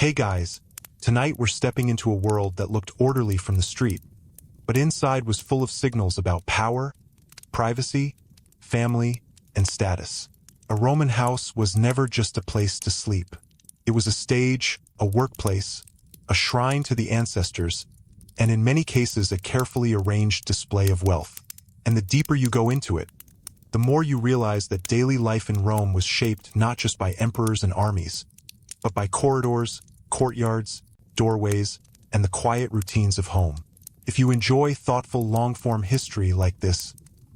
Hey guys, tonight we're stepping into a world that looked orderly from the street, but inside was full of signals about power, privacy, family, and status. A Roman house was never just a place to sleep. It was a stage, a workplace, a shrine to the ancestors, and in many cases a carefully arranged display of wealth. And the deeper you go into it, the more you realize that daily life in Rome was shaped not just by emperors and armies, but by corridors, courtyards, doorways, and the quiet routines of home. If you enjoy thoughtful long-form history like this,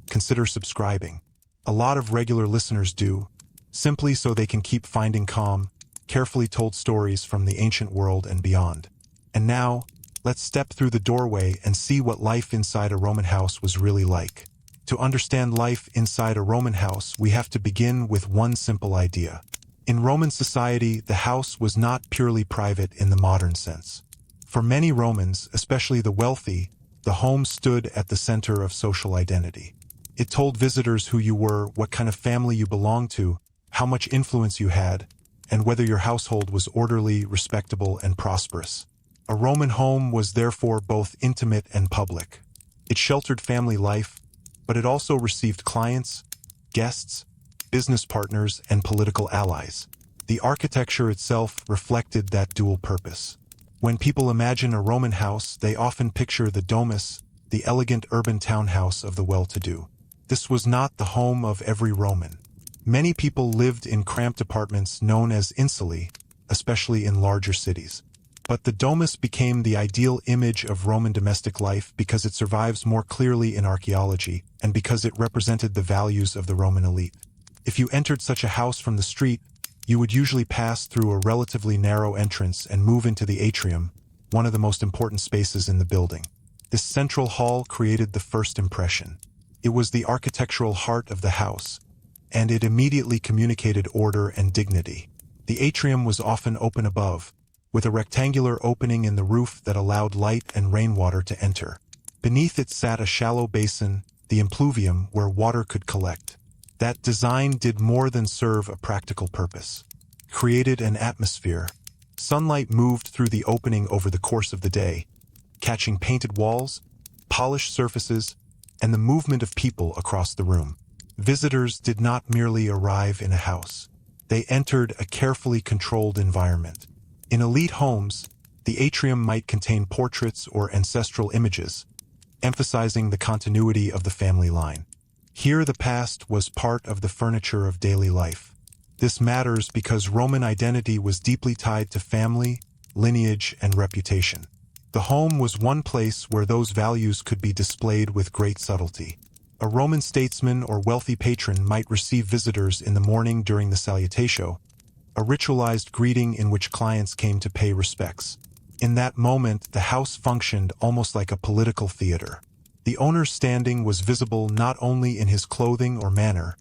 consider subscribing. A lot of regular listeners do, simply so they can keep finding calm, carefully told stories from the ancient world and beyond. And now, let's step through the doorway and see what life inside a Roman house was really like. To understand life inside a Roman house, we have to begin with one simple idea. In Roman society, the house was not purely private in the modern sense. For many Romans, especially the wealthy, the home stood at the center of social identity. It told visitors who you were, what kind of family you belonged to, how much influence you had, and whether your household was orderly, respectable, and prosperous. A Roman home was therefore both intimate and public. It sheltered family life, but it also received clients, guests, business partners, and political allies. The architecture itself reflected that dual purpose. When people imagine a Roman house, they often picture the domus, the elegant urban townhouse of the well-to-do. This was not the home of every Roman. Many people lived in cramped apartments known as insulae, especially in larger cities. But the domus became the ideal image of Roman domestic life because it survives more clearly in archaeology and because it represented the values of the Roman elite. If you entered such a house from the street, you would usually pass through a relatively narrow entrance and move into the atrium, one of the most important spaces in the building. This central hall created the first impression. It was the architectural heart of the house, and it immediately communicated order and dignity. The atrium was often open above, with a rectangular opening in the roof that allowed light and rainwater to enter. Beneath it sat a shallow basin, the impluvium, where water could collect. That design did more than serve a practical purpose. Created an atmosphere. Sunlight moved through the opening over the course of the day, catching painted walls, polished surfaces, and the movement of people across the room. Visitors did not merely arrive in a house. They entered a carefully controlled environment. In elite homes, the atrium might contain portraits or ancestral images, emphasizing the continuity of the family line. Here the past was part of the furniture of daily life. This matters because Roman identity was deeply tied to family, lineage, and reputation. The home was one place where those values could be displayed with great subtlety. A Roman statesman or wealthy patron might receive visitors in the morning during the salutatio, a ritualized greeting in which clients came to pay respects. In that moment, the house functioned almost like a political theater. The owner's standing was visible not only in his clothing or manner,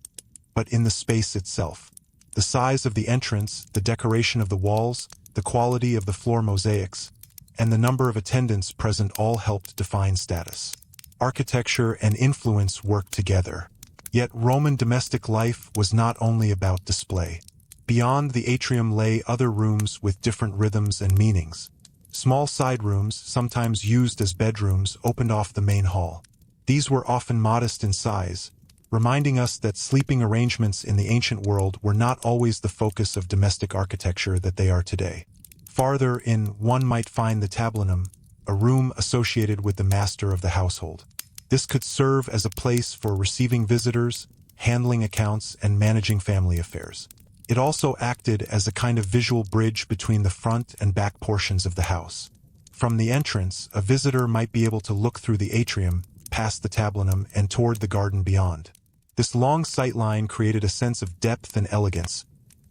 but in the space itself. The size of the entrance, the decoration of the walls, the quality of the floor mosaics, and the number of attendants present all helped define status. Architecture and influence worked together. Yet Roman domestic life was not only about display. Beyond the atrium lay other rooms with different rhythms and meanings. Small side rooms, sometimes used as bedrooms, opened off the main hall. These were often modest in size, reminding us that sleeping arrangements in the ancient world were not always the focus of domestic architecture that they are today. Farther in, one might find the tablinum, a room associated with the master of the household. This could serve as a place for receiving visitors, handling accounts, and managing family affairs. It also acted as a kind of visual bridge between the front and back portions of the house. From the entrance, a visitor might be able to look through the atrium, past the tablinum, and toward the garden beyond. This long sight line created a sense of depth and elegance,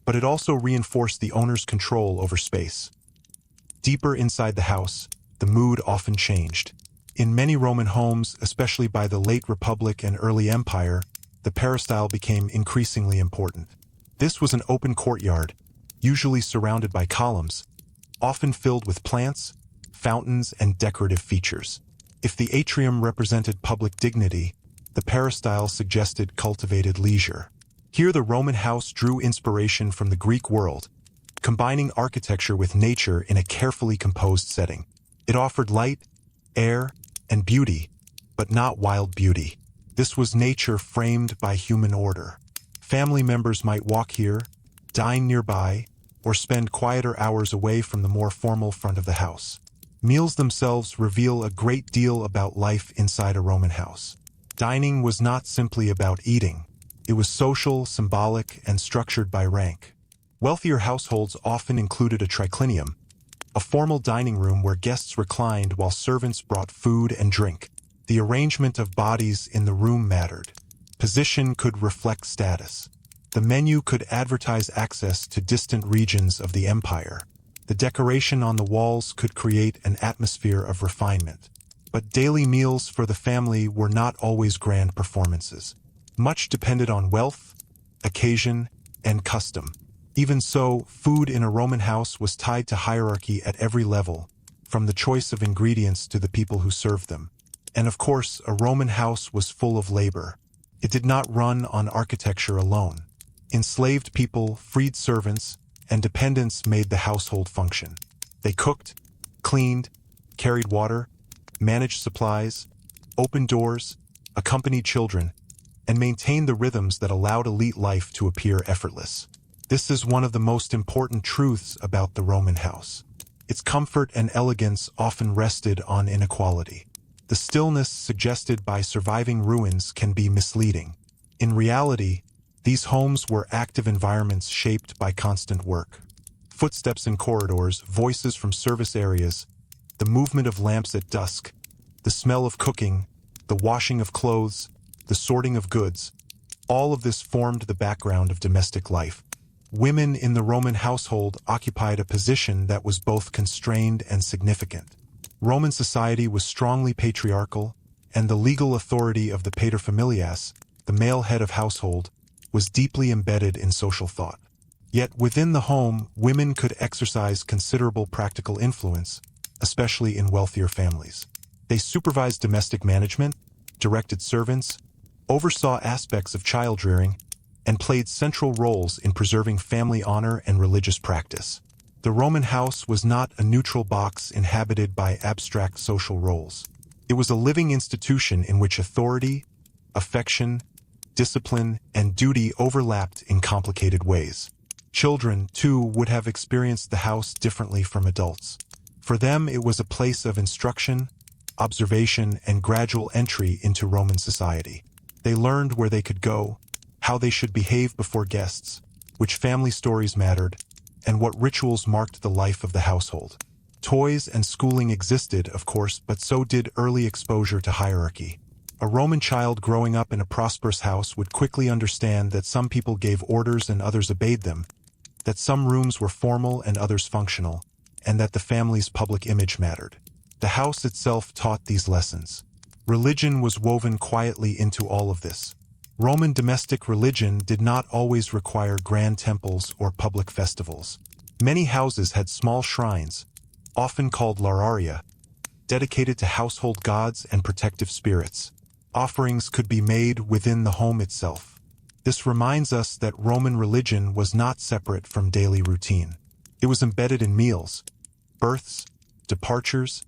but it also reinforced the owner's control over space. Deeper inside the house, the mood often changed. In many Roman homes, especially by the late Republic and early Empire, the peristyle became increasingly important. This was an open courtyard, usually surrounded by columns, often filled with plants, fountains, and decorative features. If the atrium represented public dignity, the peristyle suggested cultivated leisure. Here the Roman house drew inspiration from the Greek world, combining architecture with nature in a carefully composed setting. It offered light, air, and beauty, but not wild beauty. This was nature framed by human order. Family members might walk here, dine nearby, or spend quieter hours away from the more formal front of the house. Meals themselves reveal a great deal about life inside a Roman house. Dining was not simply about eating. It was social, symbolic, and structured by rank. Wealthier households often included a triclinium, a formal dining room where guests reclined while servants brought food and drink. The arrangement of bodies in the room mattered. Position could reflect status. The menu could advertise access to distant regions of the empire. The decoration on the walls could create an atmosphere of refinement. But daily meals for the family were not always grand performances. Much depended on wealth, occasion, and custom. Even so, food in a Roman house was tied to hierarchy at every level, from the choice of ingredients to the people who served them. And of course, a Roman house was full of labor. It did not run on architecture alone. Enslaved people, freed servants, and dependents made the household function. They cooked, cleaned, carried water, managed supplies, opened doors, accompanied children, and maintained the rhythms that allowed elite life to appear effortless. This is one of the most important truths about the Roman house. Its comfort and elegance often rested on inequality. The stillness suggested by surviving ruins can be misleading. In reality, these homes were active environments shaped by constant work. Footsteps in corridors, voices from service areas, the movement of lamps at dusk, the smell of cooking, the washing of clothes, the sorting of goods, all of this formed the background of domestic life. Women in the Roman household occupied a position that was both constrained and significant. Roman society was strongly patriarchal, and the legal authority of the paterfamilias, the male head of household, was deeply embedded in social thought. Yet within the home, women could exercise considerable practical influence, especially in wealthier families. They supervised domestic management, directed servants, oversaw aspects of child rearing, and played central roles in preserving family honor and religious practice. The Roman house was not a neutral box inhabited by abstract social roles. It was a living institution in which authority, affection, discipline, and duty overlapped in complicated ways. Children, too, would have experienced the house differently from adults. For them, it was a place of instruction, observation, and gradual entry into Roman society. They learned where they could go, how they should behave before guests, which family stories mattered, and what rituals marked the life of the household. Toys and schooling existed, of course, but so did early exposure to hierarchy. A Roman child growing up in a prosperous house would quickly understand that some people gave orders and others obeyed them, that some rooms were formal and others functional, and that the family's public image mattered. The house itself taught these lessons. Religion was woven quietly into all of this. Roman domestic religion did not always require grand temples or public festivals. Many houses had small shrines, often called lauraria, dedicated to household gods and protective spirits. Offerings could be made within the home itself. This reminds us that Roman religion was not separate from daily routine. It was embedded in meals, births, departures,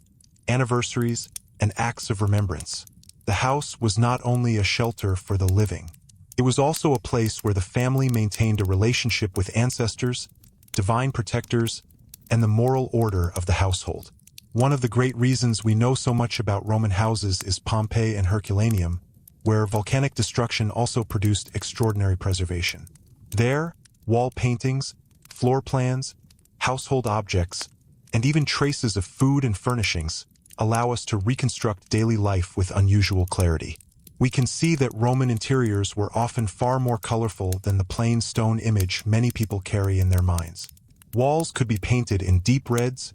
anniversaries, and acts of remembrance. The house was not only a shelter for the living. It was also a place where the family maintained a relationship with ancestors, divine protectors, and the moral order of the household. One of the great reasons we know so much about Roman houses is Pompeii and Herculaneum, where volcanic destruction also produced extraordinary preservation. There, wall paintings, floor plans, household objects, and even traces of food and furnishings allow us to reconstruct daily life with unusual clarity. We can see that Roman interiors were often far more colorful than the plain stone image many people carry in their minds. Walls could be painted in deep reds,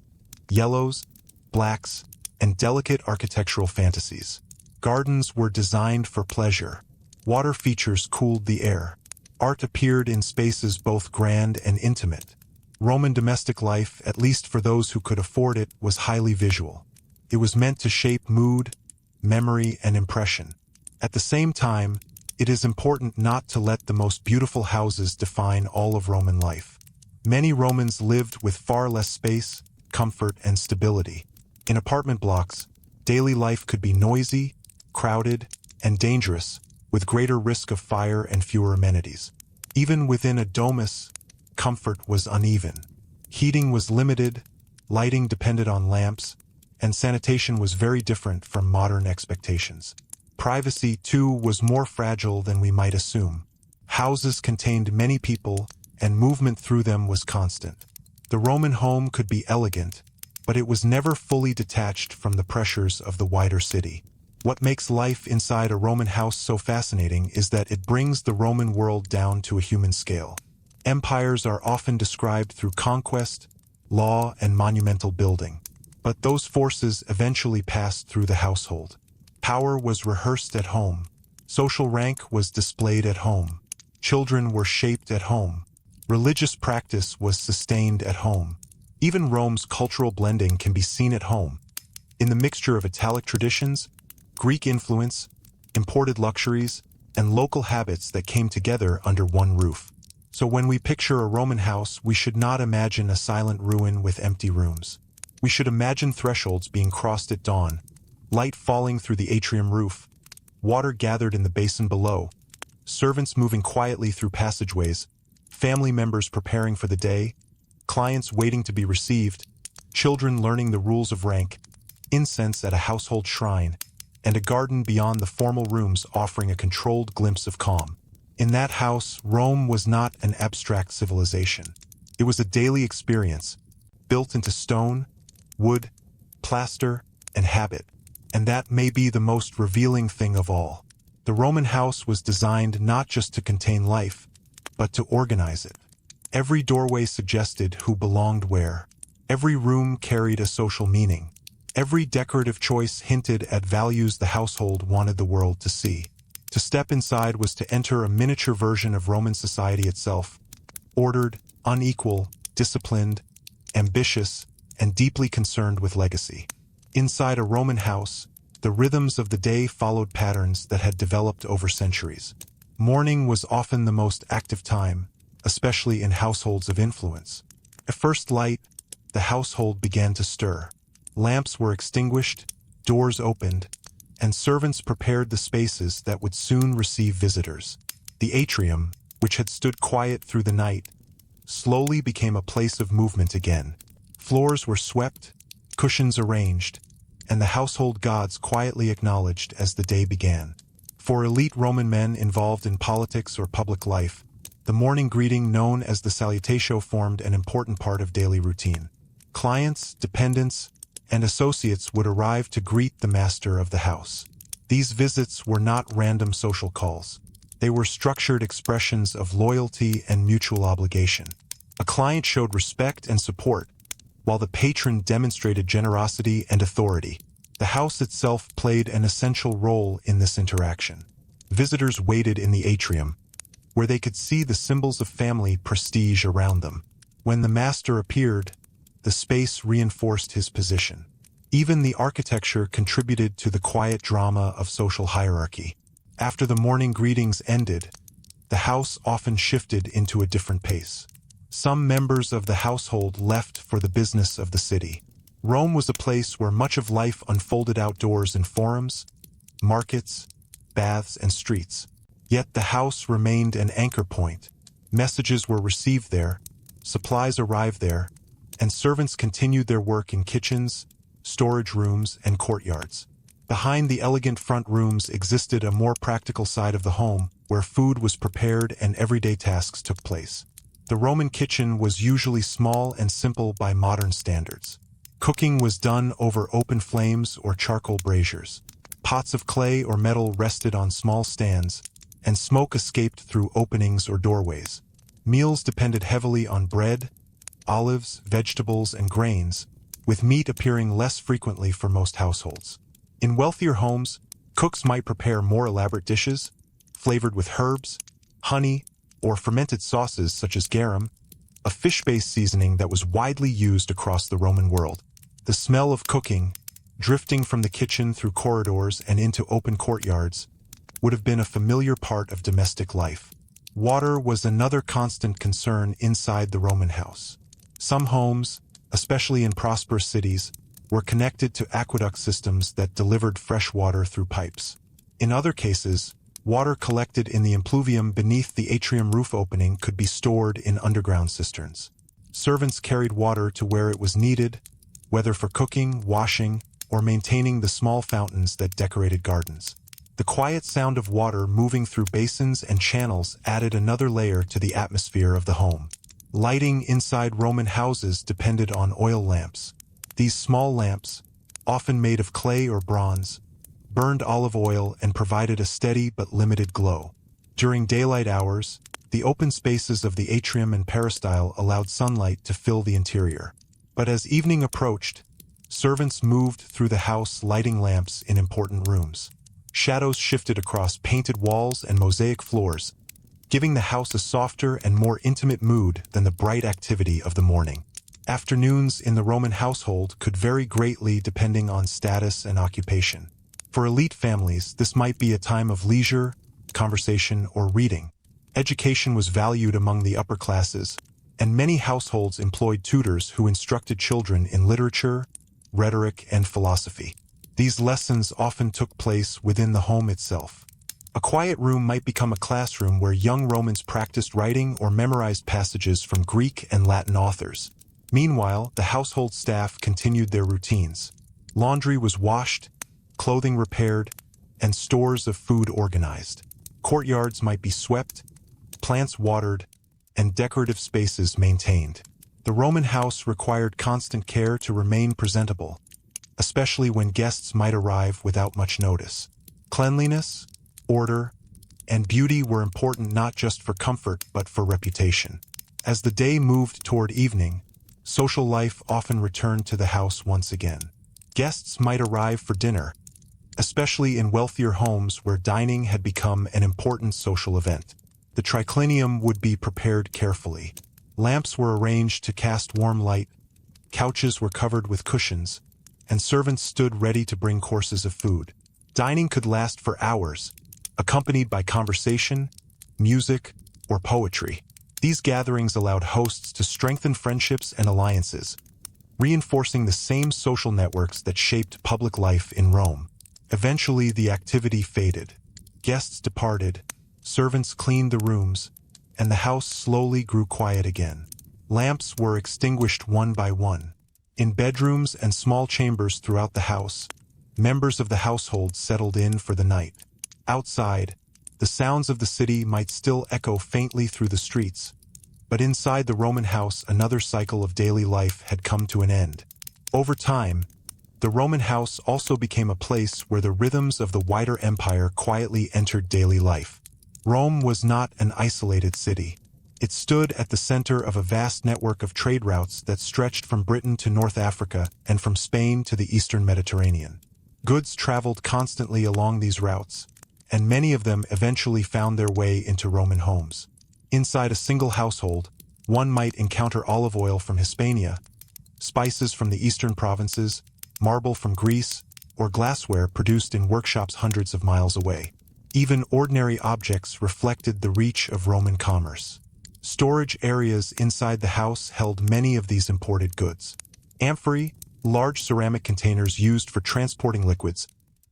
yellows, blacks, and delicate architectural fantasies. Gardens were designed for pleasure. Water features cooled the air. Art appeared in spaces both grand and intimate. Roman domestic life, at least for those who could afford it, was highly visual. It was meant to shape mood, memory, and impression. At the same time, it is important not to let the most beautiful houses define all of Roman life. Many Romans lived with far less space, comfort, and stability. In apartment blocks, daily life could be noisy, crowded, and dangerous, with greater risk of fire and fewer amenities. Even within a domus, comfort was uneven. Heating was limited, lighting depended on lamps, and sanitation was very different from modern expectations. Privacy, too, was more fragile than we might assume. Houses contained many people, and movement through them was constant. The Roman home could be elegant, but it was never fully detached from the pressures of the wider city. What makes life inside a Roman house so fascinating is that it brings the Roman world down to a human scale. Empires are often described through conquest, law, and monumental building. But those forces eventually passed through the household. Power was rehearsed at home. Social rank was displayed at home. Children were shaped at home. Religious practice was sustained at home. Even Rome's cultural blending can be seen at home. In the mixture of Italic traditions, Greek influence, imported luxuries, and local habits that came together under one roof. So when we picture a Roman house, we should not imagine a silent ruin with empty rooms. We should imagine thresholds being crossed at dawn, light falling through the atrium roof, water gathered in the basin below, servants moving quietly through passageways, family members preparing for the day, clients waiting to be received, children learning the rules of rank, incense at a household shrine, and a garden beyond the formal rooms offering a controlled glimpse of calm. In that house, Rome was not an abstract civilization. It was a daily experience, built into stone, wood, plaster, and habit. And that may be the most revealing thing of all. The Roman house was designed not just to contain life, but to organize it. Every doorway suggested who belonged where. Every room carried a social meaning. Every decorative choice hinted at values the household wanted the world to see. To step inside was to enter a miniature version of Roman society itself, ordered, unequal, disciplined, ambitious, and deeply concerned with legacy. Inside a Roman house, the rhythms of the day followed patterns that had developed over centuries. Morning was often the most active time, especially in households of influence. At first light, the household began to stir. Lamps were extinguished, doors opened, and servants prepared the spaces that would soon receive visitors. The atrium, which had stood quiet through the night, slowly became a place of movement again. Floors were swept, cushions arranged, and the household gods quietly acknowledged as the day began. For elite Roman men involved in politics or public life, the morning greeting known as the salutatio formed an important part of daily routine. Clients, dependents, and associates would arrive to greet the master of the house. These visits were not random social calls. They were structured expressions of loyalty and mutual obligation. A client showed respect and support, while the patron demonstrated generosity and authority. The house itself played an essential role in this interaction. Visitors waited in the atrium, where they could see the symbols of family prestige around them. When the master appeared, the space reinforced his position. Even the architecture contributed to the quiet drama of social hierarchy. After the morning greetings ended, the house often shifted into a different pace. Some members of the household left for the business of the city. Rome was a place where much of life unfolded outdoors in forums, markets, baths, and streets. Yet the house remained an anchor point. Messages were received there, supplies arrived there, and servants continued their work in kitchens, storage rooms, and courtyards. Behind the elegant front rooms existed a more practical side of the home, where food was prepared and everyday tasks took place. The Roman kitchen was usually small and simple by modern standards. Cooking was done over open flames or charcoal braziers. Pots of clay or metal rested on small stands, and smoke escaped through openings or doorways. Meals depended heavily on bread, olives, vegetables, and grains, with meat appearing less frequently for most households. In wealthier homes, cooks might prepare more elaborate dishes, flavored with herbs, honey, or fermented sauces such as garum, a fish-based seasoning that was widely used across the Roman world. The smell of cooking, drifting from the kitchen through corridors and into open courtyards, would have been a familiar part of domestic life. Water was another constant concern inside the Roman house. Some homes, especially in prosperous cities, were connected to aqueduct systems that delivered fresh water through pipes. In other cases, water collected in the impluvium beneath the atrium roof opening could be stored in underground cisterns. Servants carried water to where it was needed, whether for cooking, washing, or maintaining the small fountains that decorated gardens. The quiet sound of water moving through basins and channels added another layer to the atmosphere of the home. Lighting inside Roman houses depended on oil lamps. These small lamps, often made of clay or bronze, burned olive oil and provided a steady but limited glow. During daylight hours, the open spaces of the atrium and peristyle allowed sunlight to fill the interior. But as evening approached, servants moved through the house lighting lamps in important rooms. Shadows shifted across painted walls and mosaic floors, giving the house a softer and more intimate mood than the bright activity of the morning. Afternoons in the Roman household could vary greatly depending on status and occupation. For elite families, this might be a time of leisure, conversation, or reading. Education was valued among the upper classes, and many households employed tutors who instructed children in literature, rhetoric, and philosophy. These lessons often took place within the home itself. A quiet room might become a classroom where young Romans practiced writing or memorized passages from Greek and Latin authors. Meanwhile, the household staff continued their routines. Laundry was washed, clothing repaired, and stores of food organized. Courtyards might be swept, plants watered, and decorative spaces maintained. The Roman house required constant care to remain presentable, especially when guests might arrive without much notice. Cleanliness, order, and beauty were important not just for comfort but for reputation. As the day moved toward evening, social life often returned to the house once again. Guests might arrive for dinner, especially in wealthier homes where dining had become an important social event. The triclinium would be prepared carefully. Lamps were arranged to cast warm light, couches were covered with cushions, and servants stood ready to bring courses of food. Dining could last for hours, accompanied by conversation, music, or poetry. These gatherings allowed hosts to strengthen friendships and alliances, reinforcing the same social networks that shaped public life in Rome. Eventually, the activity faded. Guests departed, servants cleaned the rooms, and the house slowly grew quiet again. Lamps were extinguished one by one. In bedrooms and small chambers throughout the house, members of the household settled in for the night. Outside, the sounds of the city might still echo faintly through the streets, but inside the Roman house another cycle of daily life had come to an end. Over time, the Roman house also became a place where the rhythms of the wider empire quietly entered daily life. Rome was not an isolated city. It stood at the center of a vast network of trade routes that stretched from Britain to North Africa and from Spain to the eastern Mediterranean. Goods traveled constantly along these routes, and many of them eventually found their way into Roman homes. Inside a single household, one might encounter olive oil from Hispania, spices from the eastern provinces, marble from Greece, or glassware produced in workshops hundreds of miles away. Even ordinary objects reflected the reach of Roman commerce. Storage areas inside the house held many of these imported goods. Amphorae, large ceramic containers used for transporting liquids,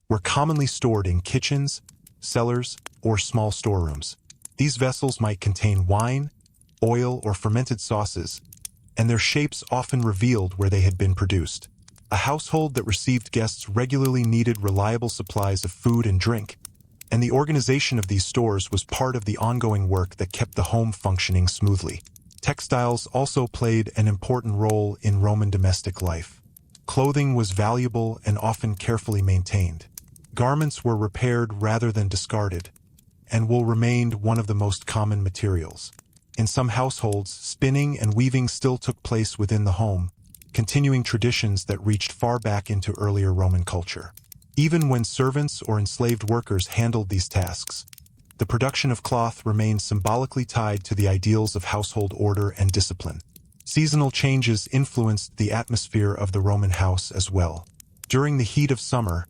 were commonly stored in kitchens, cellars, or small storerooms. These vessels might contain wine, oil, or fermented sauces, and their shapes often revealed where they had been produced. A household that received guests regularly needed reliable supplies of food and drink, and the organization of these stores was part of the ongoing work that kept the home functioning smoothly. Textiles also played an important role in Roman domestic life. Clothing was valuable and often carefully maintained. Garments were repaired rather than discarded, and wool remained one of the most common materials. In some households, spinning and weaving still took place within the home, continuing traditions that reached far back into earlier Roman culture. Even when servants or enslaved workers handled these tasks, the production of cloth remained symbolically tied to the ideals of household order and discipline. Seasonal changes influenced the atmosphere of the Roman house as well. During the heat of summer,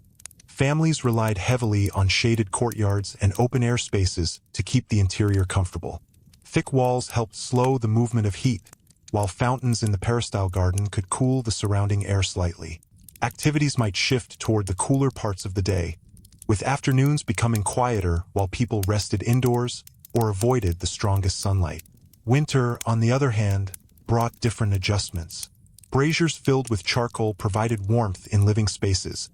Families relied heavily on shaded courtyards and open-air spaces to keep the interior comfortable. Thick walls helped slow the movement of heat, while fountains in the peristyle garden could cool the surrounding air slightly. Activities might shift toward the cooler parts of the day, with afternoons becoming quieter while people rested indoors or avoided the strongest sunlight. Winter, on the other hand, brought different adjustments. Braziers filled with charcoal provided warmth in living spaces,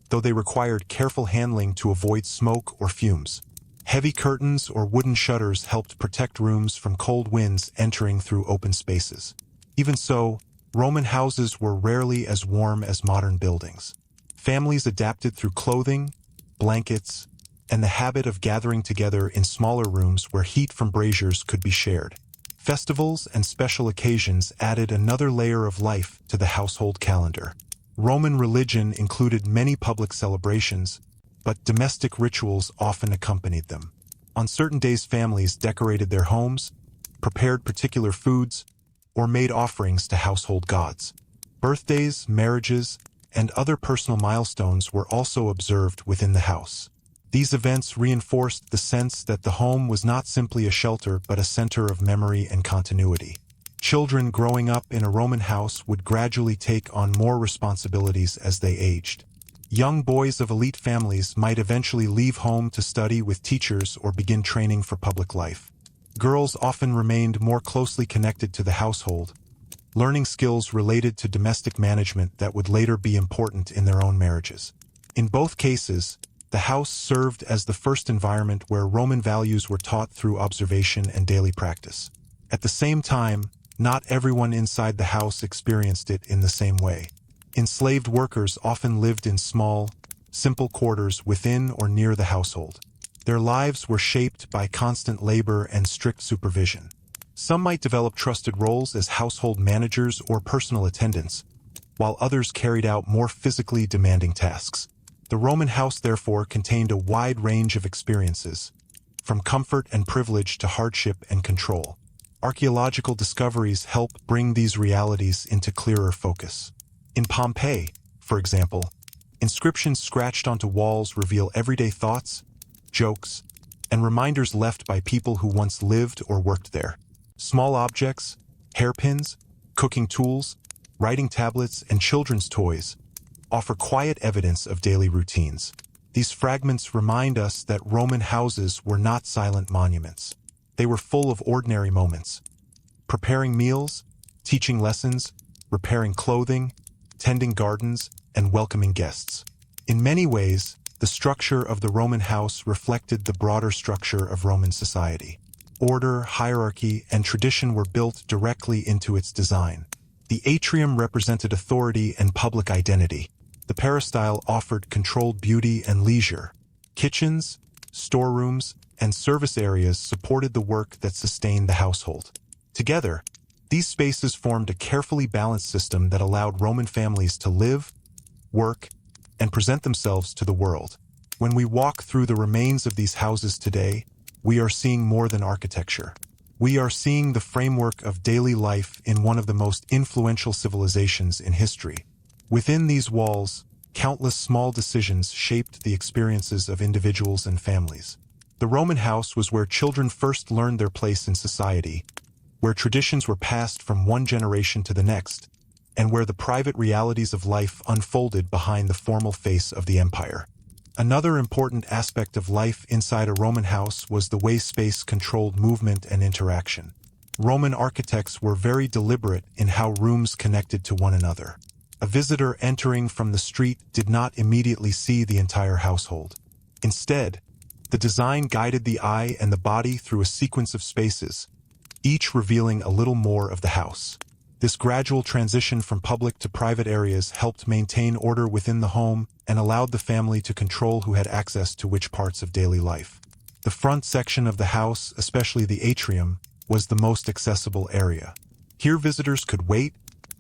though they required careful handling to avoid smoke or fumes. Heavy curtains or wooden shutters helped protect rooms from cold winds entering through open spaces. Even so, Roman houses were rarely as warm as modern buildings. Families adapted through clothing, blankets, and the habit of gathering together in smaller rooms where heat from braziers could be shared. Festivals and special occasions added another layer of life to the household calendar. Roman religion included many public celebrations, but domestic rituals often accompanied them. On certain days, families decorated their homes, prepared particular foods, or made offerings to household gods. Birthdays, marriages, and other personal milestones were also observed within the house. These events reinforced the sense that the home was not simply a shelter but a center of memory and continuity. Children growing up in a Roman house would gradually take on more responsibilities as they aged. Young boys of elite families might eventually leave home to study with teachers or begin training for public life. Girls often remained more closely connected to the household, learning skills related to domestic management that would later be important in their own marriages. In both cases, the house served as the first environment where Roman values were taught through observation and daily practice. At the same time, not everyone inside the house experienced it in the same way. Enslaved workers often lived in small, simple quarters within or near the household. Their lives were shaped by constant labor and strict supervision. Some might develop trusted roles as household managers or personal attendants, while others carried out more physically demanding tasks. The Roman house, therefore, contained a wide range of experiences, from comfort and privilege to hardship and control. Archaeological discoveries help bring these realities into clearer focus. In Pompeii, for example, inscriptions scratched onto walls reveal everyday thoughts, jokes, and reminders left by people who once lived or worked there. Small objects, hairpins, cooking tools, writing tablets, and children's toys offer quiet evidence of daily routines. These fragments remind us that Roman houses were not silent monuments. They were full of ordinary moments. Preparing meals, teaching lessons, repairing clothing, tending gardens, and welcoming guests. In many ways, the structure of the Roman house reflected the broader structure of Roman society. Order, hierarchy, and tradition were built directly into its design. The atrium represented authority and public identity. The peristyle offered controlled beauty and leisure. Kitchens, storerooms, and service areas supported the work that sustained the household. Together, these spaces formed a carefully balanced system that allowed Roman families to live, work, and present themselves to the world. When we walk through the remains of these houses today, we are seeing more than architecture. We are seeing the framework of daily life in one of the most influential civilizations in history. Within these walls, countless small decisions shaped the experiences of individuals and families. The Roman house was where children first learned their place in society, where traditions were passed from one generation to the next, and where the private realities of life unfolded behind the formal face of the empire. Another important aspect of life inside a Roman house was the way space controlled movement and interaction. Roman architects were very deliberate in how rooms connected to one another. A visitor entering from the street did not immediately see the entire household. Instead, the design guided the eye and the body through a sequence of spaces, each revealing a little more of the house. This gradual transition from public to private areas helped maintain order within the home and allowed the family to control who had access to which parts of daily life. The front section of the house, especially the atrium, was the most accessible area. Here visitors could wait,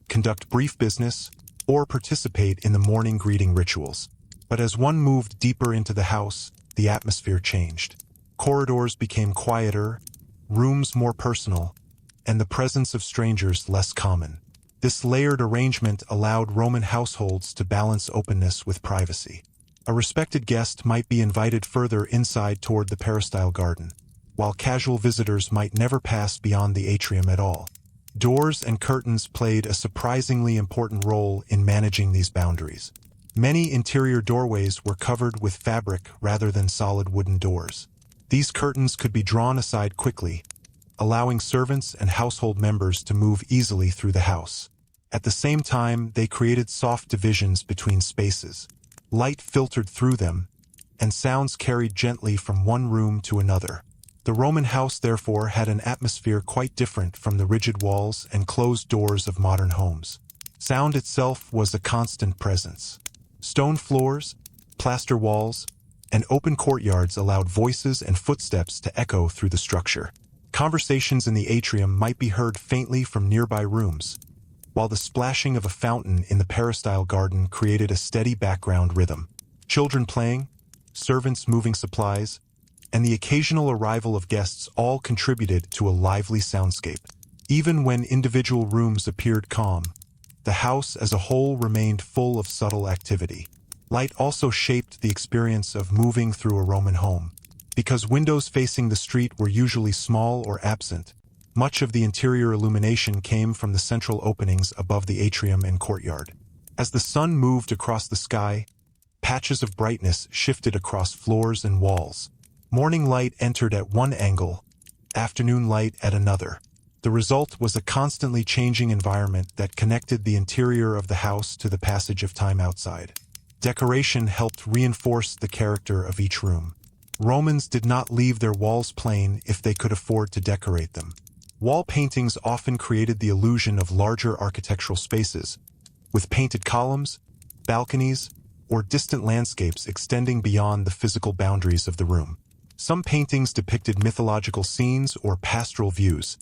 conduct brief business, or participate in the morning greeting rituals. But as one moved deeper into the house, the atmosphere changed. Corridors became quieter, rooms more personal, and the presence of strangers less common. This layered arrangement allowed Roman households to balance openness with privacy. A respected guest might be invited further inside toward the peristyle garden, while casual visitors might never pass beyond the atrium at all. Doors and curtains played a surprisingly important role in managing these boundaries. Many interior doorways were covered with fabric rather than solid wooden doors. These curtains could be drawn aside quickly, allowing servants and household members to move easily through the house. At the same time, they created soft divisions between spaces. Light filtered through them, and sounds carried gently from one room to another. The Roman house, therefore, had an atmosphere quite different from the rigid walls and closed doors of modern homes. Sound itself was a constant presence. Stone floors, plaster walls, and open courtyards allowed voices and footsteps to echo through the structure. Conversations in the atrium might be heard faintly from nearby rooms, while the splashing of a fountain in the peristyle garden created a steady background rhythm. Children playing, servants moving supplies, and the occasional arrival of guests all contributed to a lively soundscape. Even when individual rooms appeared calm, the house as a whole remained full of subtle activity. Light also shaped the experience of moving through a Roman home. Because windows facing the street were usually small or absent, much of the interior illumination came from the central openings above the atrium and courtyard. As the sun moved across the sky, patches of brightness shifted across floors and walls. Morning light entered at one angle, afternoon light at another. The result was a constantly changing environment that connected the interior of the house to the passage of time outside. Decoration helped reinforce the character of each room. Romans did not leave their walls plain if they could afford to decorate them. Wall paintings often created the illusion of larger architectural spaces, with painted columns, balconies, or distant landscapes extending beyond the physical boundaries of the room. Some paintings depicted mythological scenes or pastoral views,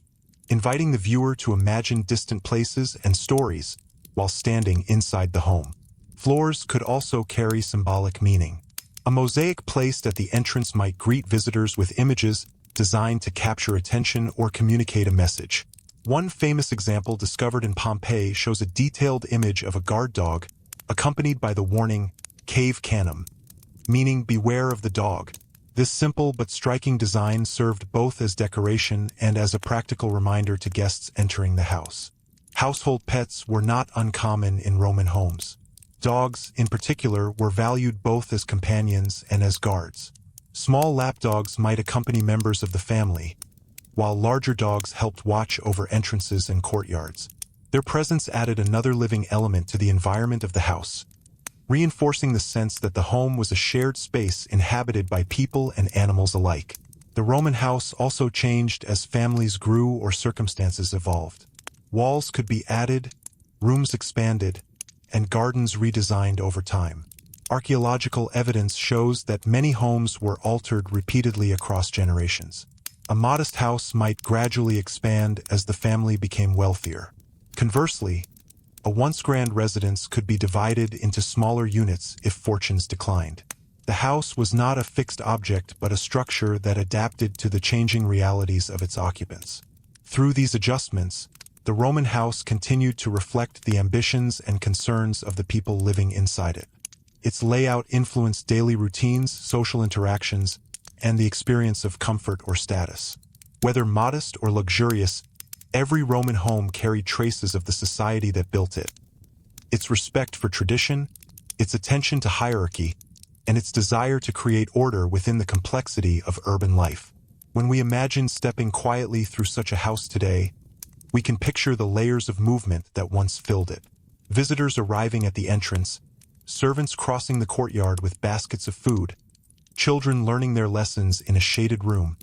inviting the viewer to imagine distant places and stories while standing inside the home. Floors could also carry symbolic meaning. A mosaic placed at the entrance might greet visitors with images designed to capture attention or communicate a message. One famous example discovered in Pompeii shows a detailed image of a guard dog, accompanied by the warning, "Cave Canem," meaning beware of the dog. This simple but striking design served both as decoration and as a practical reminder to guests entering the house. Household pets were not uncommon in Roman homes. Dogs, in particular, were valued both as companions and as guards. Small lapdogs might accompany members of the family, while larger dogs helped watch over entrances and courtyards. Their presence added another living element to the environment of the house, reinforcing the sense that the home was a shared space inhabited by people and animals alike. The Roman house also changed as families grew or circumstances evolved. Walls could be added, rooms expanded, and gardens redesigned over time. Archaeological evidence shows that many homes were altered repeatedly across generations. A modest house might gradually expand as the family became wealthier. Conversely, a once grand residence could be divided into smaller units if fortunes declined. The house was not a fixed object but a structure that adapted to the changing realities of its occupants. Through these adjustments, the Roman house continued to reflect the ambitions and concerns of the people living inside it. Its layout influenced daily routines, social interactions, and the experience of comfort or status. Whether modest or luxurious, every Roman home carried traces of the society that built it. Its respect for tradition, its attention to hierarchy, and its desire to create order within the complexity of urban life. When we imagine stepping quietly through such a house today, we can picture the layers of movement that once filled it. Visitors arriving at the entrance, servants crossing the courtyard with baskets of food, children learning their lessons in a shaded room,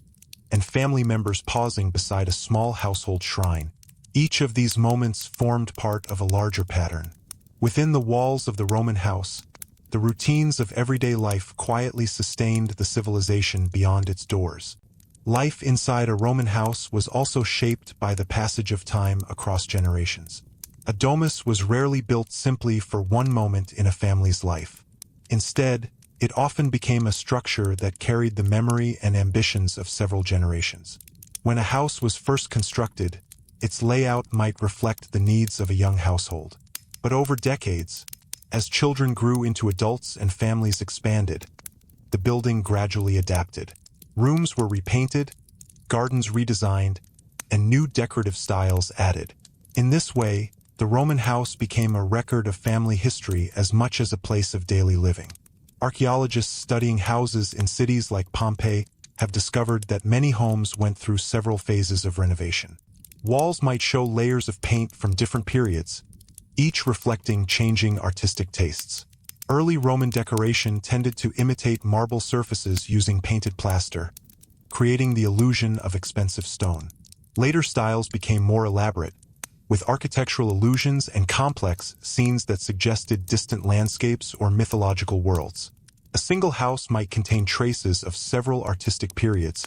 and family members pausing beside a small household shrine. Each of these moments formed part of a larger pattern. Within the walls of the Roman house, the routines of everyday life quietly sustained the civilization beyond its doors. Life inside a Roman house was also shaped by the passage of time across generations. A domus was rarely built simply for one moment in a family's life. Instead, it often became a structure that carried the memory and ambitions of several generations. When a house was first constructed, its layout might reflect the needs of a young household. But over decades, As children grew into adults and families expanded, the building gradually adapted. Rooms were repainted, gardens redesigned, and new decorative styles added. In this way, the Roman house became a record of family history as much as a place of daily living. Archaeologists studying houses in cities like Pompeii have discovered that many homes went through several phases of renovation. Walls might show layers of paint from different periods, each reflecting changing artistic tastes. Early Roman decoration tended to imitate marble surfaces using painted plaster, creating the illusion of expensive stone. Later styles became more elaborate, with architectural illusions and complex scenes that suggested distant landscapes or mythological worlds. A single house might contain traces of several artistic periods,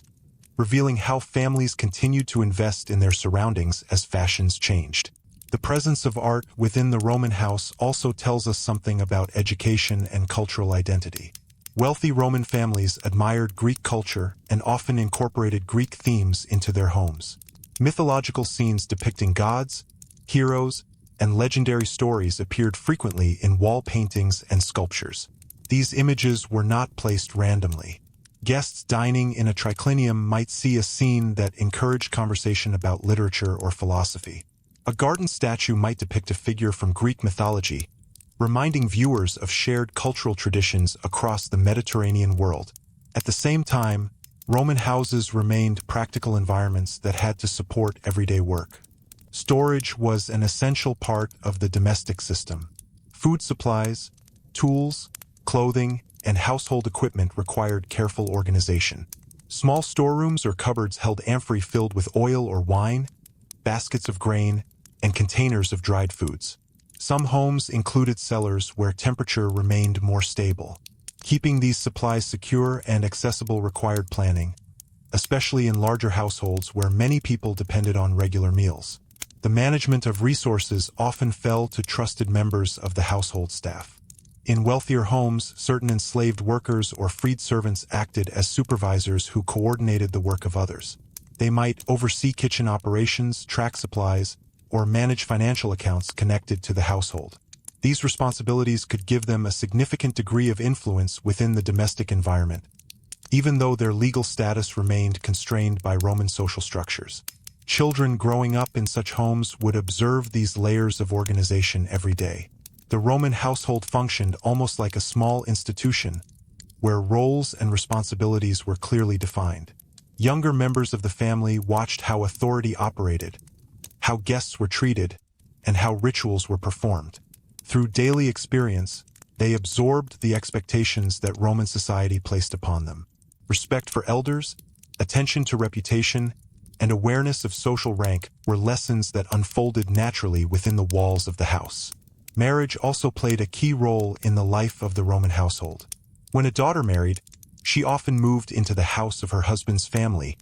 revealing how families continued to invest in their surroundings as fashions changed. The presence of art within the Roman house also tells us something about education and cultural identity. Wealthy Roman families admired Greek culture and often incorporated Greek themes into their homes. Mythological scenes depicting gods, heroes, and legendary stories appeared frequently in wall paintings and sculptures. These images were not placed randomly. Guests dining in a triclinium might see a scene that encouraged conversation about literature or philosophy. A garden statue might depict a figure from Greek mythology, reminding viewers of shared cultural traditions across the Mediterranean world. At the same time, Roman houses remained practical environments that had to support everyday work. Storage was an essential part of the domestic system. Food supplies, tools, clothing, and household equipment required careful organization. Small storerooms or cupboards held amphorae filled with oil or wine, baskets of grain, and containers of dried foods. Some homes included cellars where temperature remained more stable. Keeping these supplies secure and accessible required planning, especially in larger households where many people depended on regular meals. The management of resources often fell to trusted members of the household staff. In wealthier homes, certain enslaved workers or freed servants acted as supervisors who coordinated the work of others. They might oversee kitchen operations, track supplies, or manage financial accounts connected to the household. These responsibilities could give them a significant degree of influence within the domestic environment, even though their legal status remained constrained by Roman social structures. Children growing up in such homes would observe these layers of organization every day. The Roman household functioned almost like a small institution, where roles and responsibilities were clearly defined. Younger members of the family watched how authority operated, how guests were treated, and how rituals were performed. Through daily experience, they absorbed the expectations that Roman society placed upon them. Respect for elders, attention to reputation, and awareness of social rank were lessons that unfolded naturally within the walls of the house. Marriage also played a key role in the life of the Roman household. When a daughter married, she often moved into the house of her husband's family,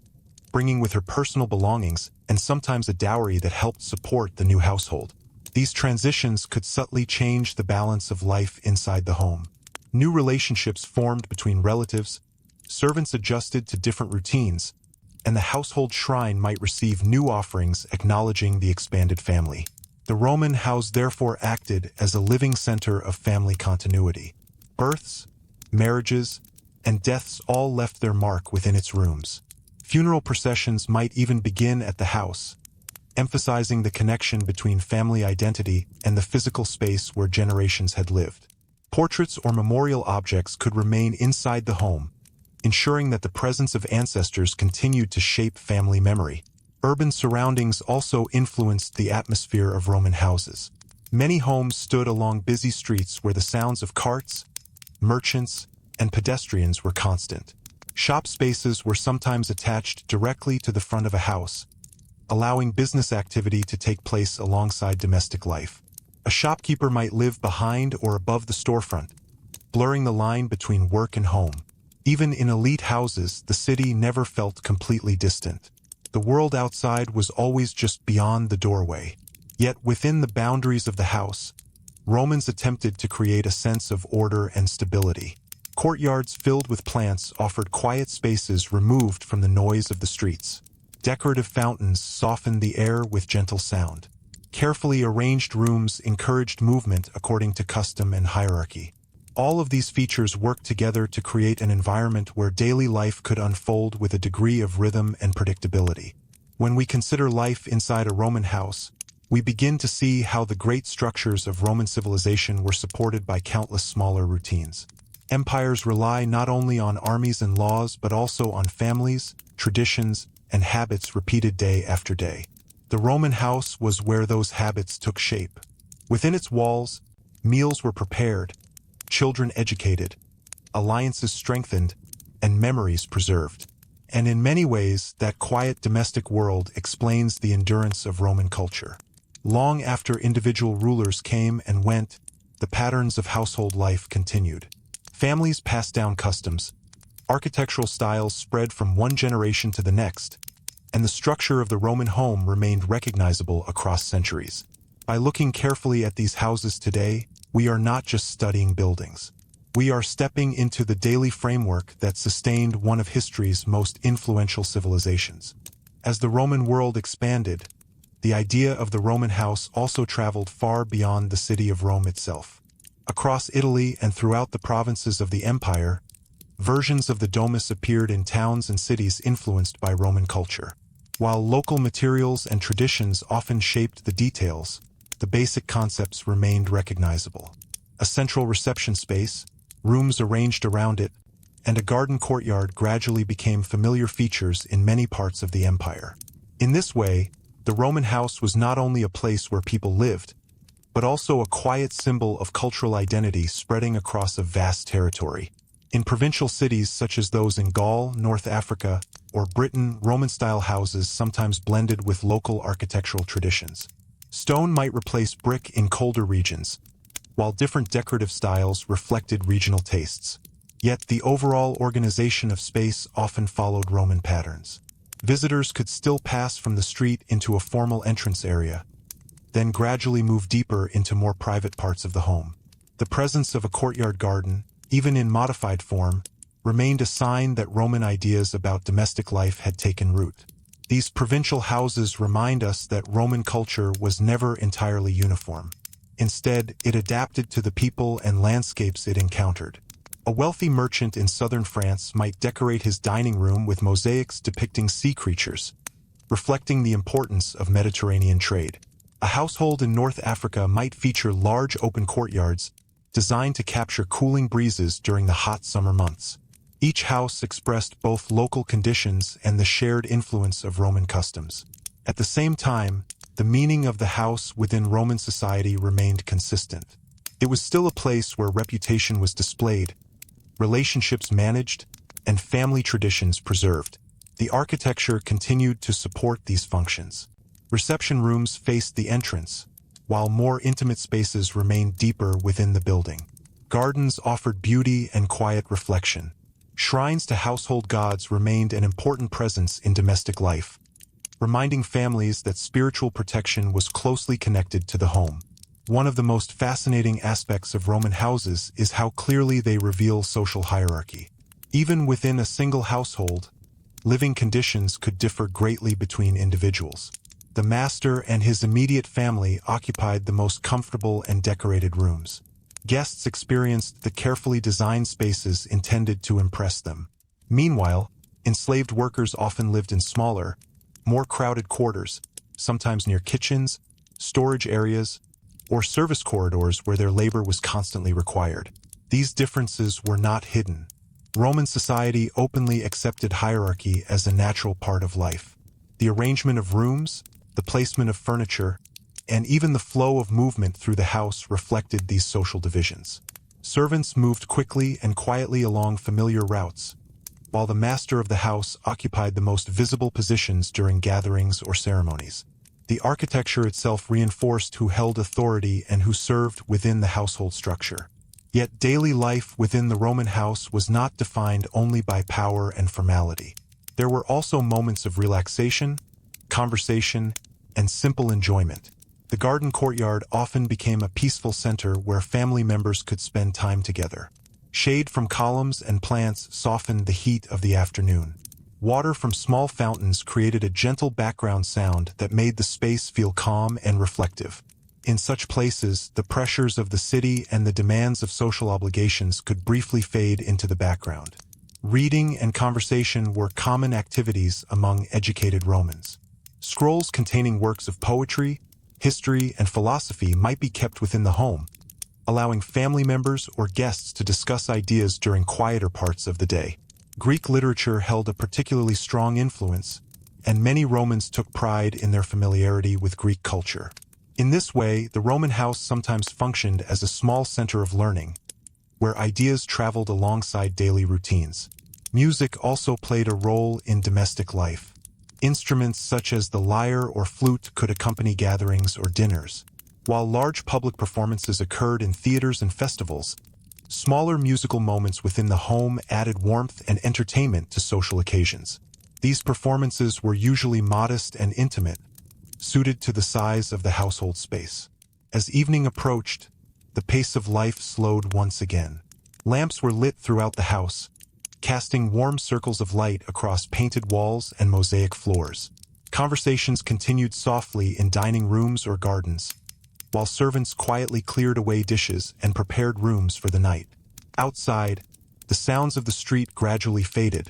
bringing with her personal belongings and sometimes a dowry that helped support the new household. These transitions could subtly change the balance of life inside the home. New relationships formed between relatives, servants adjusted to different routines, and the household shrine might receive new offerings acknowledging the expanded family. The Roman house therefore acted as a living center of family continuity. Births, marriages, and deaths all left their mark within its rooms. Funeral processions might even begin at the house, emphasizing the connection between family identity and the physical space where generations had lived. Portraits or memorial objects could remain inside the home, ensuring that the presence of ancestors continued to shape family memory. Urban surroundings also influenced the atmosphere of Roman houses. Many homes stood along busy streets where the sounds of carts, merchants, and pedestrians were constant. Shop spaces were sometimes attached directly to the front of a house, allowing business activity to take place alongside domestic life. A shopkeeper might live behind or above the storefront, blurring the line between work and home. Even in elite houses, the city never felt completely distant. The world outside was always just beyond the doorway. Yet within the boundaries of the house, Romans attempted to create a sense of order and stability. Courtyards filled with plants offered quiet spaces removed from the noise of the streets. Decorative fountains softened the air with gentle sound. Carefully arranged rooms encouraged movement according to custom and hierarchy. All of these features worked together to create an environment where daily life could unfold with a degree of rhythm and predictability. When we consider life inside a Roman house, we begin to see how the great structures of Roman civilization were supported by countless smaller routines. Empires rely not only on armies and laws but also on families, traditions, and habits repeated day after day. The Roman house was where those habits took shape. Within its walls, meals were prepared, children educated, alliances strengthened, and memories preserved. And in many ways, that quiet domestic world explains the endurance of Roman culture. Long after individual rulers came and went, the patterns of household life continued. Families passed down customs, architectural styles spread from one generation to the next, and the structure of the Roman home remained recognizable across centuries. By looking carefully at these houses today, we are not just studying buildings. We are stepping into the daily framework that sustained one of history's most influential civilizations. As the Roman world expanded, the idea of the Roman house also traveled far beyond the city of Rome itself. Across Italy and throughout the provinces of the empire, versions of the domus appeared in towns and cities influenced by Roman culture. While local materials and traditions often shaped the details, the basic concepts remained recognizable. A central reception space, rooms arranged around it, and a garden courtyard gradually became familiar features in many parts of the empire. In this way, the Roman house was not only a place where people lived, but also a quiet symbol of cultural identity spreading across a vast territory. In provincial cities such as those in Gaul, North Africa, or Britain, Roman-style houses sometimes blended with local architectural traditions. Stone might replace brick in colder regions, while different decorative styles reflected regional tastes. Yet the overall organization of space often followed Roman patterns. Visitors could still pass from the street into a formal entrance area, then gradually move deeper into more private parts of the home. The presence of a courtyard garden, even in modified form, remained a sign that Roman ideas about domestic life had taken root. These provincial houses remind us that Roman culture was never entirely uniform. Instead, it adapted to the people and landscapes it encountered. A wealthy merchant in southern France might decorate his dining room with mosaics depicting sea creatures, reflecting the importance of Mediterranean trade. A household in North Africa might feature large open courtyards designed to capture cooling breezes during the hot summer months. Each house expressed both local conditions and the shared influence of Roman customs. At the same time, the meaning of the house within Roman society remained consistent. It was still a place where reputation was displayed, relationships managed, and family traditions preserved. The architecture continued to support these functions. Reception rooms faced the entrance, while more intimate spaces remained deeper within the building. Gardens offered beauty and quiet reflection. Shrines to household gods remained an important presence in domestic life, reminding families that spiritual protection was closely connected to the home. One of the most fascinating aspects of Roman houses is how clearly they reveal social hierarchy. Even within a single household, living conditions could differ greatly between individuals. The master and his immediate family occupied the most comfortable and decorated rooms. Guests experienced the carefully designed spaces intended to impress them. Meanwhile, enslaved workers often lived in smaller, more crowded quarters, sometimes near kitchens, storage areas, or service corridors where their labor was constantly required. These differences were not hidden. Roman society openly accepted hierarchy as a natural part of life. The arrangement of rooms, the placement of furniture, and even the flow of movement through the house reflected these social divisions. Servants moved quickly and quietly along familiar routes, while the master of the house occupied the most visible positions during gatherings or ceremonies. The architecture itself reinforced who held authority and who served within the household structure. Yet daily life within the Roman house was not defined only by power and formality. There were also moments of relaxation, conversation, and simple enjoyment. The garden courtyard often became a peaceful center where family members could spend time together. Shade from columns and plants softened the heat of the afternoon, Water from small fountains created a gentle background sound that made the space feel calm and reflective. In such places, the pressures of the city and the demands of social obligations could briefly fade into the background. Reading and conversation were common activities among educated Romans. Scrolls containing works of poetry, history, and philosophy might be kept within the home, allowing family members or guests to discuss ideas during quieter parts of the day. Greek literature held a particularly strong influence, and many Romans took pride in their familiarity with Greek culture. In this way, the Roman house sometimes functioned as a small center of learning, where ideas traveled alongside daily routines. Music also played a role in domestic life. Instruments such as the lyre or flute could accompany gatherings or dinners. While large public performances occurred in theaters and festivals, smaller musical moments within the home added warmth and entertainment to social occasions. These performances were usually modest and intimate, suited to the size of the household space. As evening approached, the pace of life slowed once again. Lamps were lit throughout the house, casting warm circles of light across painted walls and mosaic floors. Conversations continued softly in dining rooms or gardens, while servants quietly cleared away dishes and prepared rooms for the night. Outside, the sounds of the street gradually faded,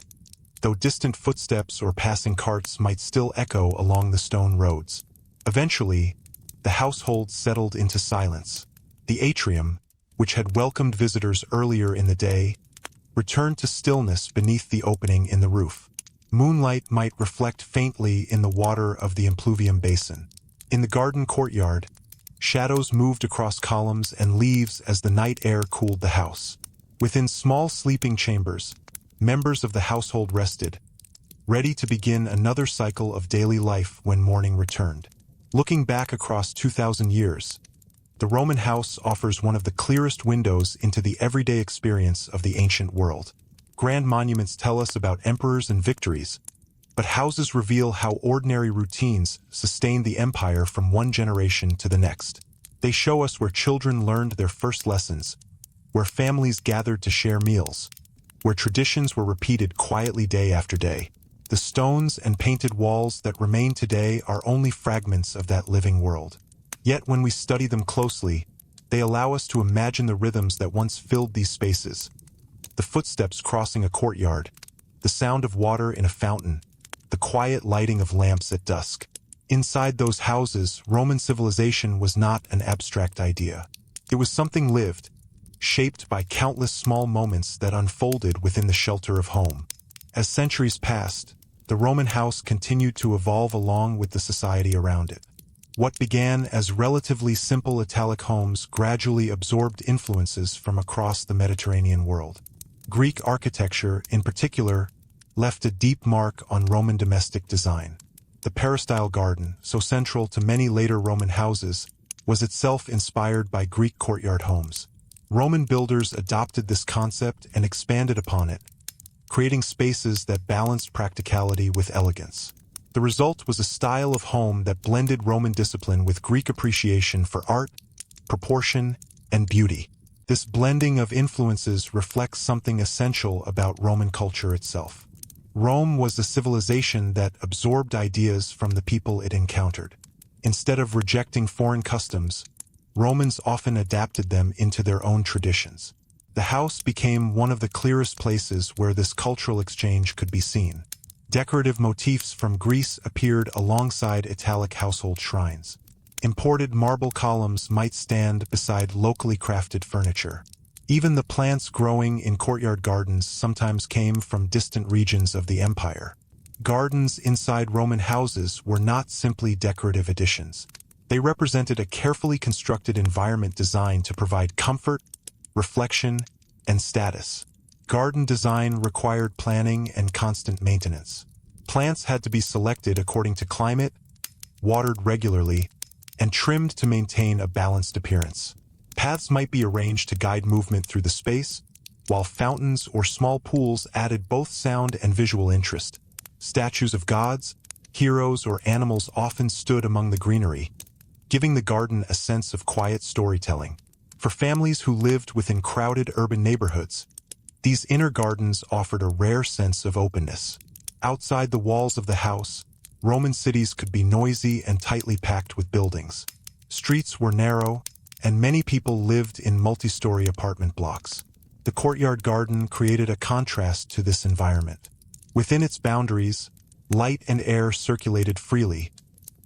though distant footsteps or passing carts might still echo along the stone roads. Eventually, the household settled into silence. The atrium, which had welcomed visitors earlier in the day, returned to stillness beneath the opening in the roof. Moonlight might reflect faintly in the water of the impluvium basin. In the garden courtyard, shadows moved across columns and leaves as the night air cooled the house. Within small sleeping chambers, members of the household rested, ready to begin another cycle of daily life when morning returned. Looking back across 2,000 years, the Roman house offers one of the clearest windows into the everyday experience of the ancient world. Grand monuments tell us about emperors and victories, but houses reveal how ordinary routines sustained the empire from one generation to the next. They show us where children learned their first lessons, where families gathered to share meals, where traditions were repeated quietly day after day. The stones and painted walls that remain today are only fragments of that living world. Yet when we study them closely, they allow us to imagine the rhythms that once filled these spaces. The footsteps crossing a courtyard, the sound of water in a fountain, the quiet lighting of lamps at dusk. Inside those houses, Roman civilization was not an abstract idea. It was something lived, shaped by countless small moments that unfolded within the shelter of home. As centuries passed, the Roman house continued to evolve along with the society around it. What began as relatively simple Italic homes gradually absorbed influences from across the Mediterranean world. Greek architecture, in particular, left a deep mark on Roman domestic design. The peristyle garden, so central to many later Roman houses, was itself inspired by Greek courtyard homes. Roman builders adopted this concept and expanded upon it, creating spaces that balanced practicality with elegance. The result was a style of home that blended Roman discipline with Greek appreciation for art, proportion, and beauty. This blending of influences reflects something essential about Roman culture itself. Rome was a civilization that absorbed ideas from the people it encountered. Instead of rejecting foreign customs, Romans often adapted them into their own traditions. The house became one of the clearest places where this cultural exchange could be seen. Decorative motifs from Greece appeared alongside Italic household shrines. Imported marble columns might stand beside locally crafted furniture. Even the plants growing in courtyard gardens sometimes came from distant regions of the empire. Gardens inside Roman houses were not simply decorative additions. They represented a carefully constructed environment designed to provide comfort, reflection, and status. Garden design required planning and constant maintenance. Plants had to be selected according to climate, watered regularly, and trimmed to maintain a balanced appearance. Paths might be arranged to guide movement through the space, while fountains or small pools added both sound and visual interest. Statues of gods, heroes, or animals often stood among the greenery, giving the garden a sense of quiet storytelling. For families who lived within crowded urban neighborhoods, these inner gardens offered a rare sense of openness. Outside the walls of the house, Roman cities could be noisy and tightly packed with buildings. Streets were narrow, and many people lived in multi-story apartment blocks. The courtyard garden created a contrast to this environment. Within its boundaries, light and air circulated freely,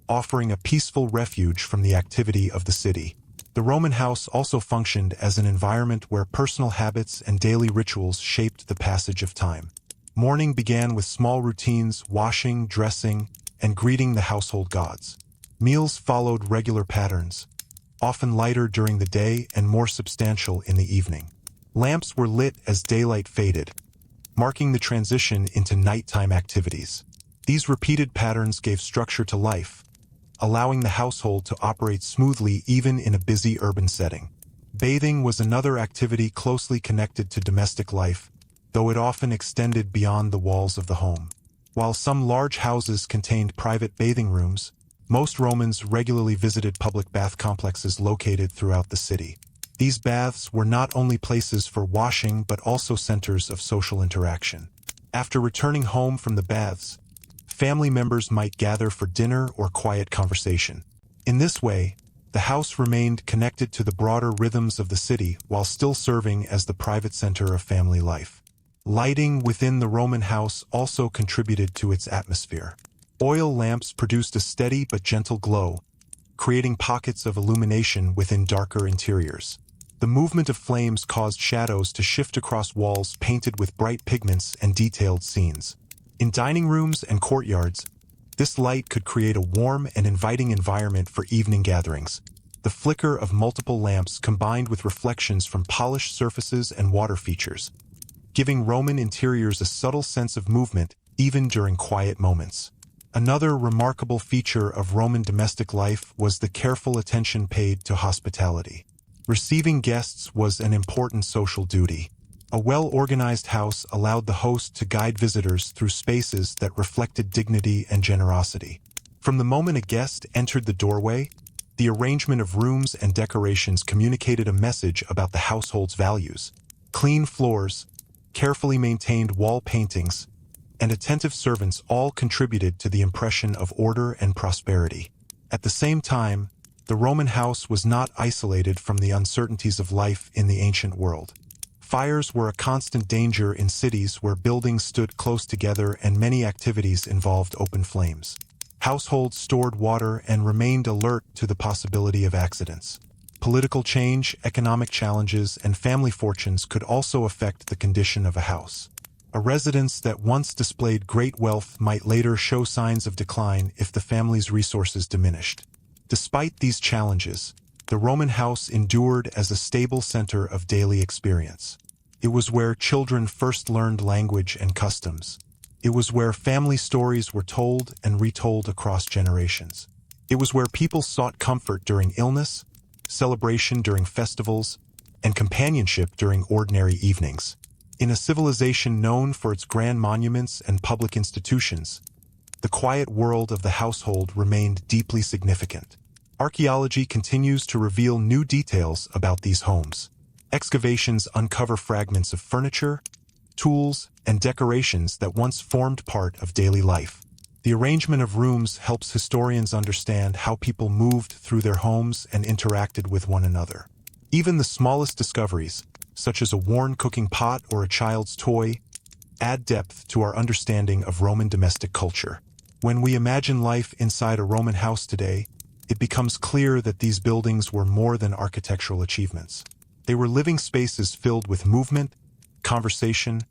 offering a peaceful refuge from the activity of the city. The Roman house also functioned as an environment where personal habits and daily rituals shaped the passage of time. Morning began with small routines, washing, dressing, and greeting the household gods. Meals followed regular patterns, often lighter during the day and more substantial in the evening. Lamps were lit as daylight faded, marking the transition into nighttime activities. These repeated patterns gave structure to life, allowing the household to operate smoothly even in a busy urban setting. Bathing was another activity closely connected to domestic life, though it often extended beyond the walls of the home. While some large houses contained private bathing rooms, most Romans regularly visited public bath complexes located throughout the city. These baths were not only places for washing but also centers of social interaction. After returning home from the baths, family members might gather for dinner or quiet conversation. In this way, the house remained connected to the broader rhythms of the city while still serving as the private center of family life. Lighting within the Roman house also contributed to its atmosphere. Oil lamps produced a steady but gentle glow, creating pockets of illumination within darker interiors. The movement of flames caused shadows to shift across walls painted with bright pigments and detailed scenes. In dining rooms and courtyards, this light could create a warm and inviting environment for evening gatherings. The flicker of multiple lamps combined with reflections from polished surfaces and water features, giving Roman interiors a subtle sense of movement even during quiet moments. Another remarkable feature of Roman domestic life was the careful attention paid to hospitality. Receiving guests was an important social duty. A well-organized house allowed the host to guide visitors through spaces that reflected dignity and generosity. From the moment a guest entered the doorway, the arrangement of rooms and decorations communicated a message about the household's values. Clean floors, carefully maintained wall paintings, and attentive servants all contributed to the impression of order and prosperity. At the same time, the Roman house was not isolated from the uncertainties of life in the ancient world. Fires were a constant danger in cities where buildings stood close together and many activities involved open flames. Households stored water and remained alert to the possibility of accidents. Political change, economic challenges, and family fortunes could also affect the condition of a house. A residence that once displayed great wealth might later show signs of decline if the family's resources diminished. Despite these challenges, the Roman house endured as a stable center of daily experience. It was where children first learned language and customs. It was where family stories were told and retold across generations. It was where people sought comfort during illness, celebration during festivals, and companionship during ordinary evenings. In a civilization known for its grand monuments and public institutions, the quiet world of the household remained deeply significant. Archaeology continues to reveal new details about these homes. Excavations uncover fragments of furniture, tools, and decorations that once formed part of daily life. The arrangement of rooms helps historians understand how people moved through their homes and interacted with one another. Even the smallest discoveries, such as a worn cooking pot or a child's toy, add depth to our understanding of Roman domestic culture. When we imagine life inside a Roman house today, it becomes clear that these buildings were more than architectural achievements. They were living spaces filled with movement, conversation,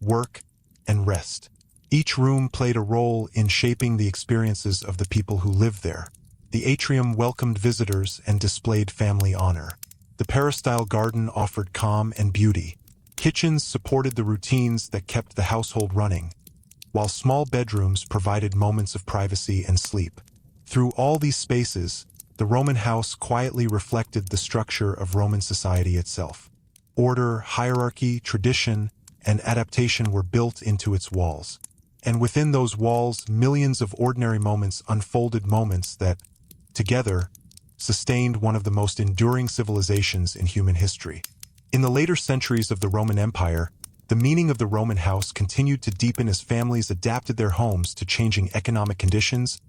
work, and rest. Each room played a role in shaping the experiences of the people who lived there. The atrium welcomed visitors and displayed family honor. The peristyle garden offered calm and beauty. Kitchens supported the routines that kept the household running, while small bedrooms provided moments of privacy and sleep. Through all these spaces, the Roman house quietly reflected the structure of Roman society itself. Order, hierarchy, tradition, and adaptation were built into its walls. And within those walls, millions of ordinary moments unfolded, moments that, together, sustained one of the most enduring civilizations in human history. In the later centuries of the Roman Empire, The meaning of the Roman house continued to deepen as families adapted their homes to changing economic conditions,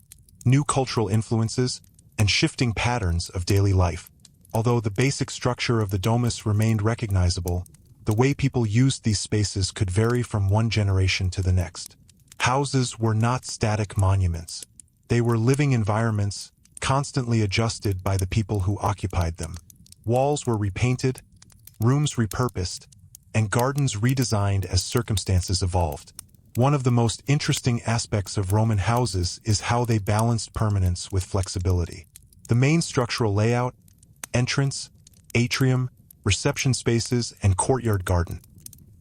new cultural influences, and shifting patterns of daily life. Although the basic structure of the domus remained recognizable, the way people used these spaces could vary from one generation to the next. Houses were not static monuments. They were living environments, constantly adjusted by the people who occupied them. Walls were repainted, rooms repurposed, and gardens redesigned as circumstances evolved. One of the most interesting aspects of Roman houses is how they balanced permanence with flexibility. The main structural layout, entrance, atrium, reception spaces, and courtyard garden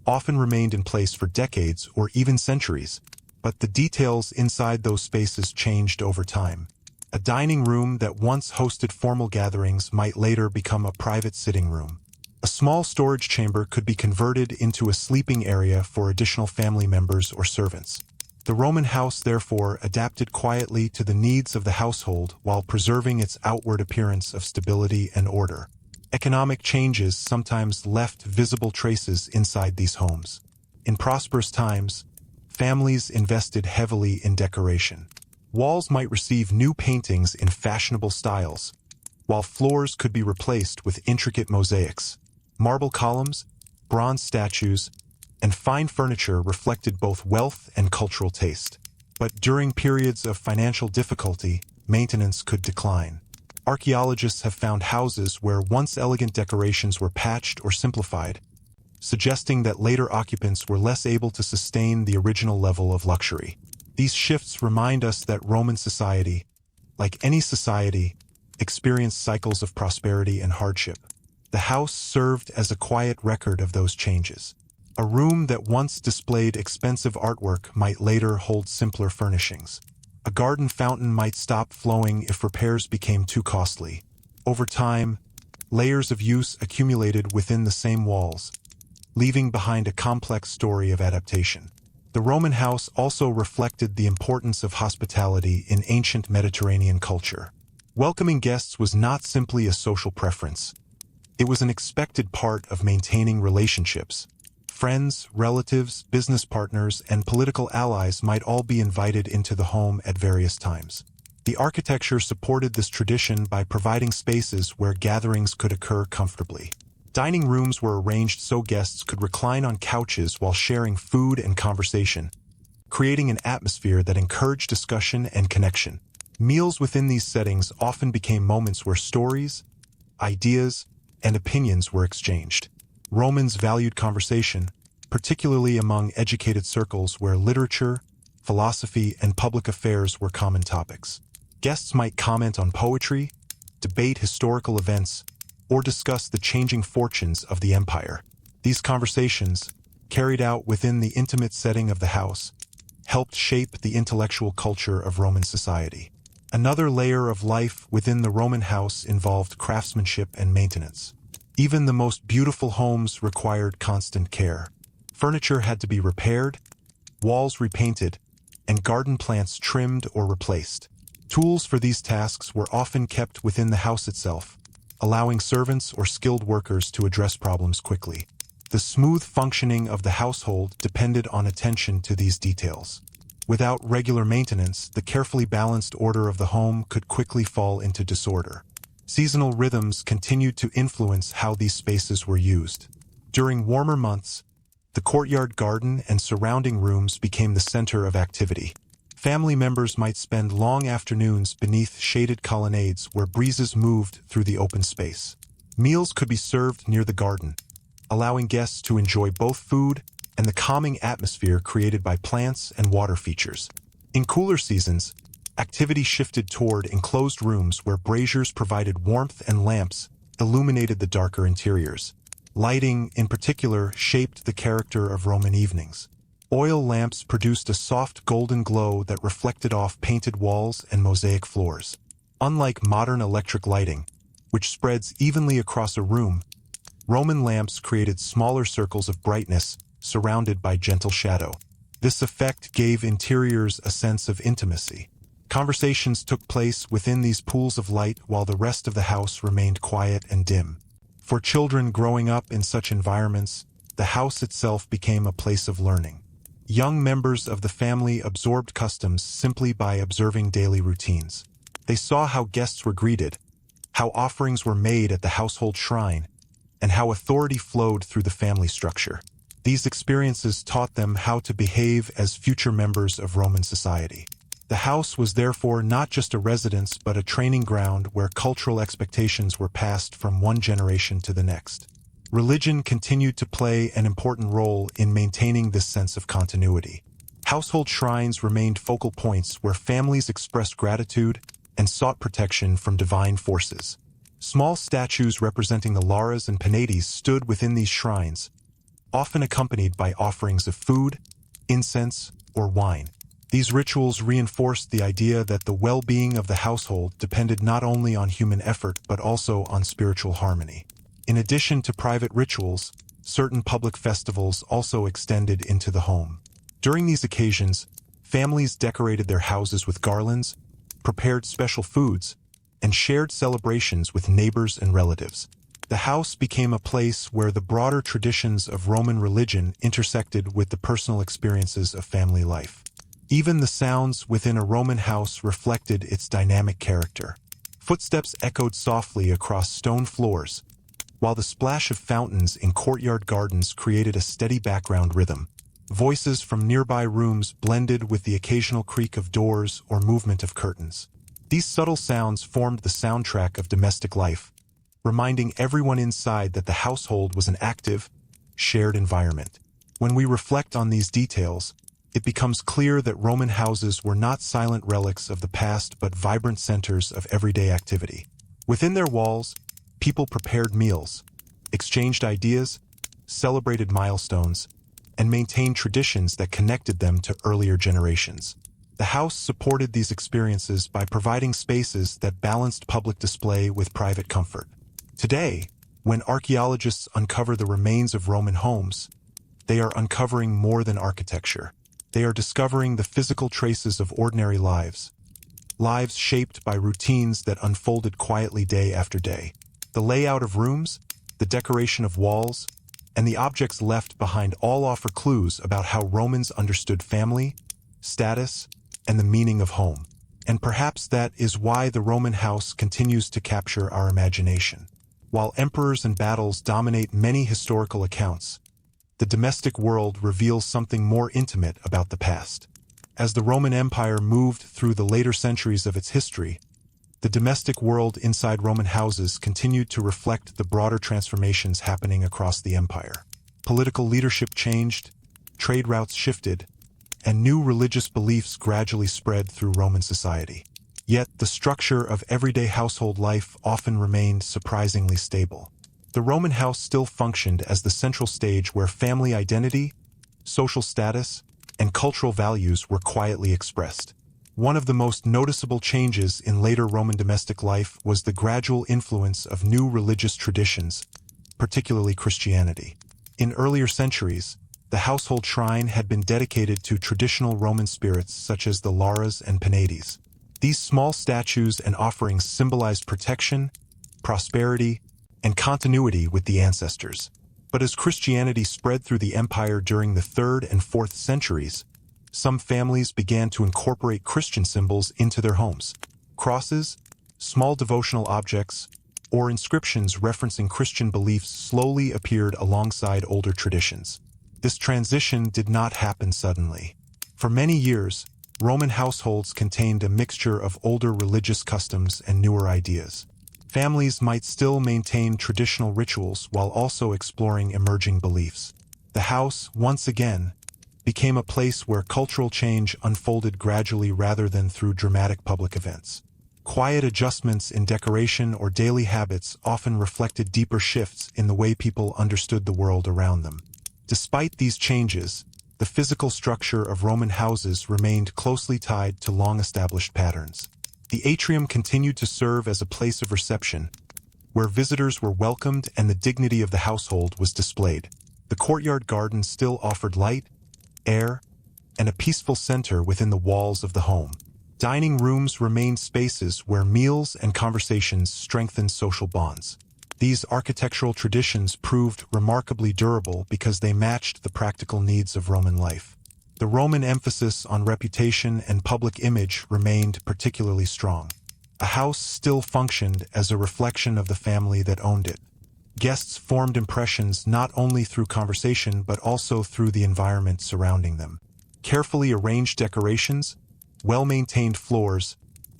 often remained in place for decades or even centuries, but the details inside those spaces changed over time. A dining room that once hosted formal gatherings might later become a private sitting room. A small storage chamber could be converted into a sleeping area for additional family members or servants. The Roman house therefore adapted quietly to the needs of the household while preserving its outward appearance of stability and order. Economic changes sometimes left visible traces inside these homes. In prosperous times, families invested heavily in decoration. Walls might receive new paintings in fashionable styles, while floors could be replaced with intricate mosaics. Marble columns, bronze statues, and fine furniture reflected both wealth and cultural taste. But during periods of financial difficulty, maintenance could decline. Archaeologists have found houses where once elegant decorations were patched or simplified, suggesting that later occupants were less able to sustain the original level of luxury. These shifts remind us that Roman society, like any society, experienced cycles of prosperity and hardship. The house served as a quiet record of those changes. A room that once displayed expensive artwork might later hold simpler furnishings. A garden fountain might stop flowing if repairs became too costly. Over time, layers of use accumulated within the same walls, leaving behind a complex story of adaptation. The Roman house also reflected the importance of hospitality in ancient Mediterranean culture. Welcoming guests was not simply a social preference. It was an expected part of maintaining relationships. Friends, relatives, business partners, and political allies might all be invited into the home at various times. The architecture supported this tradition by providing spaces where gatherings could occur comfortably. Dining rooms were arranged so guests could recline on couches while sharing food and conversation, creating an atmosphere that encouraged discussion and connection. Meals within these settings often became moments where stories, ideas, and opinions were exchanged. Romans valued conversation, particularly among educated circles where literature, philosophy, and public affairs were common topics. Guests might comment on poetry, debate historical events, or discuss the changing fortunes of the empire. These conversations, carried out within the intimate setting of the house, helped shape the intellectual culture of Roman society. Another layer of life within the Roman house involved craftsmanship and maintenance. Even the most beautiful homes required constant care. Furniture had to be repaired, walls repainted, and garden plants trimmed or replaced. Tools for these tasks were often kept within the house itself, allowing servants or skilled workers to address problems quickly. The smooth functioning of the household depended on attention to these details. Without regular maintenance, the carefully balanced order of the home could quickly fall into disorder. Seasonal rhythms continued to influence how these spaces were used. During warmer months, the courtyard garden and surrounding rooms became the center of activity. Family members might spend long afternoons beneath shaded colonnades where breezes moved through the open space. Meals could be served near the garden, allowing guests to enjoy both food and the calming atmosphere created by plants and water features. In cooler seasons, activity shifted toward enclosed rooms where braziers provided warmth and lamps illuminated the darker interiors. Lighting, in particular, shaped the character of Roman evenings. Oil lamps produced a soft golden glow that reflected off painted walls and mosaic floors. Unlike modern electric lighting, which spreads evenly across a room, Roman lamps created smaller circles of brightness surrounded by gentle shadow. This effect gave interiors a sense of intimacy. Conversations took place within these pools of light while the rest of the house remained quiet and dim. For children growing up in such environments, the house itself became a place of learning. Young members of the family absorbed customs simply by observing daily routines. They saw how guests were greeted, how offerings were made at the household shrine, and how authority flowed through the family structure. These experiences taught them how to behave as future members of Roman society. The house was therefore not just a residence but a training ground where cultural expectations were passed from one generation to the next. Religion continued to play an important role in maintaining this sense of continuity. Household shrines remained focal points where families expressed gratitude and sought protection from divine forces. Small statues representing the Laras and Penates stood within these shrines, often accompanied by offerings of food, incense, or wine. These rituals reinforced the idea that the well-being of the household depended not only on human effort but also on spiritual harmony. In addition to private rituals, certain public festivals also extended into the home. During these occasions, families decorated their houses with garlands, prepared special foods, and shared celebrations with neighbors and relatives. The house became a place where the broader traditions of Roman religion intersected with the personal experiences of family life. Even the sounds within a Roman house reflected its dynamic character. Footsteps echoed softly across stone floors, while the splash of fountains in courtyard gardens created a steady background rhythm. Voices from nearby rooms blended with the occasional creak of doors or movement of curtains. These subtle sounds formed the soundtrack of domestic life, reminding everyone inside that the household was an active, shared environment. When we reflect on these details, it becomes clear that Roman houses were not silent relics of the past but vibrant centers of everyday activity. Within their walls, people prepared meals, exchanged ideas, celebrated milestones, and maintained traditions that connected them to earlier generations. The house supported these experiences by providing spaces that balanced public display with private comfort. Today, when archaeologists uncover the remains of Roman homes, they are uncovering more than architecture. They are discovering the physical traces of ordinary lives shaped by routines that unfolded quietly day after day. The layout of rooms, the decoration of walls, and the objects left behind all offer clues about how Romans understood family, status, and the meaning of home. And perhaps that is why the Roman house continues to capture our imagination. While emperors and battles dominate many historical accounts, the domestic world reveals something more intimate about the past. As the Roman Empire moved through the later centuries of its history, the domestic world inside Roman houses continued to reflect the broader transformations happening across the empire. Political leadership changed, trade routes shifted, and new religious beliefs gradually spread through Roman society. Yet the structure of everyday household life often remained surprisingly stable. The Roman house still functioned as the central stage where family identity, social status, and cultural values were quietly expressed. One of the most noticeable changes in later Roman domestic life was the gradual influence of new religious traditions, particularly Christianity. In earlier centuries, the household shrine had been dedicated to traditional Roman spirits such as the Laras and Penates. These small statues and offerings symbolized protection, prosperity, and continuity with the ancestors. But as Christianity spread through the empire during the 3rd and 4th centuries, some families began to incorporate Christian symbols into their homes. Crosses, small devotional objects, or inscriptions referencing Christian beliefs slowly appeared alongside older traditions. This transition did not happen suddenly. For many years, Roman households contained a mixture of older religious customs and newer ideas. Families might still maintain traditional rituals while also exploring emerging beliefs. The house, once again, became a place where cultural change unfolded gradually rather than through dramatic public events. Quiet adjustments in decoration or daily habits often reflected deeper shifts in the way people understood the world around them. Despite these changes, the physical structure of Roman houses remained closely tied to long-established patterns. The atrium continued to serve as a place of reception, where visitors were welcomed and the dignity of the household was displayed. The courtyard garden still offered light, air, and a peaceful center within the walls of the home. Dining rooms remained spaces where meals and conversations strengthened social bonds. These architectural traditions proved remarkably durable because they matched the practical needs of Roman life. The Roman emphasis on reputation and public image remained particularly strong. A house still functioned as a reflection of the family that owned it. Guests formed impressions not only through conversation but also through the environment surrounding them. Carefully arranged decorations, well-maintained floors,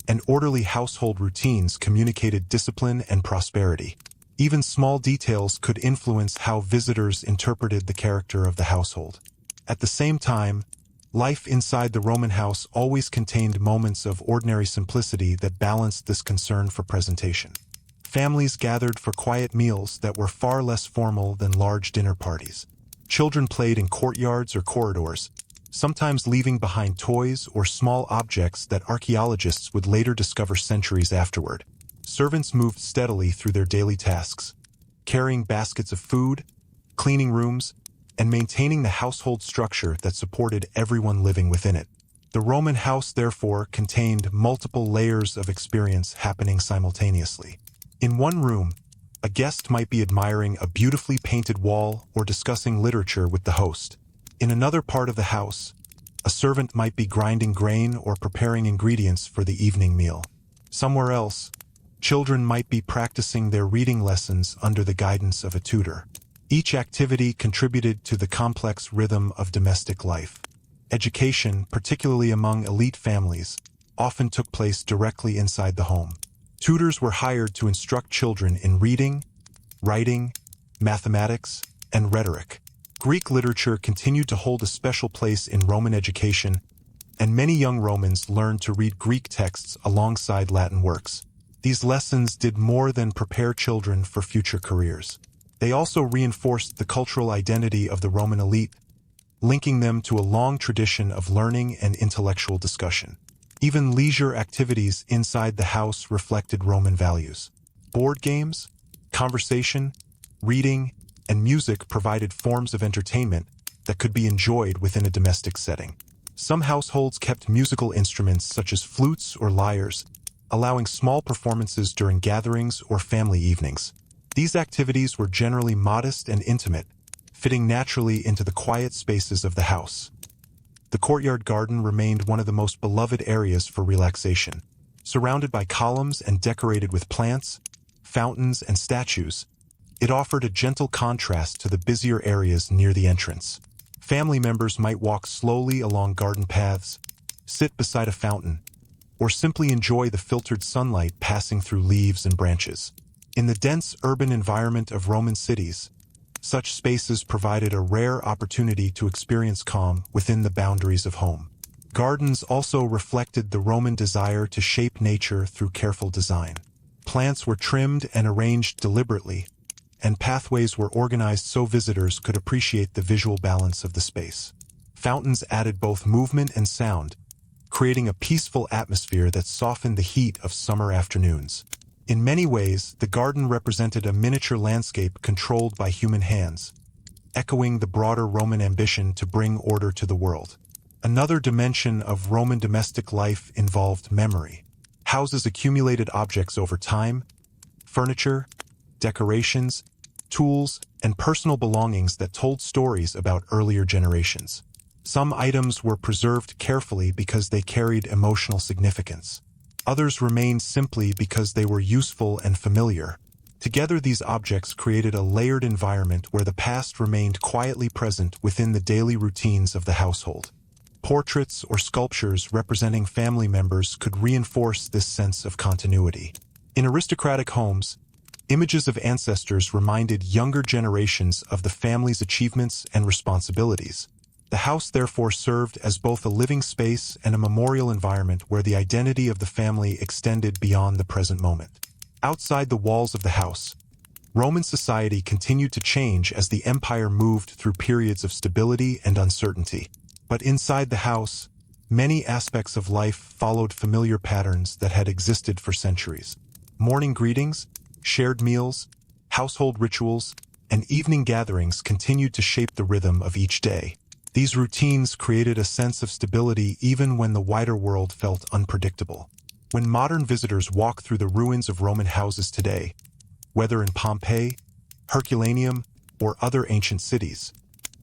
and orderly household routines communicated discipline and prosperity. Even small details could influence how visitors interpreted the character of the household. At the same time, life inside the Roman house always contained moments of ordinary simplicity that balanced this concern for presentation. Families gathered for quiet meals that were far less formal than large dinner parties. Children played in courtyards or corridors, sometimes leaving behind toys or small objects that archaeologists would later discover centuries afterward. Servants moved steadily through their daily tasks, carrying baskets of food, cleaning rooms, and maintaining the household structure that supported everyone living within it. The Roman house, therefore, contained multiple layers of experience happening simultaneously. In one room, a guest might be admiring a beautifully painted wall or discussing literature with the host. In another part of the house, a servant might be grinding grain or preparing ingredients for the evening meal. Somewhere else, children might be practicing their reading lessons under the guidance of a tutor. Each activity contributed to the complex rhythm of domestic life. Education, particularly among elite families, often took place directly inside the home. Tutors were hired to instruct children in reading, writing, mathematics, and rhetoric. Greek literature continued to hold a special place in Roman education, and many young Romans learned to read Greek texts alongside Latin works. These lessons did more than prepare children for future careers. They also reinforced the cultural identity of the Roman elite, linking them to a long tradition of learning and intellectual discussion. Even leisure activities inside the house reflected Roman values. Board games, conversation, reading, and music provided forms of entertainment that could be enjoyed within a domestic setting. Some households kept musical instruments such as flutes or lyres, allowing small performances during gatherings or family evenings. These activities were generally modest and intimate, fitting naturally into the quiet spaces of the house. The courtyard garden remained one of the most beloved areas for relaxation. Surrounded by columns and decorated with plants, fountains, and statues, it offered a gentle contrast to the busier areas near the entrance. Family members might walk slowly along garden paths, sit beside a fountain, or simply enjoy the filtered sunlight passing through leaves and branches. In the dense urban environment of Roman cities, such spaces provided a rare opportunity to experience calm within the boundaries of home. Gardens also reflected the Roman desire to shape nature through careful design. Plants were trimmed and arranged deliberately, and pathways were organized so visitors could appreciate the visual balance of the space. Fountains added both movement and sound, creating a peaceful atmosphere that softened the heat of summer afternoons. In many ways, the garden represented a miniature landscape controlled by human hands, echoing the broader Roman ambition to bring order to the world. Another dimension of Roman domestic life involved memory. Houses accumulated objects over time, furniture, decorations, tools, and personal belongings that told stories about earlier generations. Some items were preserved carefully because they carried emotional significance. Others remained simply because they were useful and familiar. Together, these objects created a layered environment where the past remained quietly present within the daily routines of the household. Portraits or sculptures representing family members could reinforce this sense of continuity. In aristocratic homes, images of ancestors reminded younger generations of the family's achievements and responsibilities. The house therefore served as both a living space and a memorial environment where the identity of the family extended beyond the present moment. Outside the walls of the house, Roman society continued to change as the empire moved through periods of stability and uncertainty. But inside the house, many aspects of life followed familiar patterns that had existed for centuries. Morning greetings, shared meals, household rituals, and evening gatherings continued to shape the rhythm of each day. These routines created a sense of stability even when the wider world felt unpredictable. When modern visitors walk through the ruins of Roman houses today, whether in Pompeii, Herculaneum, or other ancient cities.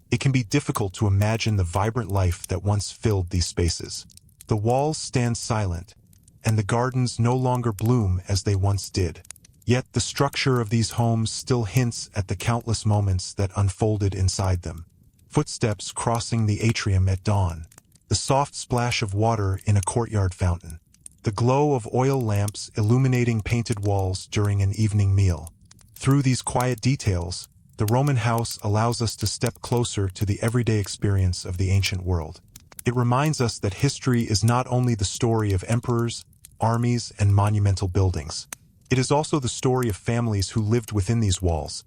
It can be difficult to imagine the vibrant life that once filled these spaces. The walls stand silent, and the gardens no longer bloom as they once did. Yet the structure of these homes still hints at the countless moments that unfolded inside them. Footsteps crossing the atrium at dawn, the soft splash of water in a courtyard fountain, the glow of oil lamps illuminating painted walls during an evening meal. Through these quiet details, the Roman house allows us to step closer to the everyday experience of the ancient world. It reminds us that history is not only the story of emperors, armies, and monumental buildings. It is also the story of families who lived within these walls,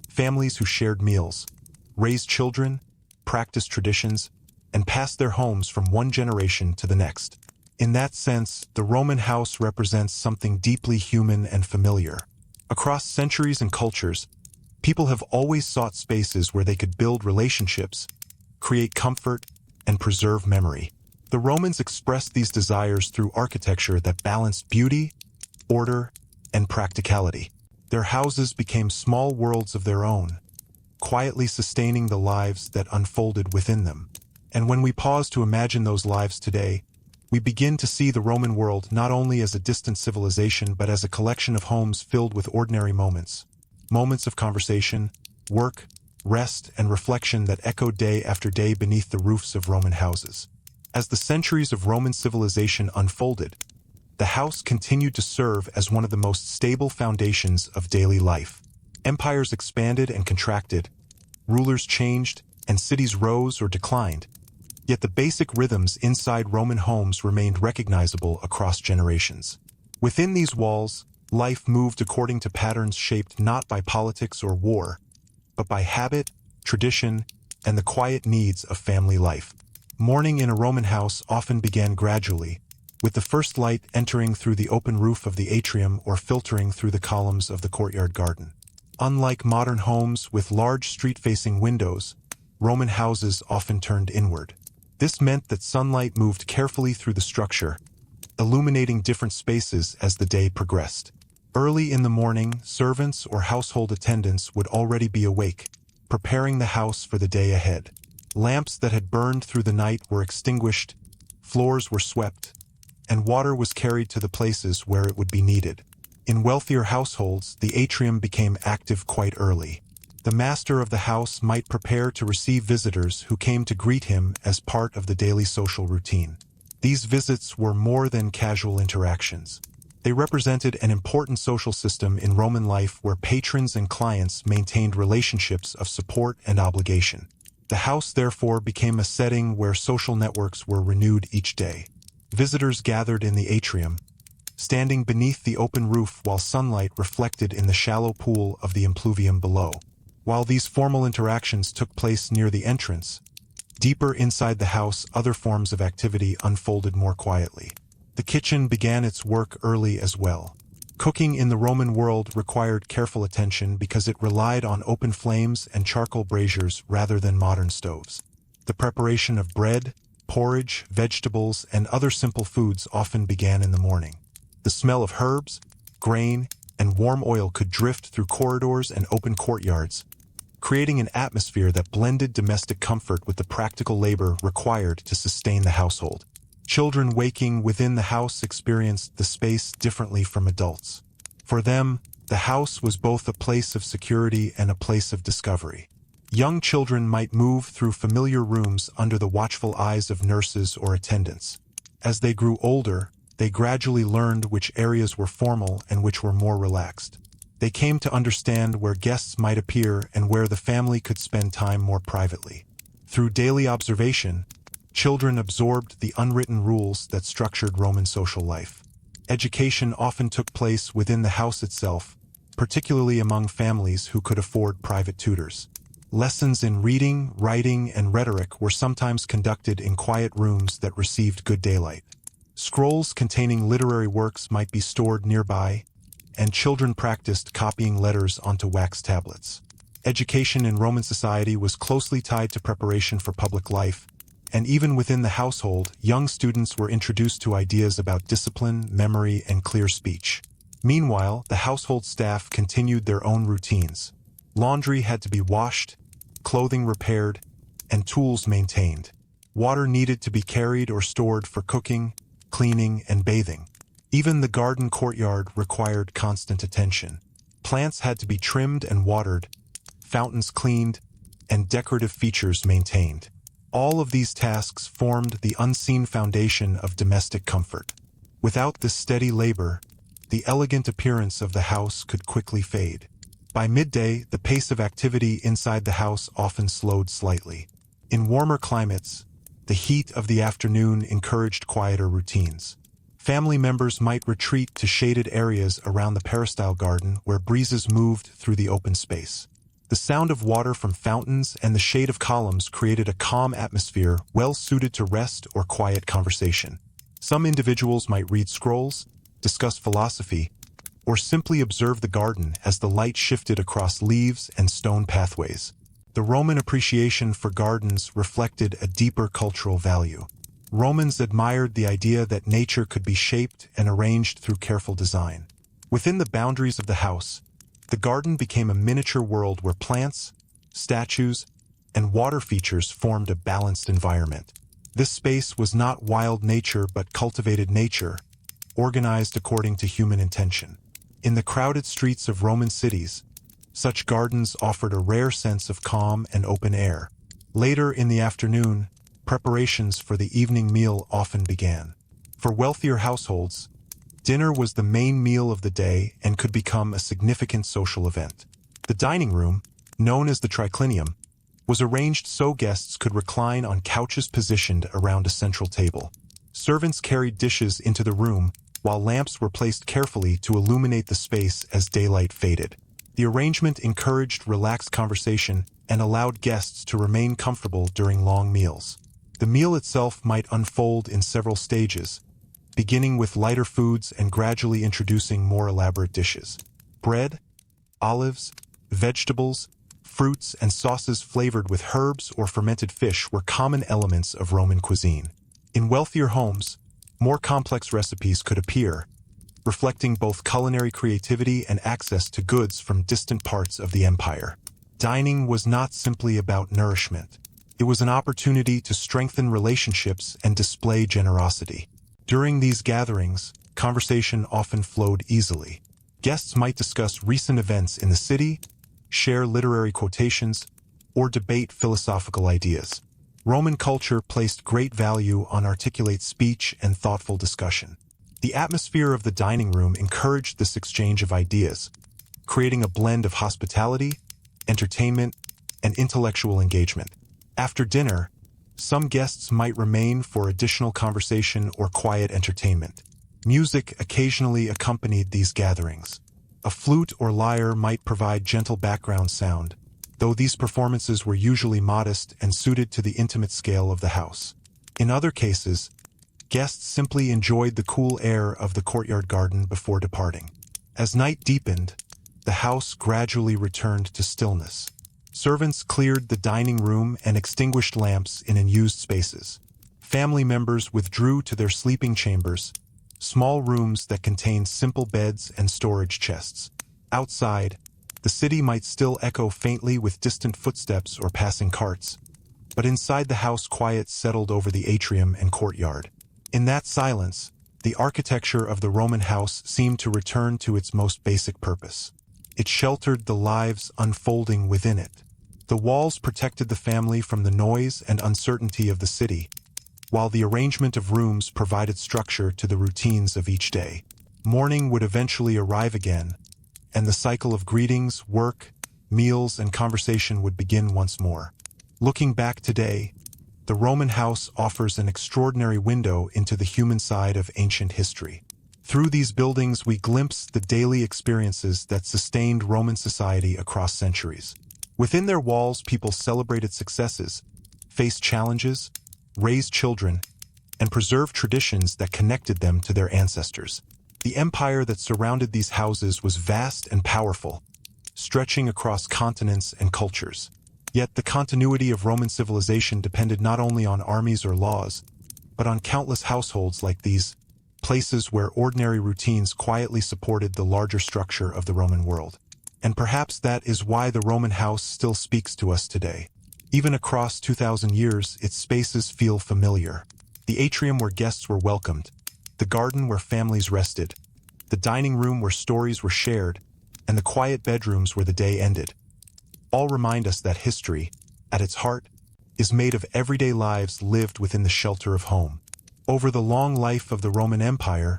families who shared meals, raised children, practiced traditions, and passed their homes from one generation to the next. In that sense, the Roman house represents something deeply human and familiar. Across centuries and cultures, people have always sought spaces where they could build relationships, create comfort, and preserve memory. The Romans expressed these desires through architecture that balanced beauty, order, and practicality. Their houses became small worlds of their own, quietly sustaining the lives that unfolded within them. And when we pause to imagine those lives today, we begin to see the Roman world not only as a distant civilization but as a collection of homes filled with ordinary moments. Moments of conversation, work, rest, and reflection that echoed day after day beneath the roofs of Roman houses. As the centuries of Roman civilization unfolded, the house continued to serve as one of the most stable foundations of daily life. Empires expanded and contracted, rulers changed, and cities rose or declined. Yet the basic rhythms inside Roman homes remained recognizable across generations. Within these walls, life moved according to patterns shaped not by politics or war, but by habit, tradition, and the quiet needs of family life. Morning in a Roman house often began gradually, with the first light entering through the open roof of the atrium or filtering through the columns of the courtyard garden. Unlike modern homes with large street-facing windows, Roman houses often turned inward. This meant that sunlight moved carefully through the structure, illuminating different spaces as the day progressed. Early in the morning, servants or household attendants would already be awake, preparing the house for the day ahead. Lamps that had burned through the night were extinguished, floors were swept, and water was carried to the places where it would be needed. In wealthier households, the atrium became active quite early. The master of the house might prepare to receive visitors who came to greet him as part of the daily social routine. These visits were more than casual interactions. They represented an important social system in Roman life where patrons and clients maintained relationships of support and obligation. The house therefore became a setting where social networks were renewed each day. Visitors gathered in the atrium, standing beneath the open roof while sunlight reflected in the shallow pool of the impluvium below. While these formal interactions took place near the entrance, deeper inside the house other forms of activity unfolded more quietly. The kitchen began its work early as well. Cooking in the Roman world required careful attention because it relied on open flames and charcoal braziers rather than modern stoves. The preparation of bread, porridge, vegetables, and other simple foods often began in the morning. The smell of herbs, grain, and warm oil could drift through corridors and open courtyards, creating an atmosphere that blended domestic comfort with the practical labor required to sustain the household. Children waking within the house experienced the space differently from adults. For them, the house was both a place of security and a place of discovery. Young children might move through familiar rooms under the watchful eyes of nurses or attendants. As they grew older, they gradually learned which areas were formal and which were more relaxed. They came to understand where guests might appear and where the family could spend time more privately. Through daily observation, children absorbed the unwritten rules that structured Roman social life. Education often took place within the house itself, particularly among families who could afford private tutors. Lessons in reading, writing, and rhetoric were sometimes conducted in quiet rooms that received good daylight. Scrolls containing literary works might be stored nearby, and children practiced copying letters onto wax tablets. Education in Roman society was closely tied to preparation for public life, and even within the household, young students were introduced to ideas about discipline, memory, and clear speech. Meanwhile, the household staff continued their own routines. Laundry had to be washed, clothing repaired, and tools maintained. Water needed to be carried or stored for cooking, cleaning, and bathing. Even the garden courtyard required constant attention. Plants had to be trimmed and watered, fountains cleaned, and decorative features maintained. All of these tasks formed the unseen foundation of domestic comfort. Without this steady labor, the elegant appearance of the house could quickly fade. By midday, the pace of activity inside the house often slowed slightly. In warmer climates, the heat of the afternoon encouraged quieter routines. Family members might retreat to shaded areas around the peristyle garden where breezes moved through the open space. The sound of water from fountains and the shade of columns created a calm atmosphere well suited to rest or quiet conversation. Some individuals might read scrolls, discuss philosophy, or simply observe the garden as the light shifted across leaves and stone pathways. The Roman appreciation for gardens reflected a deeper cultural value. Romans admired the idea that nature could be shaped and arranged through careful design. Within the boundaries of the house, the garden became a miniature world where plants, statues, and water features formed a balanced environment. This space was not wild nature but cultivated nature, organized according to human intention. In the crowded streets of Roman cities, such gardens offered a rare sense of calm and open air. Later in the afternoon, preparations for the evening meal often began. For wealthier households, dinner was the main meal of the day and could become a significant social event. The dining room, known as the triclinium, was arranged so guests could recline on couches positioned around a central table. Servants carried dishes into the room, while lamps were placed carefully to illuminate the space as daylight faded. The arrangement encouraged relaxed conversation and allowed guests to remain comfortable during long meals. The meal itself might unfold in several stages, beginning with lighter foods and gradually introducing more elaborate dishes. Bread, olives, vegetables, fruits, and sauces flavored with herbs or fermented fish were common elements of Roman cuisine. In wealthier homes, more complex recipes could appear, reflecting both culinary creativity and access to goods from distant parts of the empire. Dining was not simply about nourishment. It was an opportunity to strengthen relationships and display generosity. During these gatherings, conversation often flowed easily. Guests might discuss recent events in the city, share literary quotations, or debate philosophical ideas. Roman culture placed great value on articulate speech and thoughtful discussion. The atmosphere of the dining room encouraged this exchange of ideas, creating a blend of hospitality, entertainment, and intellectual engagement. After dinner, some guests might remain for additional conversation or quiet entertainment. Music occasionally accompanied these gatherings. A flute or lyre might provide gentle background sound, though these performances were usually modest and suited to the intimate scale of the house. In other cases, guests simply enjoyed the cool air of the courtyard garden before departing. As night deepened, the house gradually returned to stillness. Servants cleared the dining room and extinguished lamps in unused spaces. Family members withdrew to their sleeping chambers, small rooms that contained simple beds and storage chests. Outside, the city might still echo faintly with distant footsteps or passing carts, but inside the house quiet settled over the atrium and courtyard. In that silence, the architecture of the Roman house seemed to return to its most basic purpose. It sheltered the lives unfolding within it. The walls protected the family from the noise and uncertainty of the city, while the arrangement of rooms provided structure to the routines of each day. Morning would eventually arrive again, and the cycle of greetings, work, meals, and conversation would begin once more. Looking back today, the Roman house offers an extraordinary window into the human side of ancient history. Through these buildings, we glimpse the daily experiences that sustained Roman society across centuries. Within their walls, people celebrated successes, faced challenges, raised children, and preserved traditions that connected them to their ancestors. The empire that surrounded these houses was vast and powerful, stretching across continents and cultures. Yet the continuity of Roman civilization depended not only on armies or laws, but on countless households like these, places where ordinary routines quietly supported the larger structure of the Roman world. And perhaps that is why the Roman house still speaks to us today. Even across 2,000 years, its spaces feel familiar. The atrium where guests were welcomed, the garden where families rested, the dining room where stories were shared, and the quiet bedrooms where the day ended. All remind us that history, at its heart, is made of everyday lives lived within the shelter of home. Over the long life of the Roman Empire,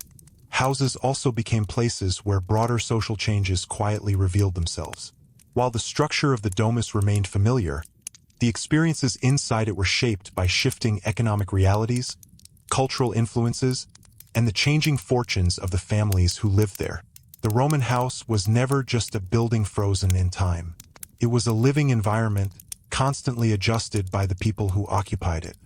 houses also became places where broader social changes quietly revealed themselves. While the structure of the domus remained familiar, the experiences inside it were shaped by shifting economic realities, cultural influences, and the changing fortunes of the families who lived there. The Roman house was never just a building frozen in time. It was a living environment, constantly adjusted by the people who occupied it.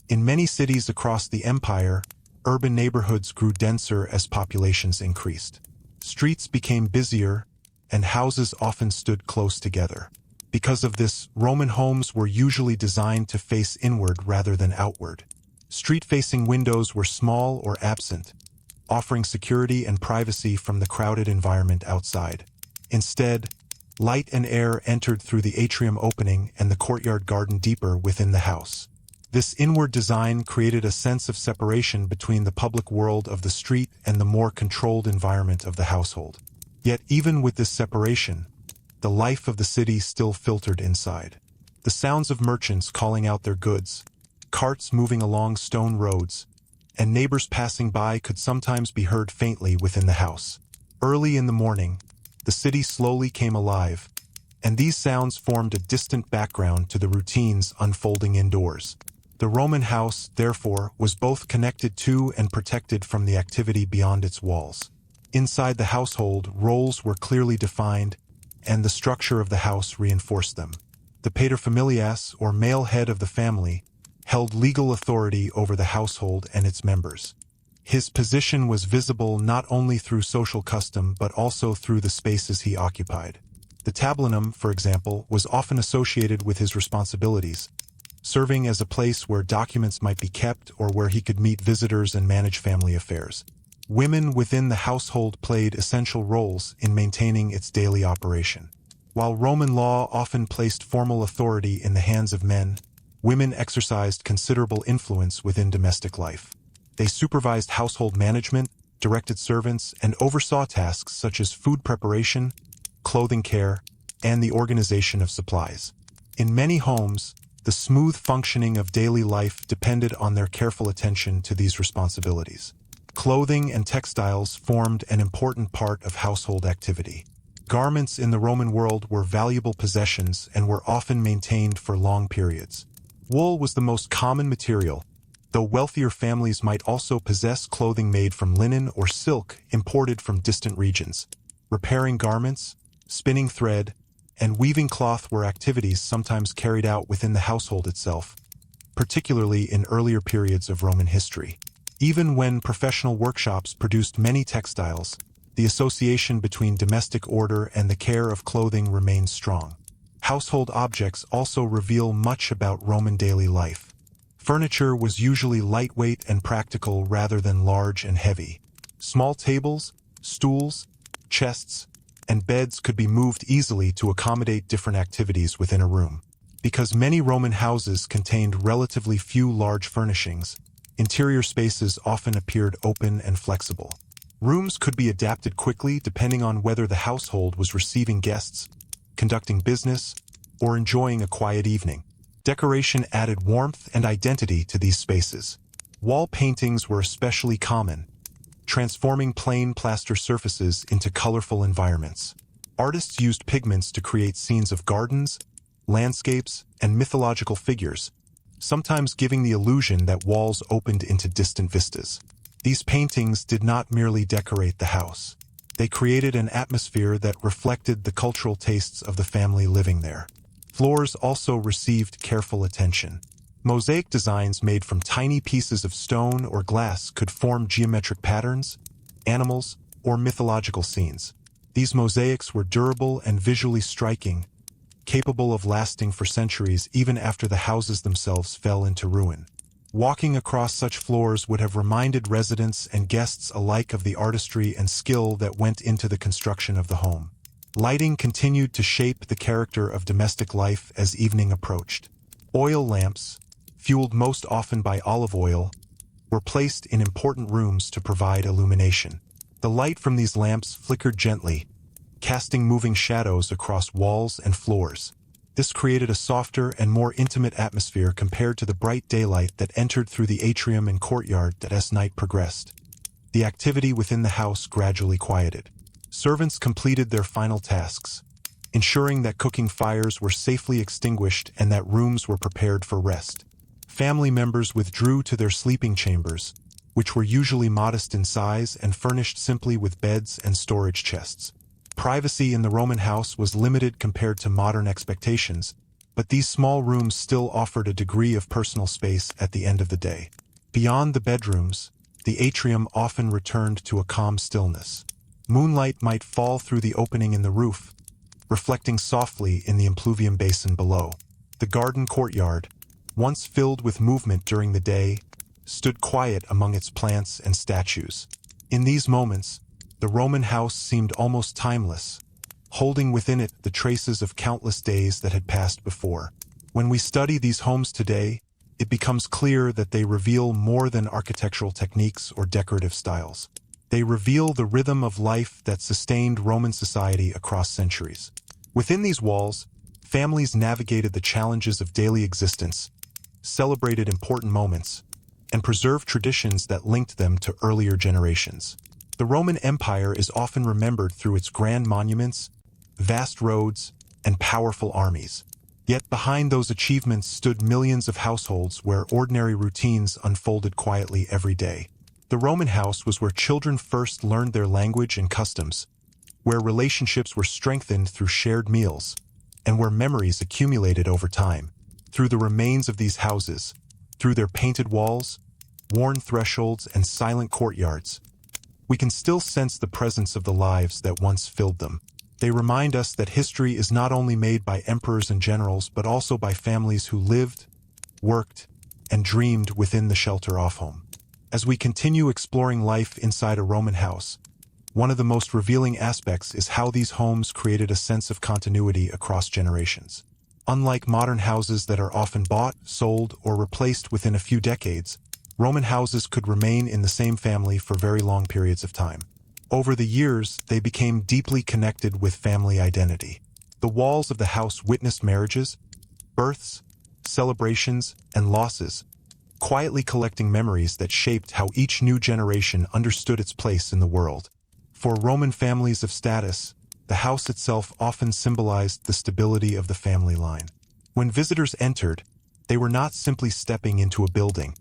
In many cities across the empire, urban neighborhoods grew denser as populations increased. Streets became busier, and houses often stood close together. Because of this, Roman homes were usually designed to face inward rather than outward. Street-facing windows were small or absent, offering security and privacy from the crowded environment outside. Instead, light and air entered through the atrium opening and the courtyard garden deeper within the house. This inward design created a sense of separation between the public world of the street and the more controlled environment of the household. Yet even with this separation, the life of the city still filtered inside. The sounds of merchants calling out their goods, carts moving along stone roads, and neighbors passing by could sometimes be heard faintly within the house. Early in the morning, the city slowly came alive, and these sounds formed a distant background to the routines unfolding indoors. The Roman house, therefore, was both connected to and protected from the activity beyond its walls. Inside the household, roles were clearly defined, and the structure of the house reinforced them. The paterfamilias, or male head of the family, held legal authority over the household and its members. His position was visible not only through social custom but also through the spaces he occupied. The tablinum, for example, was often associated with his responsibilities, serving as a place where documents might be kept or where he could meet visitors and manage family affairs. Women within the household played essential roles in maintaining its daily operation. While Roman law often placed formal authority in the hands of men, women exercised considerable influence within domestic life. They supervised household management, directed servants, and oversaw tasks such as food preparation, clothing care, and the organization of supplies. In many homes, the smooth functioning of daily life depended on their careful attention to these responsibilities. Clothing and textiles formed an important part of household activity. Garments in the Roman world were valuable possessions and were often maintained for long periods. Wool was the most common material, though wealthier families might also possess clothing made from linen or silk imported from distant regions. Repairing garments, spinning thread, and weaving cloth were activities sometimes carried out within the household itself, particularly in earlier periods of Roman history. Even when professional workshops produced many textiles, the association between domestic order and the care of clothing remained strong. Household objects also reveal much about Roman daily life. Furniture was usually lightweight and practical rather than large and heavy. Small tables, stools, chests, and beds could be moved easily to accommodate different activities within a room. Because many Roman houses contained relatively few large furnishings, interior spaces often appeared open and flexible. Rooms could be adapted quickly depending on whether the household was receiving guests, conducting business, or enjoying a quiet evening. Decoration added warmth and identity to these spaces. Wall paintings were especially common, transforming plain plaster surfaces into colorful environments. Artists used pigments to create scenes of gardens, landscapes, and mythological figures, sometimes giving the illusion that walls opened into distant vistas. These paintings did not merely decorate the house. They created an atmosphere that reflected the cultural tastes of the family living there. Floors also received careful attention. Mosaic designs made from tiny pieces of stone or glass could form geometric patterns, animals, or mythological scenes. These mosaics were durable and visually striking, capable of lasting for centuries even after the houses themselves fell into ruin. Walking across such floors would have reminded residents and guests alike of the artistry and skill that went into the construction of the home. Lighting continued to shape the character of domestic life as evening approached. Oil lamps, fueled most often by olive oil, were placed in important rooms to provide illumination. The light from these lamps flickered gently, casting moving shadows across walls and floors. This created a softer and more intimate atmosphere compared to the bright daylight that entered through the atrium and courtyard as night progressed. The activity within the house gradually quieted. Servants completed their final tasks, ensuring that cooking fires were safely extinguished and that rooms were prepared for rest. Family members withdrew to their sleeping chambers, which were usually modest in size and furnished simply with beds and storage chests. Privacy in the Roman house was limited compared to modern expectations, but these small rooms still offered a degree of personal space at the end of the day. Beyond the bedrooms, the atrium often returned to a calm stillness. Moonlight might fall through the opening in the roof, reflecting softly in the impluvium basin below. The garden courtyard, once filled with movement during the day, stood quiet among its plants and statues. In these moments, the Roman house seemed almost timeless, holding within it the traces of countless days that had passed before. When we study these homes today, it becomes clear that they reveal more than architectural techniques or decorative styles. They reveal the rhythm of life that sustained Roman society across centuries. Within these walls, families navigated the challenges of daily existence, celebrated important moments, and preserved traditions that linked them to earlier generations. The Roman Empire is often remembered through its grand monuments, vast roads, and powerful armies. Yet behind those achievements stood millions of households where ordinary routines unfolded quietly every day. The Roman house was where children first learned their language and customs, where relationships were strengthened through shared meals, and where memories accumulated over time. Through the remains of these houses, through their painted walls, worn thresholds, and silent courtyards, we can still sense the presence of the lives that once filled them. They remind us that history is not only made by emperors and generals, but also by families who lived, worked, and dreamed within the shelter of home. As we continue exploring life inside a Roman house, one of the most revealing aspects is how these homes created a sense of continuity across generations. Unlike modern houses that are often bought, sold, or replaced within a few decades, Roman houses could remain in the same family for very long periods of time. Over the years, they became deeply connected with family identity. The walls of the house witnessed marriages, births, celebrations, and losses, quietly collecting memories that shaped how each new generation understood its place in the world. For Roman families of status, the house itself often symbolized the stability of the family line. When visitors entered, they were not simply stepping into a building.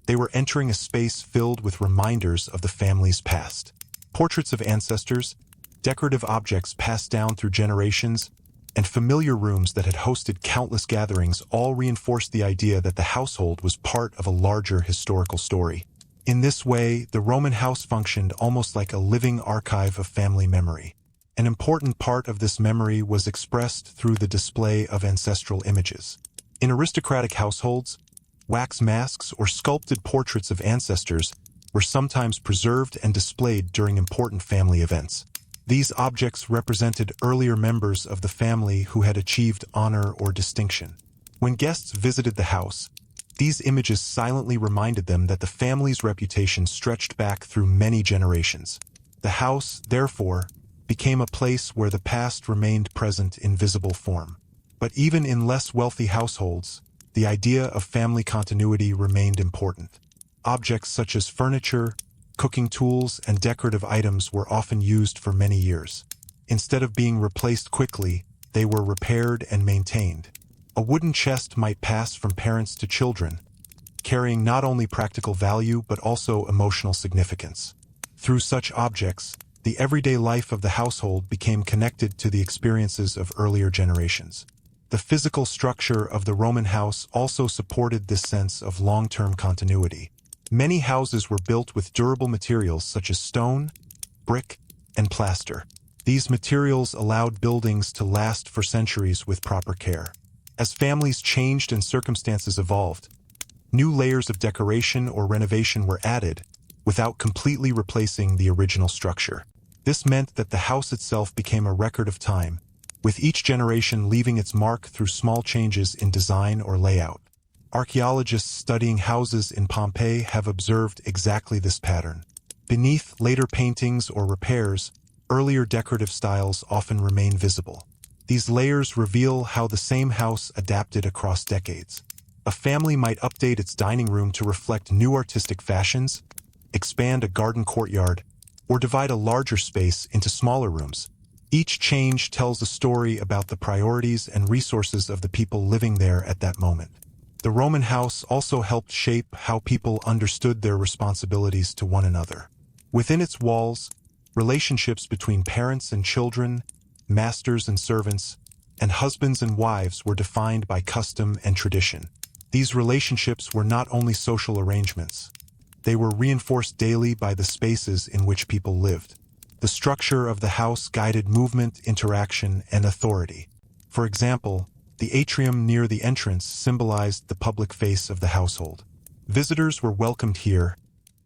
They were entering a space filled with reminders of the family's past. Portraits of ancestors, decorative objects passed down through generations, and familiar rooms that had hosted countless gatherings all reinforced the idea that the household was part of a larger historical story. In this way, the Roman house functioned almost like a living archive of family memory. An important part of this memory was expressed through the display of ancestral images. In aristocratic households, wax masks or sculpted portraits of ancestors were sometimes preserved and displayed during important family events. These objects represented earlier members of the family who had achieved honor or distinction. When guests visited the house, these images silently reminded them that the family's reputation stretched back through many generations. The house, therefore, became a place where the past remained present in visible form. But even in less wealthy households, the idea of family continuity remained important. Objects such as furniture, cooking tools, and decorative items were often used for many years. Instead of being replaced quickly, they were repaired and maintained. A wooden chest might pass from parents to children, carrying not only practical value but also emotional significance. Through such objects, the everyday life of the household became connected to the experiences of earlier generations. The physical structure of the Roman house also supported this sense of long-term continuity. Many houses were built with durable materials such as stone, brick, and plaster. These materials allowed buildings to last for centuries with proper care. As families changed and circumstances evolved, New layers of decoration or renovation were added, without completely replacing the original structure. This meant that the house itself became a record of time, with each generation leaving its mark through small changes in design or layout. Archaeologists studying houses in Pompeii have observed exactly this pattern. Beneath later paintings or repairs, earlier decorative styles often remain visible. These layers reveal how the same house adapted across decades. A family might update its dining room to reflect new artistic fashions, expand a garden courtyard, or divide a larger space into smaller rooms. Each change tells a story about the priorities and resources of the people living there at that moment. The Roman house also helped shape how people understood their responsibilities to one another. Within its walls, relationships between parents and children, masters and servants, and husbands and wives were defined by custom and tradition. These relationships were not only social arrangements. They were reinforced daily by the spaces in which people lived. The structure of the house guided movement, interaction, and authority. For example, the atrium near the entrance symbolized the public face of the household. Visitors were welcomed here,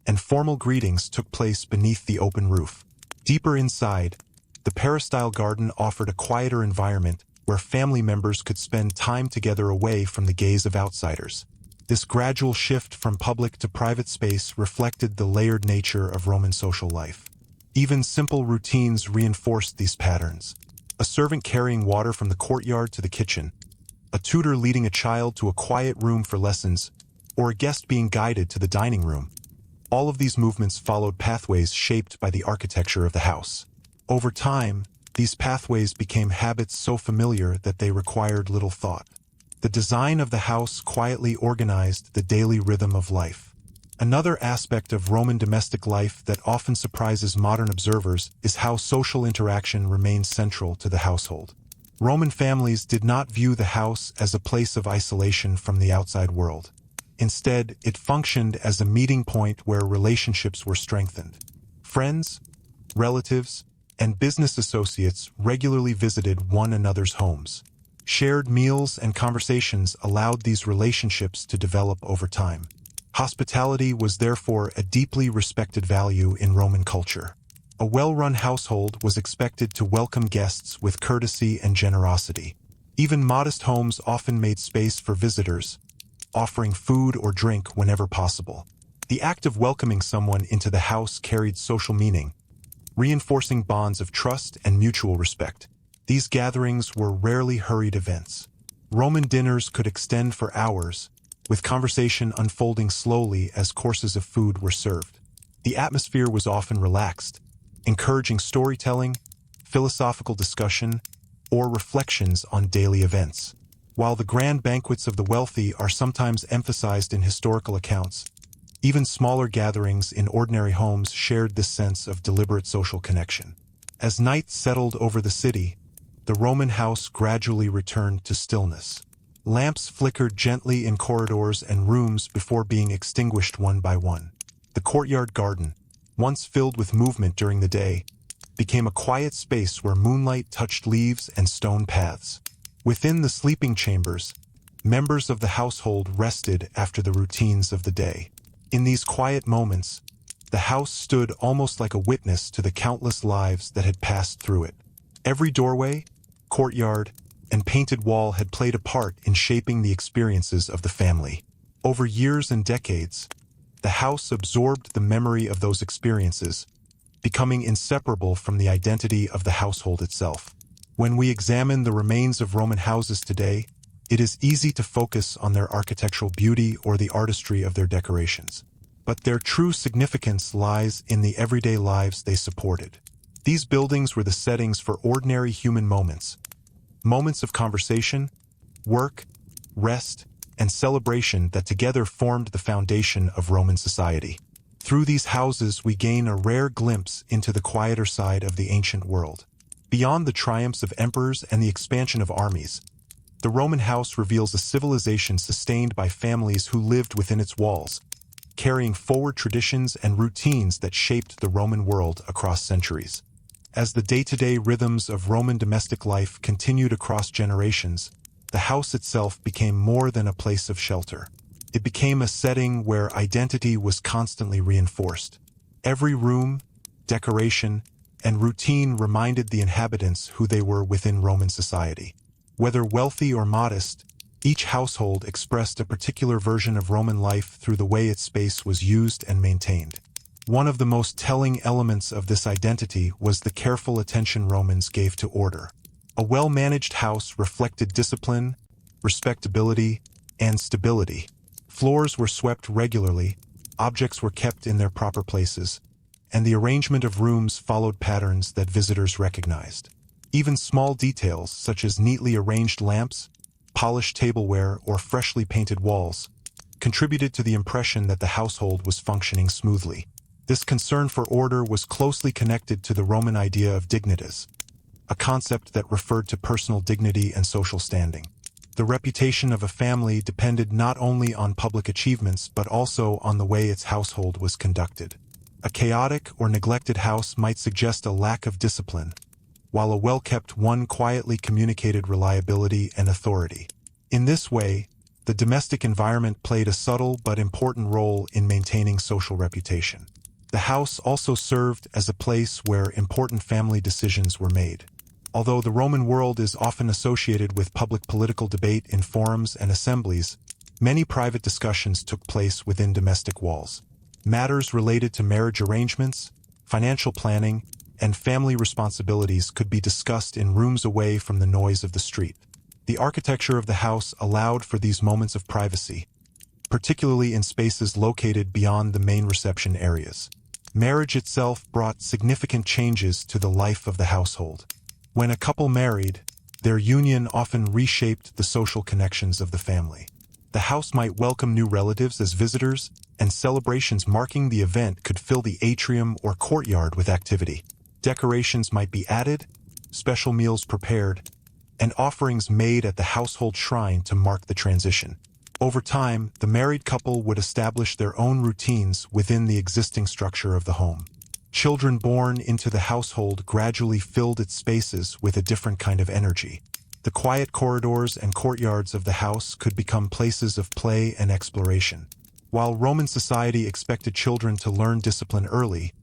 and formal greetings took place beneath the open roof. Deeper inside, the peristyle garden offered a quieter environment where family members could spend time together away from the gaze of outsiders. This gradual shift from public to private space reflected the layered nature of Roman social life. Even simple routines reinforced these patterns. A servant carrying water from the courtyard to the kitchen, a tutor leading a child to a quiet room for lessons, or a guest being guided to the dining room. All of these movements followed pathways shaped by the architecture of the house. Over time, these pathways became habits so familiar that they required little thought. The design of the house quietly organized the daily rhythm of life. Another aspect of Roman domestic life that often surprises modern observers is how social interaction remained central to the household. Roman families did not view the house as a place of isolation from the outside world. Instead, it functioned as a meeting point where relationships were strengthened. Friends, relatives, and business associates regularly visited one another's homes. Shared meals and conversations allowed these relationships to develop over time. Hospitality was therefore a deeply respected value in Roman culture. A well-run household was expected to welcome guests with courtesy and generosity. Even modest homes often made space for visitors, offering food or drink whenever possible. The act of welcoming someone into the house carried social meaning, reinforcing bonds of trust and mutual respect. These gatherings were rarely hurried events. Roman dinners could extend for hours, with conversation unfolding slowly as courses of food were served. The atmosphere was often relaxed, encouraging storytelling, philosophical discussion, or reflections on daily events. While the grand banquets of the wealthy are sometimes emphasized in historical accounts, even smaller gatherings in ordinary homes shared this sense of deliberate social connection. As night settled over the city, the Roman house gradually returned to stillness. Lamps flickered gently in corridors and rooms before being extinguished one by one. The courtyard garden, once filled with movement during the day, became a quiet space where moonlight touched leaves and stone paths. Within the sleeping chambers, members of the household rested after the routines of the day. In these quiet moments, the house stood almost like a witness to the countless lives that had passed through it. Every doorway, courtyard, and painted wall had played a part in shaping the experiences of the family. Over years and decades, the house absorbed the memory of those experiences, becoming inseparable from the identity of the household itself. When we examine the remains of Roman houses today, it is easy to focus on their architectural beauty or the artistry of their decorations. But their true significance lies in the everyday lives they supported. These buildings were the settings for ordinary human moments. Moments of conversation, work, rest, and celebration that together formed the foundation of Roman society. Through these houses we gain a rare glimpse into the quieter side of the ancient world. Beyond the triumphs of emperors and the expansion of armies, the Roman house reveals a civilization sustained by families who lived within its walls, carrying forward traditions and routines that shaped the Roman world across centuries. As the day-to-day rhythms of Roman domestic life continued across generations, the house itself became more than a place of shelter. It became a setting where identity was constantly reinforced. Every room, decoration, and routine reminded the inhabitants who they were within Roman society. Whether wealthy or modest, each household expressed a particular version of Roman life through the way its space was used and maintained. One of the most telling elements of this identity was the careful attention Romans gave to order. A well-managed house reflected discipline, respectability, and stability. Floors were swept regularly, objects were kept in their proper places, and the arrangement of rooms followed patterns that visitors recognized. Even small details, such as neatly arranged lamps, polished tableware, or freshly painted walls, contributed to the impression that the household was functioning smoothly. This concern for order was closely connected to the Roman idea of dignitas, a concept that referred to personal dignity and social standing. The reputation of a family depended not only on public achievements but also on the way its household was conducted. A chaotic or neglected house might suggest a lack of discipline, while a well-kept one quietly communicated reliability and authority. In this way, the domestic environment played a subtle but important role in maintaining social reputation. The house also served as a place where important family decisions were made. Although the Roman world is often associated with public political debate in forums and assemblies, many private discussions took place within domestic walls. Matters related to marriage arrangements, financial planning, and family responsibilities could be discussed in rooms away from the noise of the street. The architecture of the house allowed for these moments of privacy, particularly in spaces located beyond the main reception areas. Marriage itself brought significant changes to the life of the household. When a couple married, their union often reshaped the social connections of the family. The house might welcome new relatives as visitors, and celebrations marking the event could fill the atrium or courtyard with activity. Decorations might be added, special meals prepared, and offerings made at the household shrine to mark the transition. Over time, the married couple would establish their own routines within the existing structure of the home. Children born into the household gradually filled its spaces with a different kind of energy. The quiet corridors and courtyards of the house could become places of play and exploration. While Roman society expected children to learn discipline early,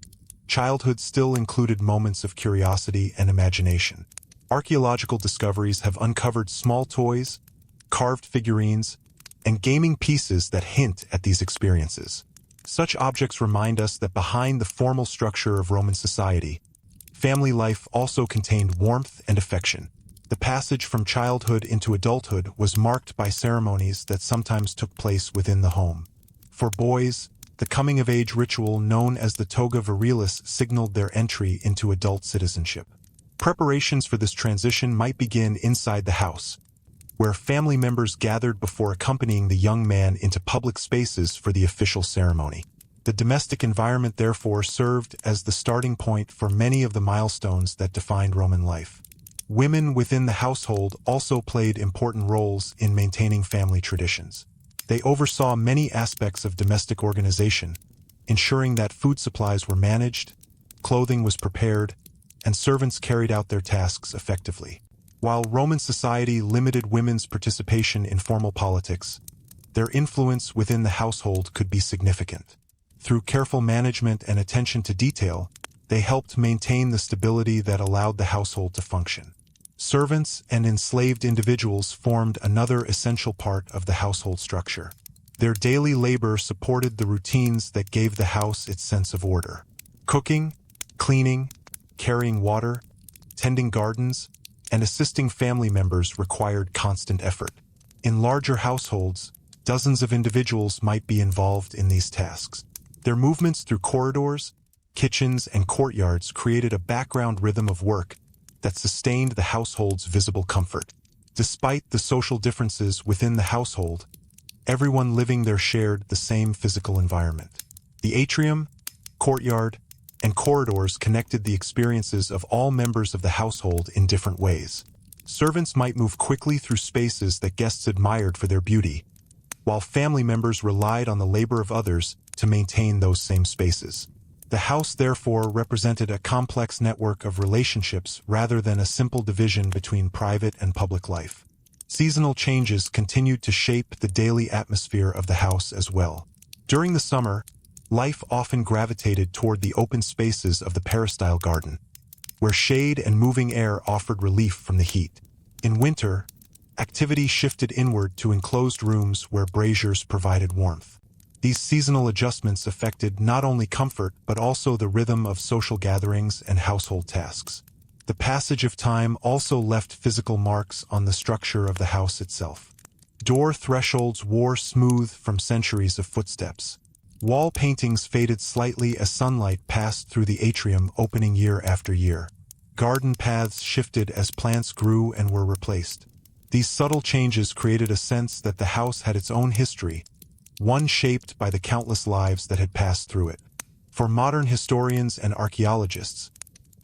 childhood still included moments of curiosity and imagination. Archaeological discoveries have uncovered small toys, carved figurines, and gaming pieces that hint at these experiences. Such objects remind us that behind the formal structure of Roman society, family life also contained warmth and affection. The passage from childhood into adulthood was marked by ceremonies that sometimes took place within the home. For boys, the coming-of-age ritual known as the toga virilis signaled their entry into adult citizenship. Preparations for this transition might begin inside the house, where family members gathered before accompanying the young man into public spaces for the official ceremony. The domestic environment therefore served as the starting point for many of the milestones that defined Roman life. Women within the household also played important roles in maintaining family traditions. They oversaw many aspects of domestic organization, ensuring that food supplies were managed, clothing was prepared, and servants carried out their tasks effectively. While Roman society limited women's participation in formal politics, their influence within the household could be significant. Through careful management and attention to detail, they helped maintain the stability that allowed the household to function. Servants and enslaved individuals formed another essential part of the household structure. Their daily labor supported the routines that gave the house its sense of order. Cooking, cleaning, carrying water, tending gardens, and assisting family members required constant effort. In larger households, dozens of individuals might be involved in these tasks. Their movements through corridors, kitchens, and courtyards created a background rhythm of work that sustained the household's visible comfort. Despite the social differences within the household, everyone living there shared the same physical environment. The atrium, courtyard, and corridors connected the experiences of all members of the household in different ways. Servants might move quickly through spaces that guests admired for their beauty, while family members relied on the labor of others to maintain those same spaces. The house therefore represented a complex network of relationships rather than a simple division between private and public life. Seasonal changes continued to shape the daily atmosphere of the house as well. During the summer, life often gravitated toward the open spaces of the peristyle garden, where shade and moving air offered relief from the heat. In winter, activity shifted inward to enclosed rooms where braziers provided warmth. These seasonal adjustments affected not only comfort but also the rhythm of social gatherings and household tasks. The passage of time also left physical marks on the structure of the house itself. Door thresholds wore smooth from centuries of footsteps. Wall paintings faded slightly as sunlight passed through the atrium opening year after year. Garden paths shifted as plants grew and were replaced. These subtle changes created a sense that the house had its own history, one shaped by the countless lives that had passed through it. For modern historians and archaeologists,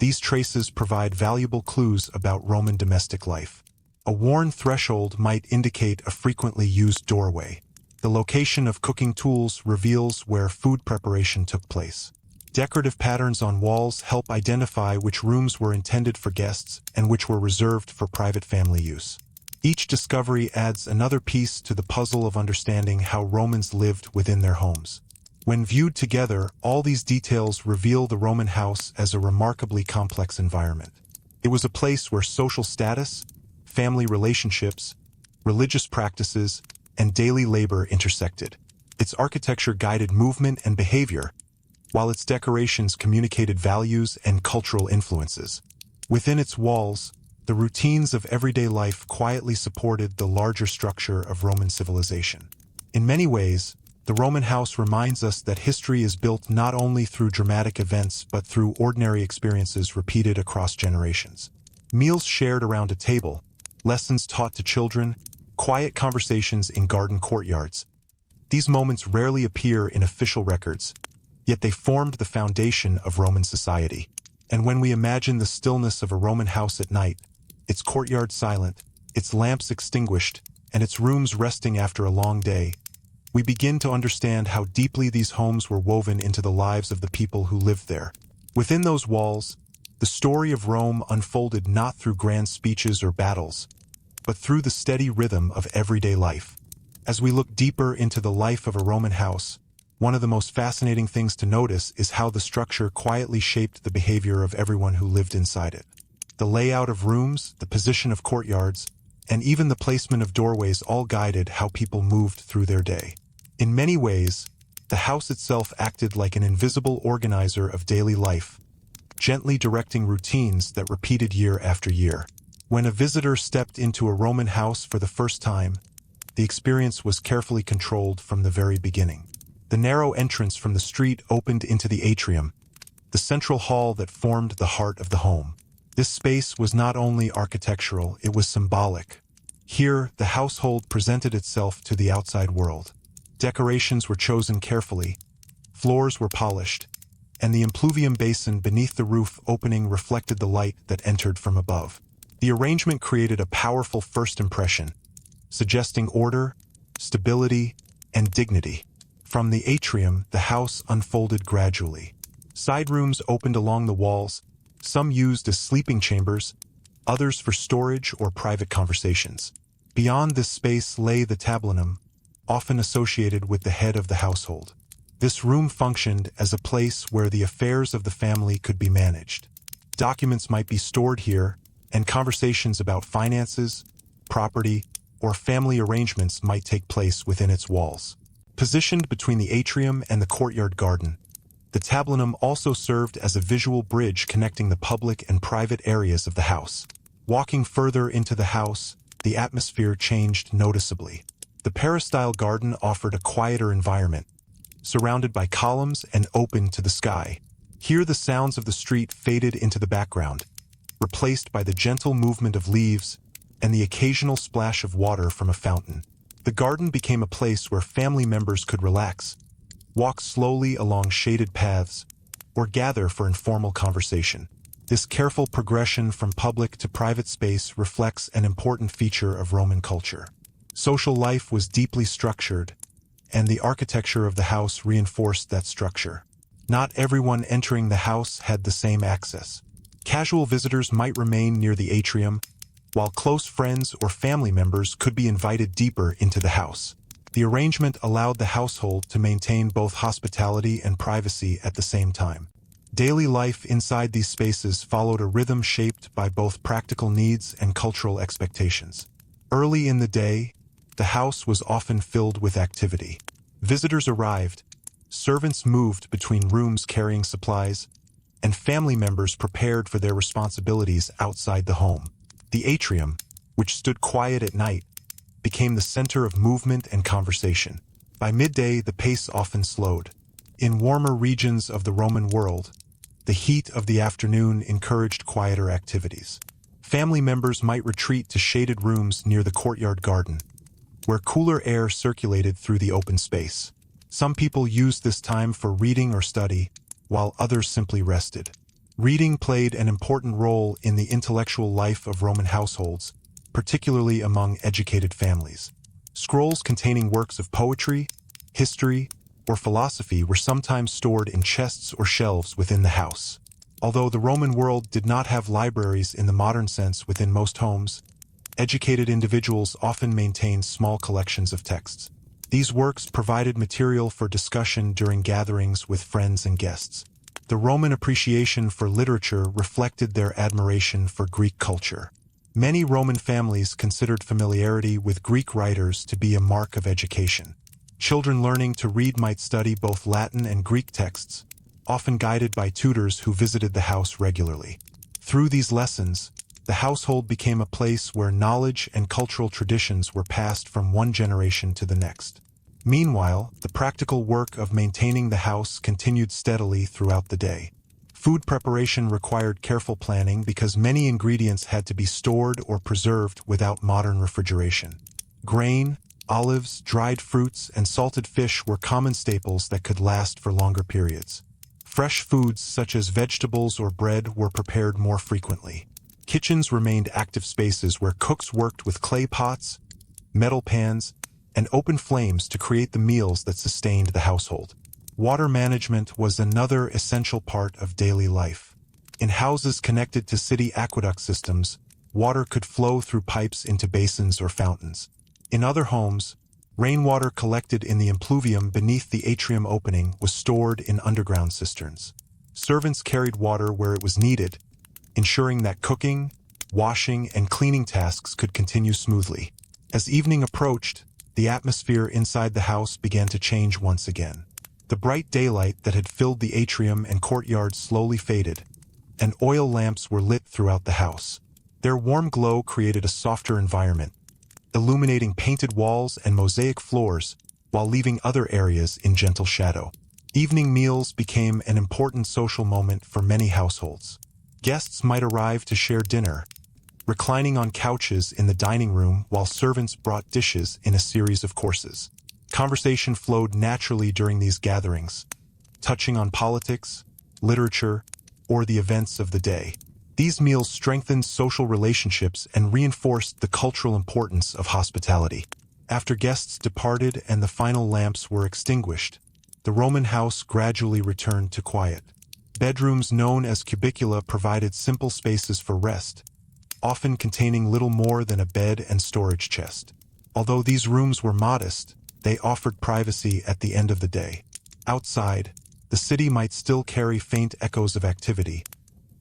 these traces provide valuable clues about Roman domestic life. A worn threshold might indicate a frequently used doorway. The location of cooking tools reveals where food preparation took place. Decorative patterns on walls help identify which rooms were intended for guests and which were reserved for private family use. Each discovery adds another piece to the puzzle of understanding how Romans lived within their homes. When viewed together, all these details reveal the Roman house as a remarkably complex environment. It was a place where social status, family relationships, religious practices, and daily labor intersected. Its architecture guided movement and behavior, while its decorations communicated values and cultural influences. Within its walls, the routines of everyday life quietly supported the larger structure of Roman civilization. In many ways, the Roman house reminds us that history is built not only through dramatic events but through ordinary experiences repeated across generations. Meals shared around a table, lessons taught to children, quiet conversations in garden courtyards. These moments rarely appear in official records, yet they formed the foundation of Roman society. And when we imagine the stillness of a Roman house at night, its courtyard silent, its lamps extinguished, and its rooms resting after a long day, we begin to understand how deeply these homes were woven into the lives of the people who lived there. Within those walls, the story of Rome unfolded not through grand speeches or battles, but through the steady rhythm of everyday life. As we look deeper into the life of a Roman house, one of the most fascinating things to notice is how the structure quietly shaped the behavior of everyone who lived inside it. The layout of rooms, the position of courtyards, and even the placement of doorways all guided how people moved through their day. In many ways, the house itself acted like an invisible organizer of daily life, gently directing routines that repeated year after year. When a visitor stepped into a Roman house for the first time, the experience was carefully controlled from the very beginning. The narrow entrance from the street opened into the atrium, the central hall that formed the heart of the home. This space was not only architectural, it was symbolic. Here, the household presented itself to the outside world. Decorations were chosen carefully, floors were polished, and the impluvium basin beneath the roof opening reflected the light that entered from above. The arrangement created a powerful first impression, suggesting order, stability, and dignity. From the atrium, the house unfolded gradually. Side rooms opened along the walls, some used as sleeping chambers, others for storage or private conversations. Beyond this space lay the tablinum, often associated with the head of the household. This room functioned as a place where the affairs of the family could be managed. Documents might be stored here, and conversations about finances, property, or family arrangements might take place within its walls. Positioned between the atrium and the courtyard garden, the tablinum also served as a visual bridge connecting the public and private areas of the house. Walking further into the house, the atmosphere changed noticeably. The peristyle garden offered a quieter environment, surrounded by columns and open to the sky. Here the sounds of the street faded into the background, replaced by the gentle movement of leaves and the occasional splash of water from a fountain. The garden became a place where family members could relax, walk slowly along shaded paths, or gather for informal conversation. This careful progression from public to private space reflects an important feature of Roman culture. Social life was deeply structured, and the architecture of the house reinforced that structure. Not everyone entering the house had the same access. Casual visitors might remain near the atrium, while close friends or family members could be invited deeper into the house. The arrangement allowed the household to maintain both hospitality and privacy at the same time. Daily life inside these spaces followed a rhythm shaped by both practical needs and cultural expectations. Early in the day, the house was often filled with activity. Visitors arrived, servants moved between rooms carrying supplies, and family members prepared for their responsibilities outside the home. The atrium, which stood quiet at night, became the center of movement and conversation. By midday, the pace often slowed. In warmer regions of the Roman world, the heat of the afternoon encouraged quieter activities. Family members might retreat to shaded rooms near the courtyard garden, where cooler air circulated through the open space. Some people used this time for reading or study, while others simply rested. Reading played an important role in the intellectual life of Roman households, particularly among educated families. Scrolls containing works of poetry, history, or philosophy were sometimes stored in chests or shelves within the house. Although the Roman world did not have libraries in the modern sense within most homes, educated individuals often maintained small collections of texts. These works provided material for discussion during gatherings with friends and guests. The Roman appreciation for literature reflected their admiration for Greek culture. Many Roman families considered familiarity with Greek writers to be a mark of education. Children learning to read might study both Latin and Greek texts, often guided by tutors who visited the house regularly. Through these lessons, the household became a place where knowledge and cultural traditions were passed from one generation to the next. Meanwhile, the practical work of maintaining the house continued steadily throughout the day. Food preparation required careful planning because many ingredients had to be stored or preserved without modern refrigeration. Grain, olives, dried fruits, and salted fish were common staples that could last for longer periods. Fresh foods such as vegetables or bread were prepared more frequently. Kitchens remained active spaces where cooks worked with clay pots, metal pans, and open flames to create the meals that sustained the household. Water management was another essential part of daily life. In houses connected to city aqueduct systems, water could flow through pipes into basins or fountains. In other homes, rainwater collected in the impluvium beneath the atrium opening was stored in underground cisterns. Servants carried water where it was needed, ensuring that cooking, washing, and cleaning tasks could continue smoothly. As evening approached, the atmosphere inside the house began to change once again. The bright daylight that had filled the atrium and courtyard slowly faded, and oil lamps were lit throughout the house. Their warm glow created a softer environment, illuminating painted walls and mosaic floors while leaving other areas in gentle shadow. Evening meals became an important social moment for many households. Guests might arrive to share dinner, reclining on couches in the dining room while servants brought dishes in a series of courses. Conversation flowed naturally during these gatherings, touching on politics, literature, or the events of the day. These meals strengthened social relationships and reinforced the cultural importance of hospitality. After guests departed and the final lamps were extinguished, the Roman house gradually returned to quiet. Bedrooms known as cubicula provided simple spaces for rest, often containing little more than a bed and storage chest. Although these rooms were modest, they offered privacy at the end of the day. Outside, the city might still carry faint echoes of activity,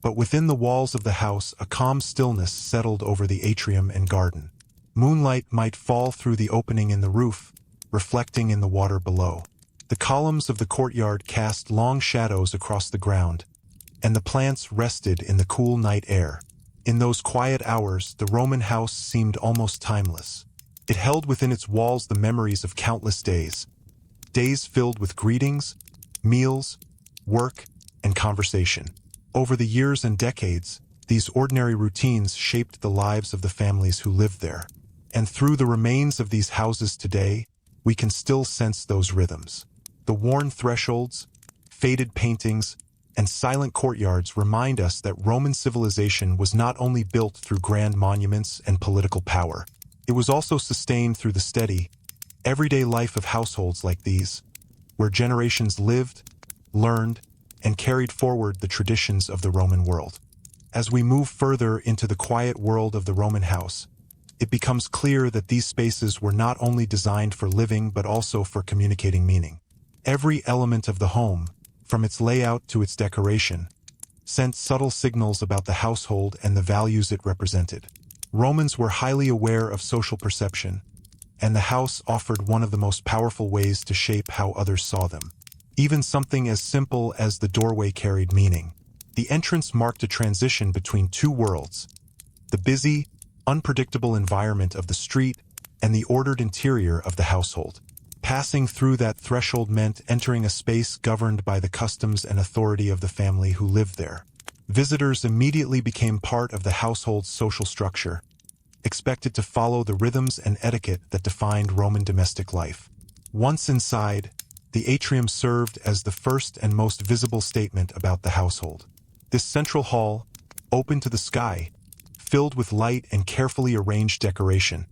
but within the walls of the house a calm stillness settled over the atrium and garden. Moonlight might fall through the opening in the roof, reflecting in the water below. The columns of the courtyard cast long shadows across the ground, and the plants rested in the cool night air. In those quiet hours, the Roman house seemed almost timeless. It held within its walls the memories of countless days, days filled with greetings, meals, work, and conversation. Over the years and decades, these ordinary routines shaped the lives of the families who lived there. And through the remains of these houses today, we can still sense those rhythms. The worn thresholds, faded paintings, and silent courtyards remind us that Roman civilization was not only built through grand monuments and political power, it was also sustained through the steady, everyday life of households like these, where generations lived, learned, and carried forward the traditions of the Roman world. As we move further into the quiet world of the Roman house, it becomes clear that these spaces were not only designed for living but also for communicating meaning. Every element of the home, from its layout to its decoration, sent subtle signals about the household and the values it represented. Romans were highly aware of social perception, and the house offered one of the most powerful ways to shape how others saw them. Even something as simple as the doorway carried meaning. The entrance marked a transition between two worlds: the busy, unpredictable environment of the street and the ordered interior of the household. Passing through that threshold meant entering a space governed by the customs and authority of the family who lived there. Visitors immediately became part of the household's social structure, expected to follow the rhythms and etiquette that defined Roman domestic life. Once inside, the atrium served as the first and most visible statement about the household. This central hall, open to the sky, filled with light and carefully arranged decoration,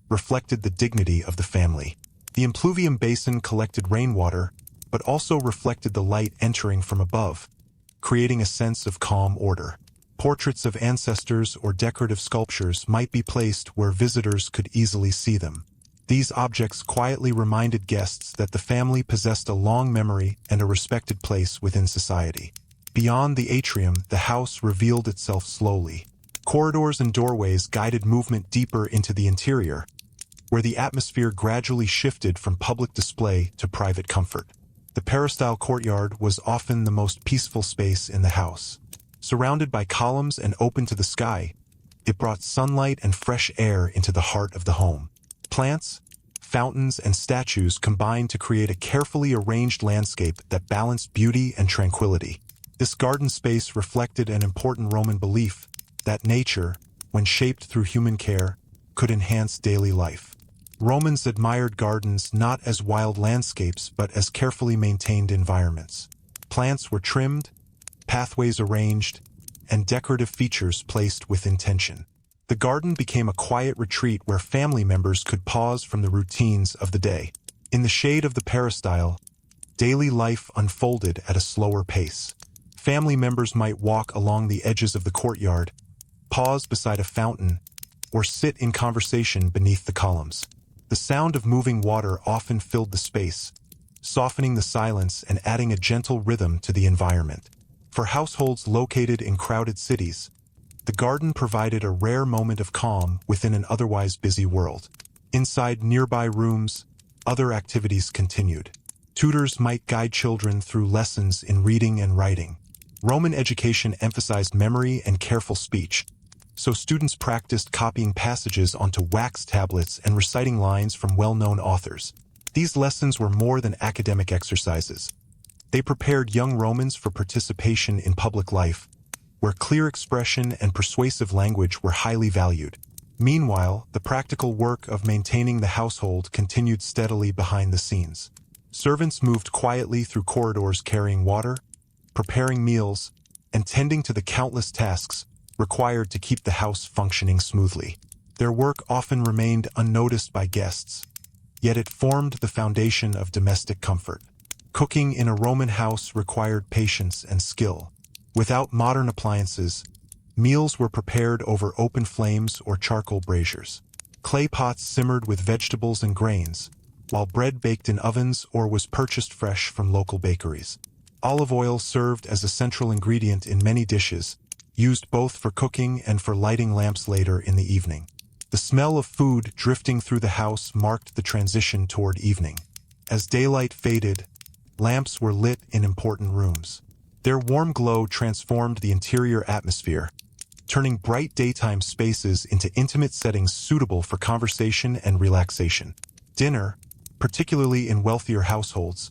reflected the dignity of the family. The impluvium basin collected rainwater, but also reflected the light entering from above, creating a sense of calm order. Portraits of ancestors or decorative sculptures might be placed where visitors could easily see them. These objects quietly reminded guests that the family possessed a long memory and a respected place within society. Beyond the atrium, the house revealed itself slowly. Corridors and doorways guided movement deeper into the interior, where the atmosphere gradually shifted from public display to private comfort. The peristyle courtyard was often the most peaceful space in the house. Surrounded by columns and open to the sky, it brought sunlight and fresh air into the heart of the home. Plants, fountains, and statues combined to create a carefully arranged landscape that balanced beauty and tranquility. This garden space reflected an important Roman belief that nature, when shaped through human care, could enhance daily life. Romans admired gardens not as wild landscapes but as carefully maintained environments. Plants were trimmed, pathways arranged, and decorative features placed with intention. The garden became a quiet retreat where family members could pause from the routines of the day. In the shade of the peristyle, daily life unfolded at a slower pace. Family members might walk along the edges of the courtyard, pause beside a fountain, or sit in conversation beneath the columns. The sound of moving water often filled the space, softening the silence and adding a gentle rhythm to the environment. For households located in crowded cities, the garden provided a rare moment of calm within an otherwise busy world. Inside nearby rooms, other activities continued. Tutors might guide children through lessons in reading and writing. Roman education emphasized memory and careful speech, so students practiced copying passages onto wax tablets and reciting lines from well-known authors. These lessons were more than academic exercises. They prepared young Romans for participation in public life, where clear expression and persuasive language were highly valued. Meanwhile, the practical work of maintaining the household continued steadily behind the scenes. Servants moved quietly through corridors carrying water, preparing meals, and tending to the countless tasks required to keep the house functioning smoothly. Their work often remained unnoticed by guests, yet it formed the foundation of domestic comfort. Cooking in a Roman house required patience and skill. Without modern appliances, meals were prepared over open flames or charcoal braziers. Clay pots simmered with vegetables and grains, while bread baked in ovens or was purchased fresh from local bakeries. Olive oil served as a central ingredient in many dishes, used both for cooking and for lighting lamps later in the evening. The smell of food drifting through the house marked the transition toward evening. As daylight faded, lamps were lit in important rooms. Their warm glow transformed the interior atmosphere, turning bright daytime spaces into intimate settings suitable for conversation and relaxation. Dinner, particularly in wealthier households,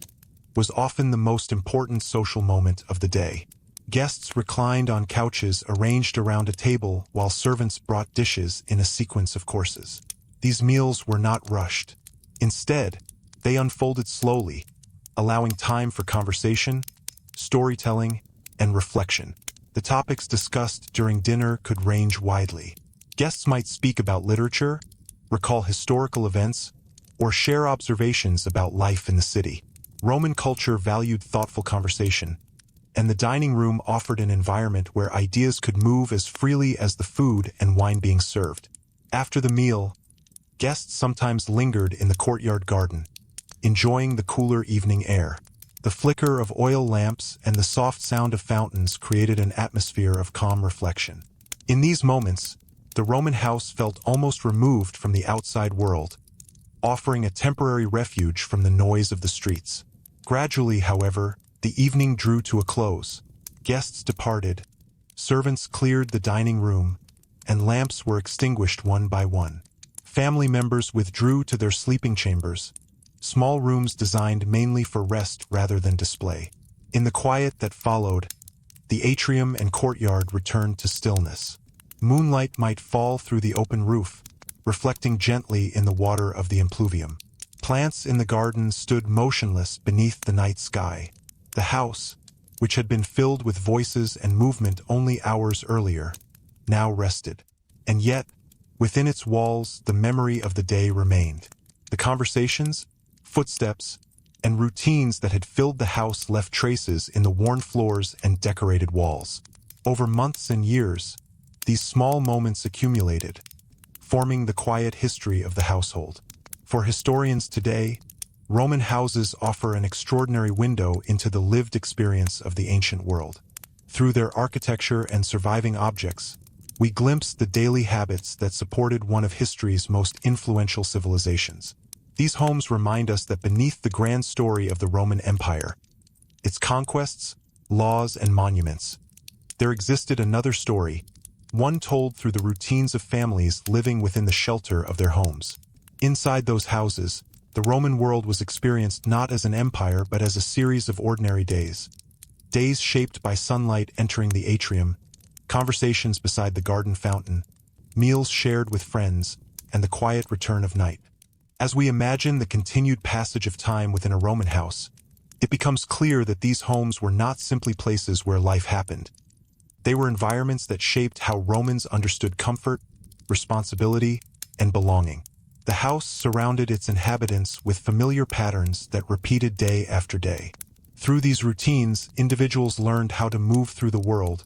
was often the most important social moment of the day. Guests reclined on couches arranged around a table while servants brought dishes in a sequence of courses. These meals were not rushed. Instead, they unfolded slowly, allowing time for conversation, storytelling, and reflection. The topics discussed during dinner could range widely. Guests might speak about literature, recall historical events, or share observations about life in the city. Roman culture valued thoughtful conversation, and the dining room offered an environment where ideas could move as freely as the food and wine being served. After the meal, guests sometimes lingered in the courtyard garden, enjoying the cooler evening air. The flicker of oil lamps and the soft sound of fountains created an atmosphere of calm reflection. In these moments, the Roman house felt almost removed from the outside world, offering a temporary refuge from the noise of the streets. Gradually, however, the evening drew to a close. Guests departed, servants cleared the dining room, and lamps were extinguished one by one. Family members withdrew to their sleeping chambers, small rooms designed mainly for rest rather than display. In the quiet that followed, the atrium and courtyard returned to stillness. Moonlight might fall through the open roof, reflecting gently in the water of the impluvium. Plants in the garden stood motionless beneath the night sky. The house, which had been filled with voices and movement only hours earlier, now rested. And yet, within its walls, the memory of the day remained. The conversations, footsteps, and routines that had filled the house left traces in the worn floors and decorated walls. Over months and years, these small moments accumulated, forming the quiet history of the household. For historians today, Roman houses offer an extraordinary window into the lived experience of the ancient world. Through their architecture and surviving objects, we glimpse the daily habits that supported one of history's most influential civilizations. These homes remind us that beneath the grand story of the Roman Empire, its conquests, laws, and monuments, there existed another story, one told through the routines of families living within the shelter of their homes. Inside those houses, the Roman world was experienced not as an empire but as a series of ordinary days. Days shaped by sunlight entering the atrium, conversations beside the garden fountain, meals shared with friends, and the quiet return of night. As we imagine the continued passage of time within a Roman house, it becomes clear that these homes were not simply places where life happened. They were environments that shaped how Romans understood comfort, responsibility, and belonging. The house surrounded its inhabitants with familiar patterns that repeated day after day. Through these routines, individuals learned how to move through the world,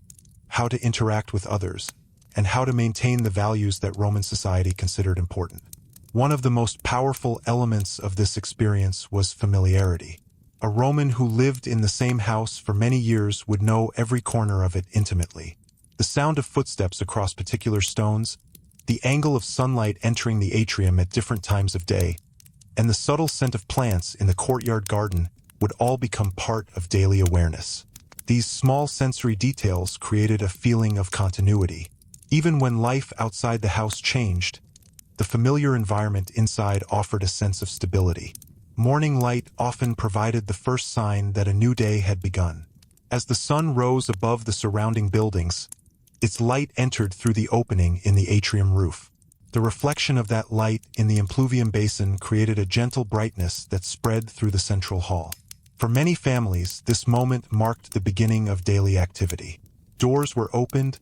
how to interact with others, and how to maintain the values that Roman society considered important. One of the most powerful elements of this experience was familiarity. A Roman who lived in the same house for many years would know every corner of it intimately. The sound of footsteps across particular stones, the angle of sunlight entering the atrium at different times of day, and the subtle scent of plants in the courtyard garden would all become part of daily awareness. These small sensory details created a feeling of continuity. Even when life outside the house changed, the familiar environment inside offered a sense of stability. Morning light often provided the first sign that a new day had begun. As the sun rose above the surrounding buildings, its light entered through the opening in the atrium roof. The reflection of that light in the impluvium basin created a gentle brightness that spread through the central hall. For many families, this moment marked the beginning of daily activity. Doors were opened,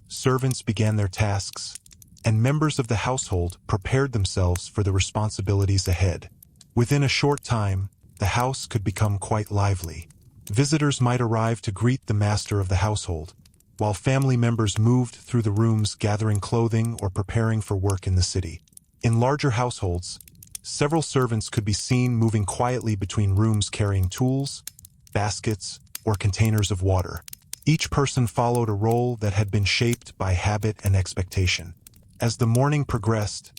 servants began their tasks, and members of the household prepared themselves for the responsibilities ahead. Within a short time, the house could become quite lively. Visitors might arrive to greet the master of the household, while family members moved through the rooms gathering clothing or preparing for work in the city. In larger households, several servants could be seen moving quietly between rooms carrying tools, baskets, or containers of water. Each person followed a role that had been shaped by habit and expectation. As the morning progressed,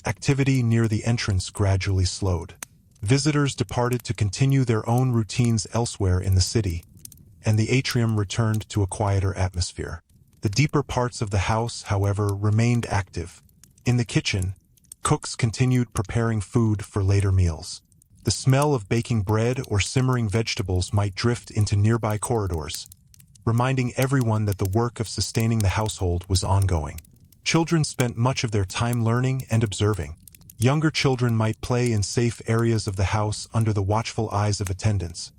activity near the entrance gradually slowed. Visitors departed to continue their own routines elsewhere in the city, and the atrium returned to a quieter atmosphere. The deeper parts of the house, however, remained active. In the kitchen, cooks continued preparing food for later meals. The smell of baking bread or simmering vegetables might drift into nearby corridors, reminding everyone that the work of sustaining the household was ongoing. Children spent much of their time learning and observing. Younger children might play in safe areas of the house under the watchful eyes of attendants,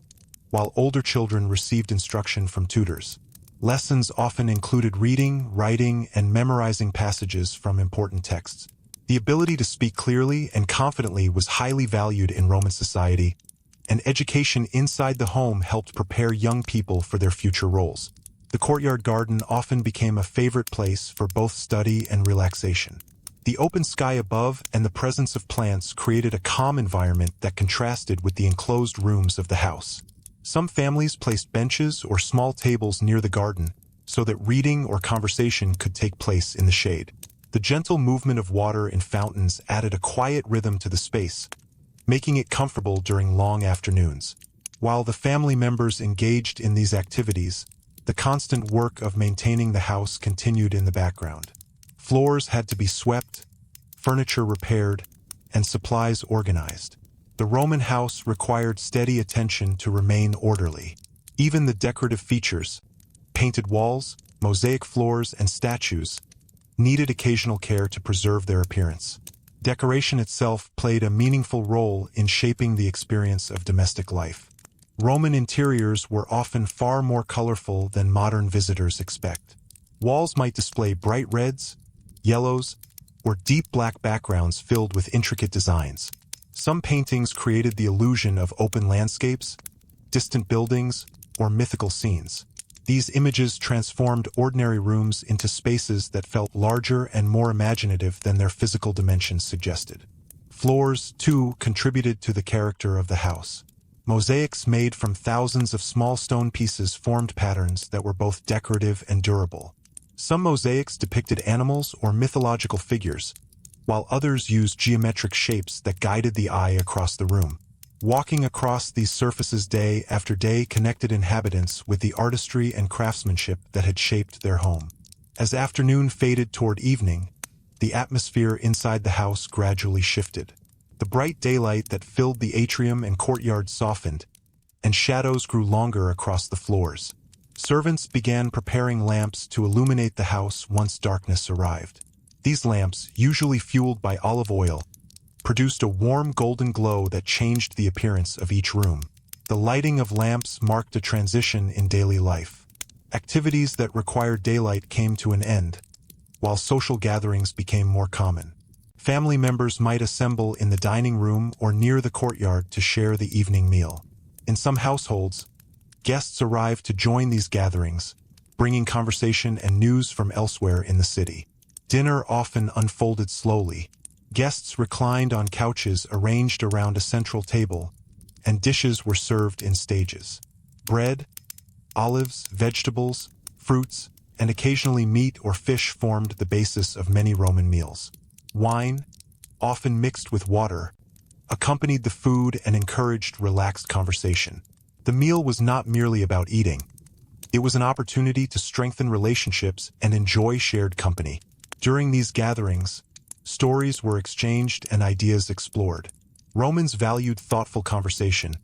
while older children received instruction from tutors. Lessons often included reading, writing, and memorizing passages from important texts. The ability to speak clearly and confidently was highly valued in Roman society, and education inside the home helped prepare young people for their future roles. The courtyard garden often became a favorite place for both study and relaxation. The open sky above and the presence of plants created a calm environment that contrasted with the enclosed rooms of the house. Some families placed benches or small tables near the garden so that reading or conversation could take place in the shade. The gentle movement of water in fountains added a quiet rhythm to the space, making it comfortable during long afternoons. While the family members engaged in these activities, the constant work of maintaining the house continued in the background. Floors had to be swept, furniture repaired, and supplies organized. The Roman house required steady attention to remain orderly. Even the decorative features, painted walls, mosaic floors, and statues, needed occasional care to preserve their appearance. Decoration itself played a meaningful role in shaping the experience of domestic life. Roman interiors were often far more colorful than modern visitors expect. Walls might display bright reds, yellows, or deep black backgrounds filled with intricate designs. Some paintings created the illusion of open landscapes, distant buildings, or mythical scenes. These images transformed ordinary rooms into spaces that felt larger and more imaginative than their physical dimensions suggested. Floors, too, contributed to the character of the house. Mosaics made from thousands of small stone pieces formed patterns that were both decorative and durable. Some mosaics depicted animals or mythological figures, while others used geometric shapes that guided the eye across the room. Walking across these surfaces day after day connected inhabitants with the artistry and craftsmanship that had shaped their home. As afternoon faded toward evening, the atmosphere inside the house gradually shifted. The bright daylight that filled the atrium and courtyard softened, and shadows grew longer across the floors. Servants began preparing lamps to illuminate the house once darkness arrived. These lamps, usually fueled by olive oil, produced a warm golden glow that changed the appearance of each room. The lighting of lamps marked a transition in daily life. Activities that required daylight came to an end, while social gatherings became more common. Family members might assemble in the dining room or near the courtyard to share the evening meal. In some households, guests arrived to join these gatherings, bringing conversation and news from elsewhere in the city. Dinner often unfolded slowly. Guests reclined on couches arranged around a central table, and dishes were served in stages. Bread, olives, vegetables, fruits, and occasionally meat or fish formed the basis of many Roman meals. Wine, often mixed with water, accompanied the food and encouraged relaxed conversation. The meal was not merely about eating. It was an opportunity to strengthen relationships and enjoy shared company. During these gatherings, stories were exchanged and ideas explored. Romans valued thoughtful conversation,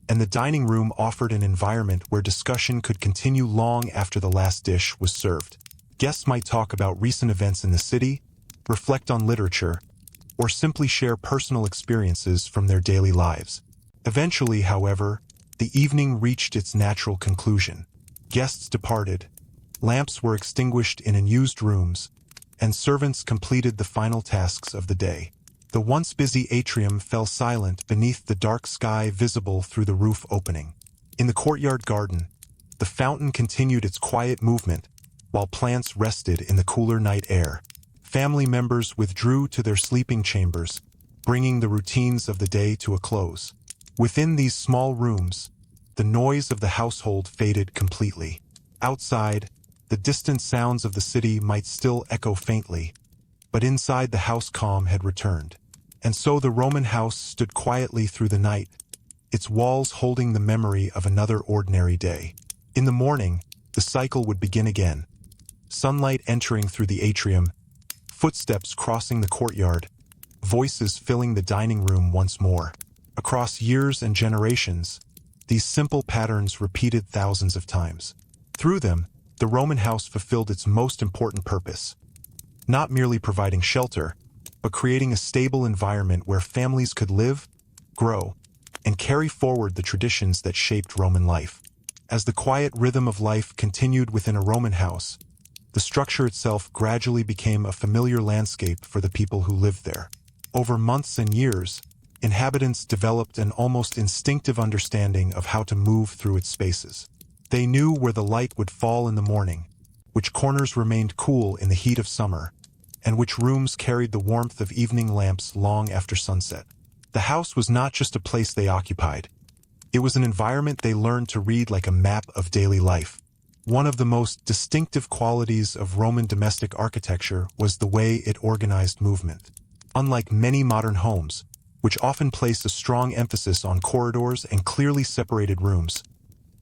and the dining room offered an environment where discussion could continue long after the last dish was served. Guests might talk about recent events in the city, reflect on literature, or simply share personal experiences from their daily lives. Eventually, however, the evening reached its natural conclusion. Guests departed, lamps were extinguished in unused rooms, and servants completed the final tasks of the day. The once busy atrium fell silent beneath the dark sky visible through the roof opening. In the courtyard garden, the fountain continued its quiet movement, while plants rested in the cooler night air. Family members withdrew to their sleeping chambers, bringing the routines of the day to a close. Within these small rooms, the noise of the household faded completely. Outside, the distant sounds of the city might still echo faintly, but inside the house calm had returned. And so the Roman house stood quietly through the night, its walls holding the memory of another ordinary day. In the morning, the cycle would begin again. Sunlight entering through the atrium, footsteps crossing the courtyard, voices filling the dining room once more. Across years and generations, these simple patterns repeated thousands of times. Through them, the Roman house fulfilled its most important purpose, not merely providing shelter, but creating a stable environment where families could live, grow, and carry forward the traditions that shaped Roman life. As the quiet rhythm of life continued within a Roman house, the structure itself gradually became a familiar landscape for the people who lived there. Over months and years, inhabitants developed an almost instinctive understanding of how to move through its spaces. They knew where the light would fall in the morning, which corners remained cool in the heat of summer, and which rooms carried the warmth of evening lamps long after sunset. The house was not just a place they occupied. It was an environment they learned to read like a map of daily life. One of the most distinctive qualities of Roman domestic architecture was the way it organized movement. Unlike many modern homes, which often placed a strong emphasis on corridors and clearly separated rooms,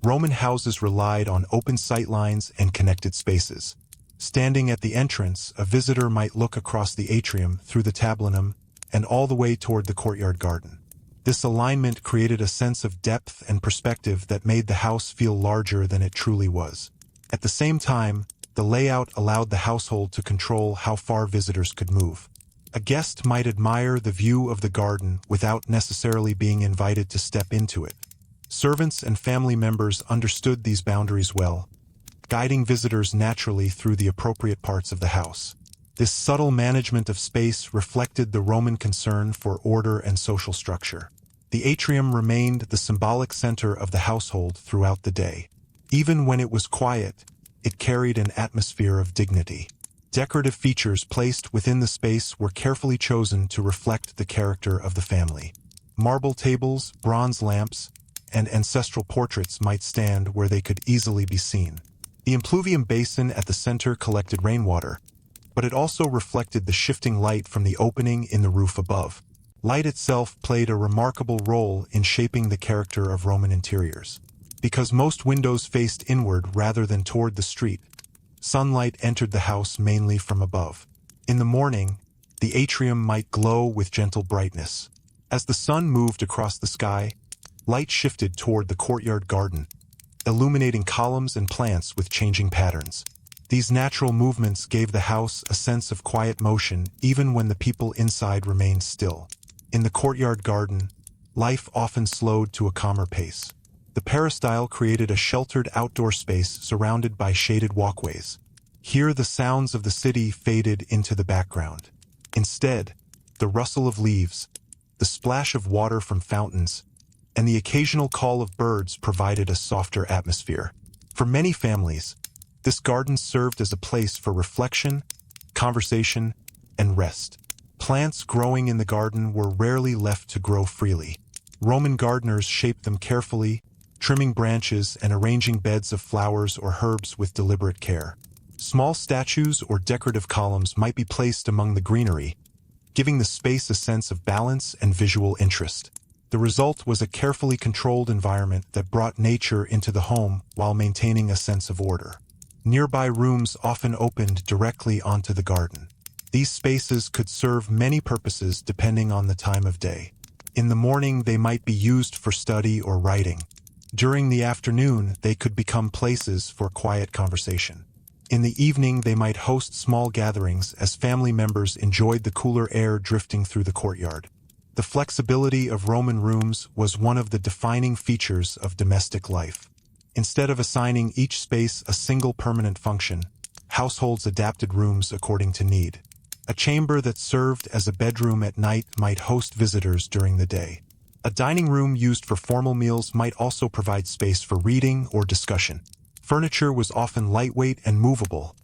Roman houses relied on open sightlines and connected spaces. Standing at the entrance, a visitor might look across the atrium through the tablinum and all the way toward the courtyard garden. This alignment created a sense of depth and perspective that made the house feel larger than it truly was. At the same time, the layout allowed the household to control how far visitors could move. A guest might admire the view of the garden without necessarily being invited to step into it. Servants and family members understood these boundaries well, guiding visitors naturally through the appropriate parts of the house. This subtle management of space reflected the Roman concern for order and social structure. The atrium remained the symbolic center of the household throughout the day. Even when it was quiet, it carried an atmosphere of dignity. Decorative features placed within the space were carefully chosen to reflect the character of the family. Marble tables, bronze lamps, and ancestral portraits might stand where they could easily be seen. The impluvium basin at the center collected rainwater, but it also reflected the shifting light from the opening in the roof above. Light itself played a remarkable role in shaping the character of Roman interiors. Because most windows faced inward rather than toward the street, sunlight entered the house mainly from above. In the morning, the atrium might glow with gentle brightness. As the sun moved across the sky, light shifted toward the courtyard garden, illuminating columns and plants with changing patterns. These natural movements gave the house a sense of quiet motion even when the people inside remained still. In the courtyard garden, life often slowed to a calmer pace. The peristyle created a sheltered outdoor space surrounded by shaded walkways. Here the sounds of the city faded into the background. Instead, the rustle of leaves, the splash of water from fountains, and the occasional call of birds provided a softer atmosphere. For many families, this garden served as a place for reflection, conversation, and rest. Plants growing in the garden were rarely left to grow freely. Roman gardeners shaped them carefully, trimming branches and arranging beds of flowers or herbs with deliberate care. Small statues or decorative columns might be placed among the greenery, giving the space a sense of balance and visual interest. The result was a carefully controlled environment that brought nature into the home while maintaining a sense of order. Nearby rooms often opened directly onto the garden. These spaces could serve many purposes depending on the time of day. In the morning, they might be used for study or writing. During the afternoon, they could become places for quiet conversation. In the evening, they might host small gatherings as family members enjoyed the cooler air drifting through the courtyard. The flexibility of Roman rooms was one of the defining features of domestic life. Instead of assigning each space a single permanent function, households adapted rooms according to need. A chamber that served as a bedroom at night might host visitors during the day. A dining room used for formal meals might also provide space for reading or discussion. Furniture was often lightweight and movable,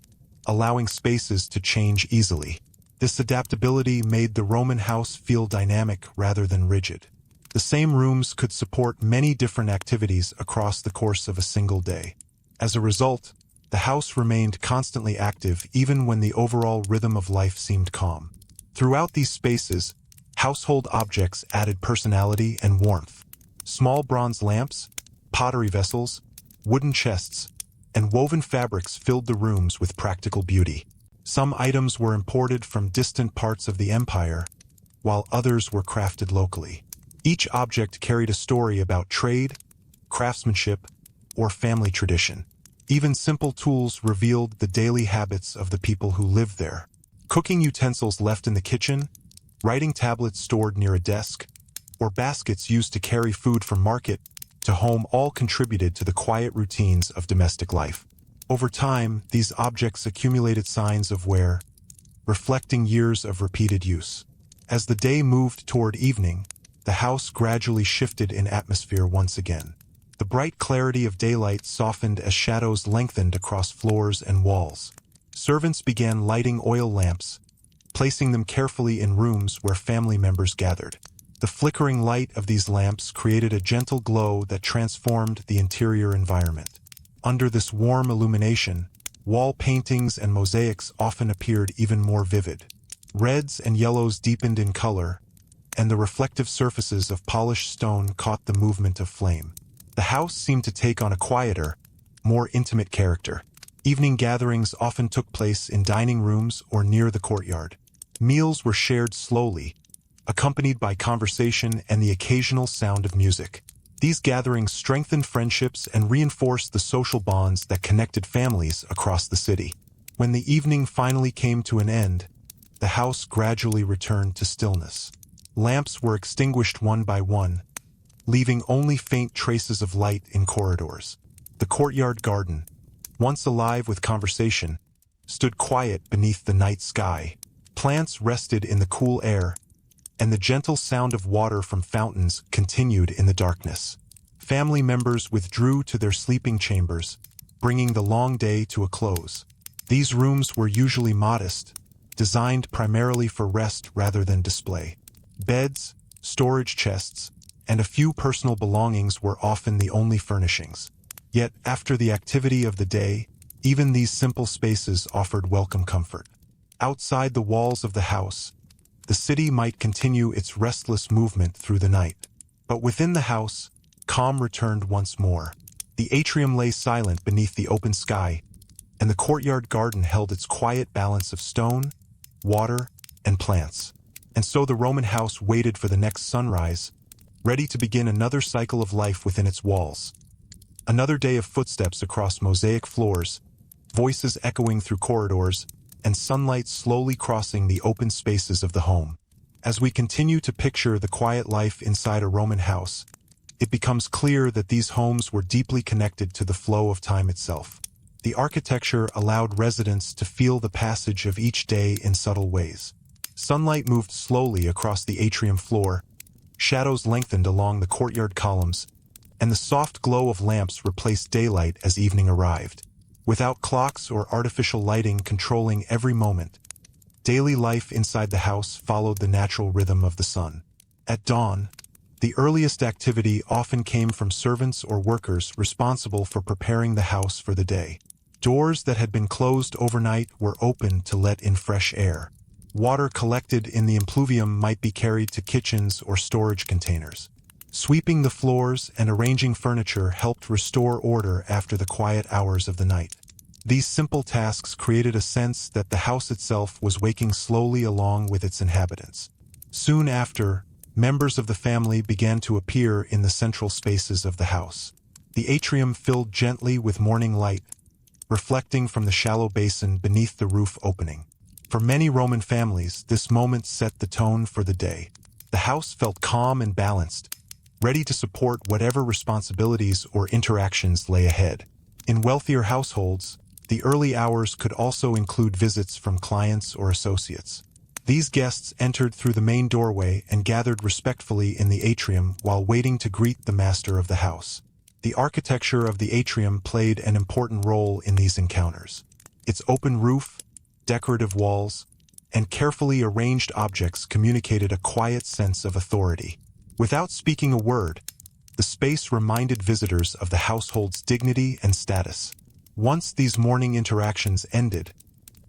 allowing spaces to change easily. This adaptability made the Roman house feel dynamic rather than rigid. The same rooms could support many different activities across the course of a single day. As a result, the house remained constantly active even when the overall rhythm of life seemed calm. Throughout these spaces, household objects added personality and warmth. Small bronze lamps, pottery vessels, wooden chests, and woven fabrics filled the rooms with practical beauty. Some items were imported from distant parts of the empire, while others were crafted locally. Each object carried a story about trade, craftsmanship, or family tradition. Even simple tools revealed the daily habits of the people who lived there. Cooking utensils left in the kitchen, writing tablets stored near a desk, or baskets used to carry food from market to home all contributed to the quiet routines of domestic life. Over time, these objects accumulated signs of wear, reflecting years of repeated use. As the day moved toward evening, the house gradually shifted in atmosphere once again. The bright clarity of daylight softened as shadows lengthened across floors and walls. Servants began lighting oil lamps, placing them carefully in rooms where family members gathered. The flickering light of these lamps created a gentle glow that transformed the interior environment. Under this warm illumination, wall paintings and mosaics often appeared even more vivid. Reds and yellows deepened in color, and the reflective surfaces of polished stone caught the movement of flame. The house seemed to take on a quieter, more intimate character. Evening gatherings often took place in dining rooms or near the courtyard. Meals were shared slowly, accompanied by conversation and the occasional sound of music. These gatherings strengthened friendships and reinforced the social bonds that connected families across the city. When the evening finally came to an end, the house gradually returned to stillness. Lamps were extinguished one by one, leaving only faint traces of light in corridors. The courtyard garden, once alive with conversation, stood quiet beneath the night sky. Plants rested in the cool air, and the gentle sound of water from fountains continued in the darkness. Family members withdrew to their sleeping chambers, bringing the long day to a close. These rooms were usually modest, designed primarily for rest rather than display. Beds, storage chests, and a few personal belongings were often the only furnishings. Yet, after the activity of the day, even these simple spaces offered welcome comfort. Outside the walls of the house, the city might continue its restless movement through the night. But within the house, calm returned once more. The atrium lay silent beneath the open sky, and the courtyard garden held its quiet balance of stone, water, and plants. And so the Roman house waited for the next sunrise, ready to begin another cycle of life within its walls. Another day of footsteps across mosaic floors, voices echoing through corridors, and sunlight slowly crossing the open spaces of the home. As we continue to picture the quiet life inside a Roman house, it becomes clear that these homes were deeply connected to the flow of time itself. The architecture allowed residents to feel the passage of each day in subtle ways. Sunlight moved slowly across the atrium floor, shadows lengthened along the courtyard columns, and the soft glow of lamps replaced daylight as evening arrived. Without clocks or artificial lighting controlling every moment, daily life inside the house followed the natural rhythm of the sun. At dawn, the earliest activity often came from servants or workers responsible for preparing the house for the day. Doors that had been closed overnight were opened to let in fresh air. Water collected in the impluvium might be carried to kitchens or storage containers. Sweeping the floors and arranging furniture helped restore order after the quiet hours of the night. These simple tasks created a sense that the house itself was waking slowly along with its inhabitants. Soon after, members of the family began to appear in the central spaces of the house. The atrium filled gently with morning light, reflecting from the shallow basin beneath the roof opening. For many Roman families, this moment set the tone for the day. The house felt calm and balanced, ready to support whatever responsibilities or interactions lay ahead. In wealthier households, the early hours could also include visits from clients or associates. These guests entered through the main doorway and gathered respectfully in the atrium while waiting to greet the master of the house. The architecture of the atrium played an important role in these encounters. Its open roof, decorative walls, and carefully arranged objects communicated a quiet sense of authority. Without speaking a word, the space reminded visitors of the household's dignity and status. Once these morning interactions ended,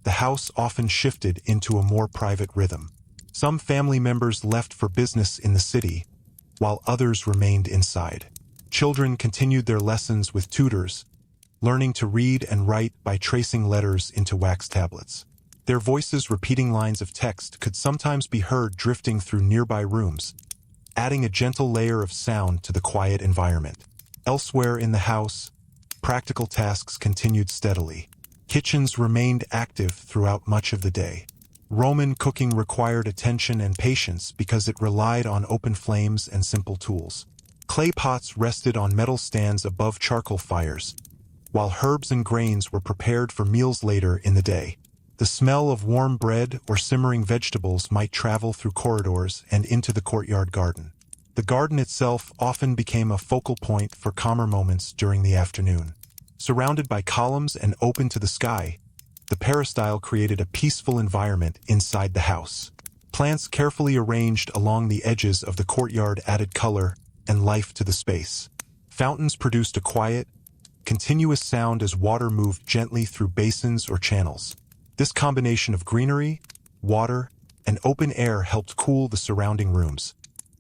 the house often shifted into a more private rhythm. Some family members left for business in the city, while others remained inside. Children continued their lessons with tutors, learning to read and write by tracing letters into wax tablets. Their voices repeating lines of text could sometimes be heard drifting through nearby rooms, adding a gentle layer of sound to the quiet environment. Elsewhere in the house, practical tasks continued steadily. Kitchens remained active throughout much of the day. Roman cooking required attention and patience because it relied on open flames and simple tools. Clay pots rested on metal stands above charcoal fires, while herbs and grains were prepared for meals later in the day. The smell of warm bread or simmering vegetables might travel through corridors and into the courtyard garden. The garden itself often became a focal point for calmer moments during the afternoon. Surrounded by columns and open to the sky, the peristyle created a peaceful environment inside the house. Plants carefully arranged along the edges of the courtyard added color and life to the space. Fountains produced a quiet, continuous sound as water moved gently through basins or channels. This combination of greenery, water, and open air helped cool the surrounding rooms,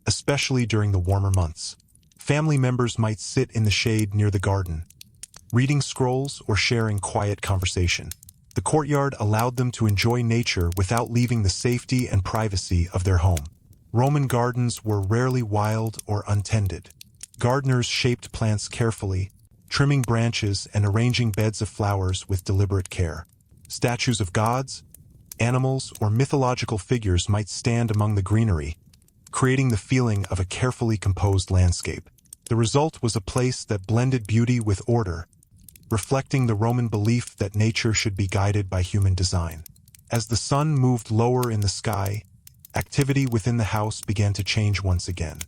especially during the warmer months. Family members might sit in the shade near the garden, reading scrolls or sharing quiet conversation. The courtyard allowed them to enjoy nature without leaving the safety and privacy of their home. Roman gardens were rarely wild or untended. Gardeners shaped plants carefully, trimming branches and arranging beds of flowers with deliberate care. Statues of gods, animals, or mythological figures might stand among the greenery, creating the feeling of a carefully composed landscape. The result was a place that blended beauty with order, reflecting the Roman belief that nature should be guided by human design. As the sun moved lower in the sky, activity within the house began to change once again.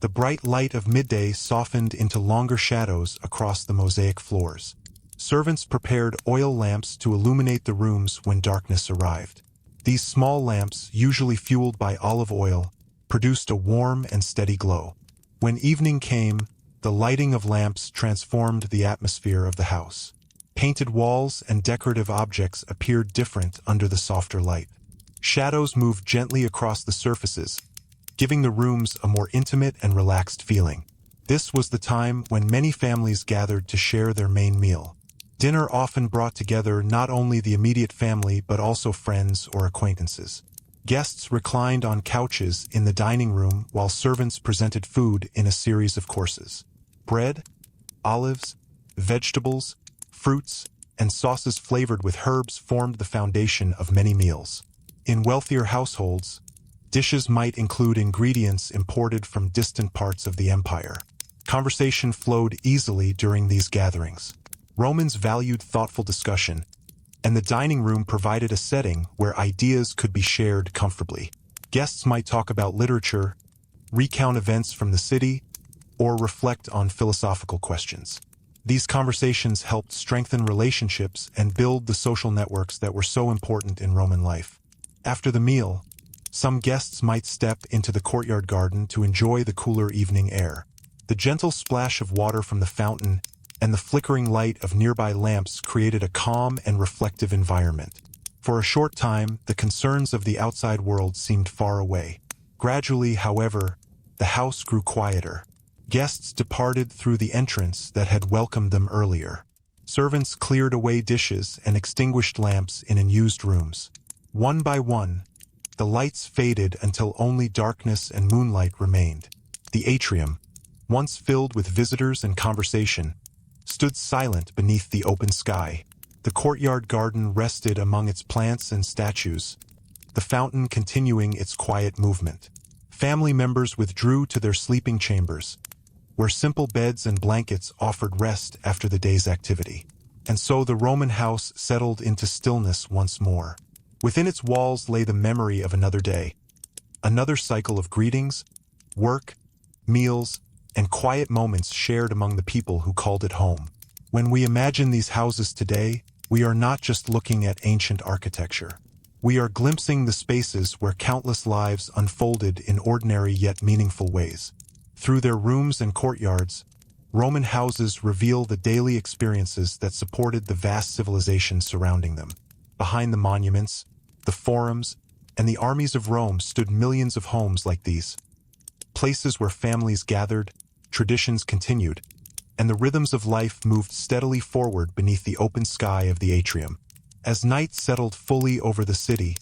The bright light of midday softened into longer shadows across the mosaic floors. Servants prepared oil lamps to illuminate the rooms when darkness arrived. These small lamps, usually fueled by olive oil, produced a warm and steady glow. When evening came, the lighting of lamps transformed the atmosphere of the house. Painted walls and decorative objects appeared different under the softer light. Shadows moved gently across the surfaces, giving the rooms a more intimate and relaxed feeling. This was the time when many families gathered to share their main meal. Dinner often brought together not only the immediate family but also friends or acquaintances. Guests reclined on couches in the dining room while servants presented food in a series of courses. Bread, olives, vegetables, fruits, and sauces flavored with herbs formed the foundation of many meals. In wealthier households, dishes might include ingredients imported from distant parts of the empire. Conversation flowed easily during these gatherings. Romans valued thoughtful discussion, and the dining room provided a setting where ideas could be shared comfortably. Guests might talk about literature, recount events from the city, or reflect on philosophical questions. These conversations helped strengthen relationships and build the social networks that were so important in Roman life. After the meal, some guests might step into the courtyard garden to enjoy the cooler evening air. The gentle splash of water from the fountain and the flickering light of nearby lamps created a calm and reflective environment. For a short time, the concerns of the outside world seemed far away. Gradually, however, the house grew quieter. Guests departed through the entrance that had welcomed them earlier. Servants cleared away dishes and extinguished lamps in unused rooms. One by one, the lights faded until only darkness and moonlight remained. The atrium, once filled with visitors and conversation, stood silent beneath the open sky. The courtyard garden rested among its plants and statues, the fountain continuing its quiet movement. Family members withdrew to their sleeping chambers, where simple beds and blankets offered rest after the day's activity. And so the Roman house settled into stillness once more. Within its walls lay the memory of another day, another cycle of greetings, work, meals, and quiet moments shared among the people who called it home. When we imagine these houses today, we are not just looking at ancient architecture. We are glimpsing the spaces where countless lives unfolded in ordinary yet meaningful ways. Through their rooms and courtyards, Roman houses reveal the daily experiences that supported the vast civilization surrounding them. Behind the monuments, the forums, and the armies of Rome stood millions of homes like these. Places where families gathered, traditions continued, and the rhythms of life moved steadily forward beneath the open sky of the atrium. As night settled fully over the city,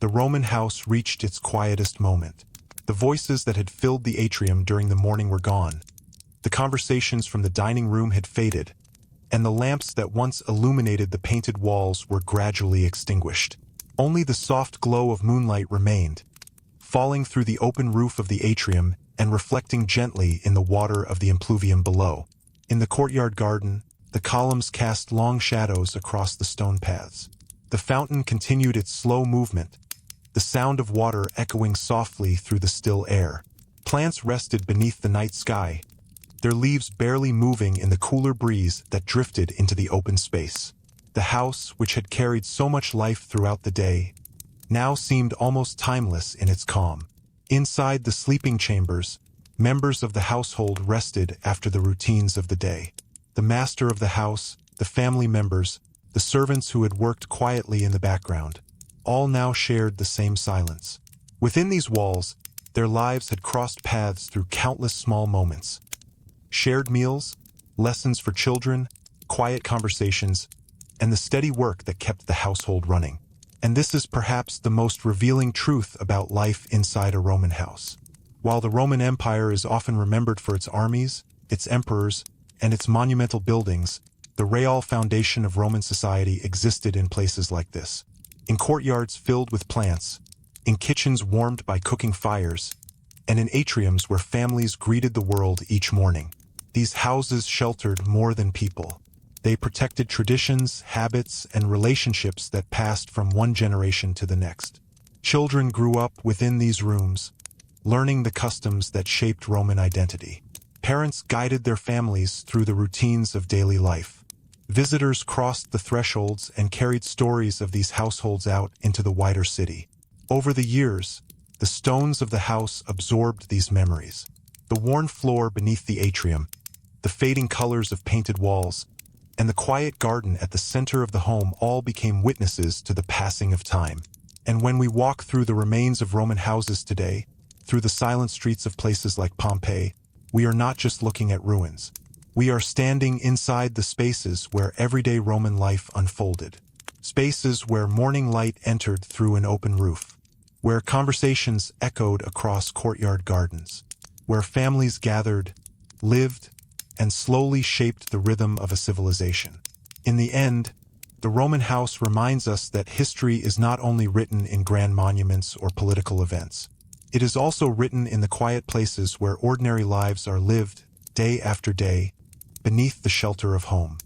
the Roman house reached its quietest moment. The voices that had filled the atrium during the morning were gone. The conversations from the dining room had faded, and the lamps that once illuminated the painted walls were gradually extinguished. Only the soft glow of moonlight remained, falling through the open roof of the atrium and reflecting gently in the water of the impluvium below. In the courtyard garden, the columns cast long shadows across the stone paths. The fountain continued its slow movement, the sound of water echoing softly through the still air. Plants rested beneath the night sky, their leaves barely moving in the cooler breeze that drifted into the open space. The house, which had carried so much life throughout the day, now seemed almost timeless in its calm. Inside the sleeping chambers, members of the household rested after the routines of the day. The master of the house, the family members, the servants who had worked quietly in the background, all now shared the same silence. Within these walls, their lives had crossed paths through countless small moments. Shared meals, lessons for children, quiet conversations, and the steady work that kept the household running. And this is perhaps the most revealing truth about life inside a Roman house. While the Roman Empire is often remembered for its armies, its emperors, and its monumental buildings, the real foundation of Roman society existed in places like this. In courtyards filled with plants, in kitchens warmed by cooking fires, and in atriums where families greeted the world each morning. These houses sheltered more than people. They protected traditions, habits, and relationships that passed from one generation to the next. Children grew up within these rooms, learning the customs that shaped Roman identity. Parents guided their families through the routines of daily life. Visitors crossed the thresholds and carried stories of these households out into the wider city. Over the years, the stones of the house absorbed these memories. The worn floor beneath the atrium, the fading colors of painted walls, and the quiet garden at the center of the home all became witnesses to the passing of time. And when we walk through the remains of Roman houses today, through the silent streets of places like Pompeii, we are not just looking at ruins. We are standing inside the spaces where everyday Roman life unfolded. Spaces where morning light entered through an open roof, where conversations echoed across courtyard gardens, where families gathered, lived, and slowly shaped the rhythm of a civilization. In the end, the Roman house reminds us that history is not only written in grand monuments or political events. It is also written in the quiet places where ordinary lives are lived, day after day, beneath the shelter of home.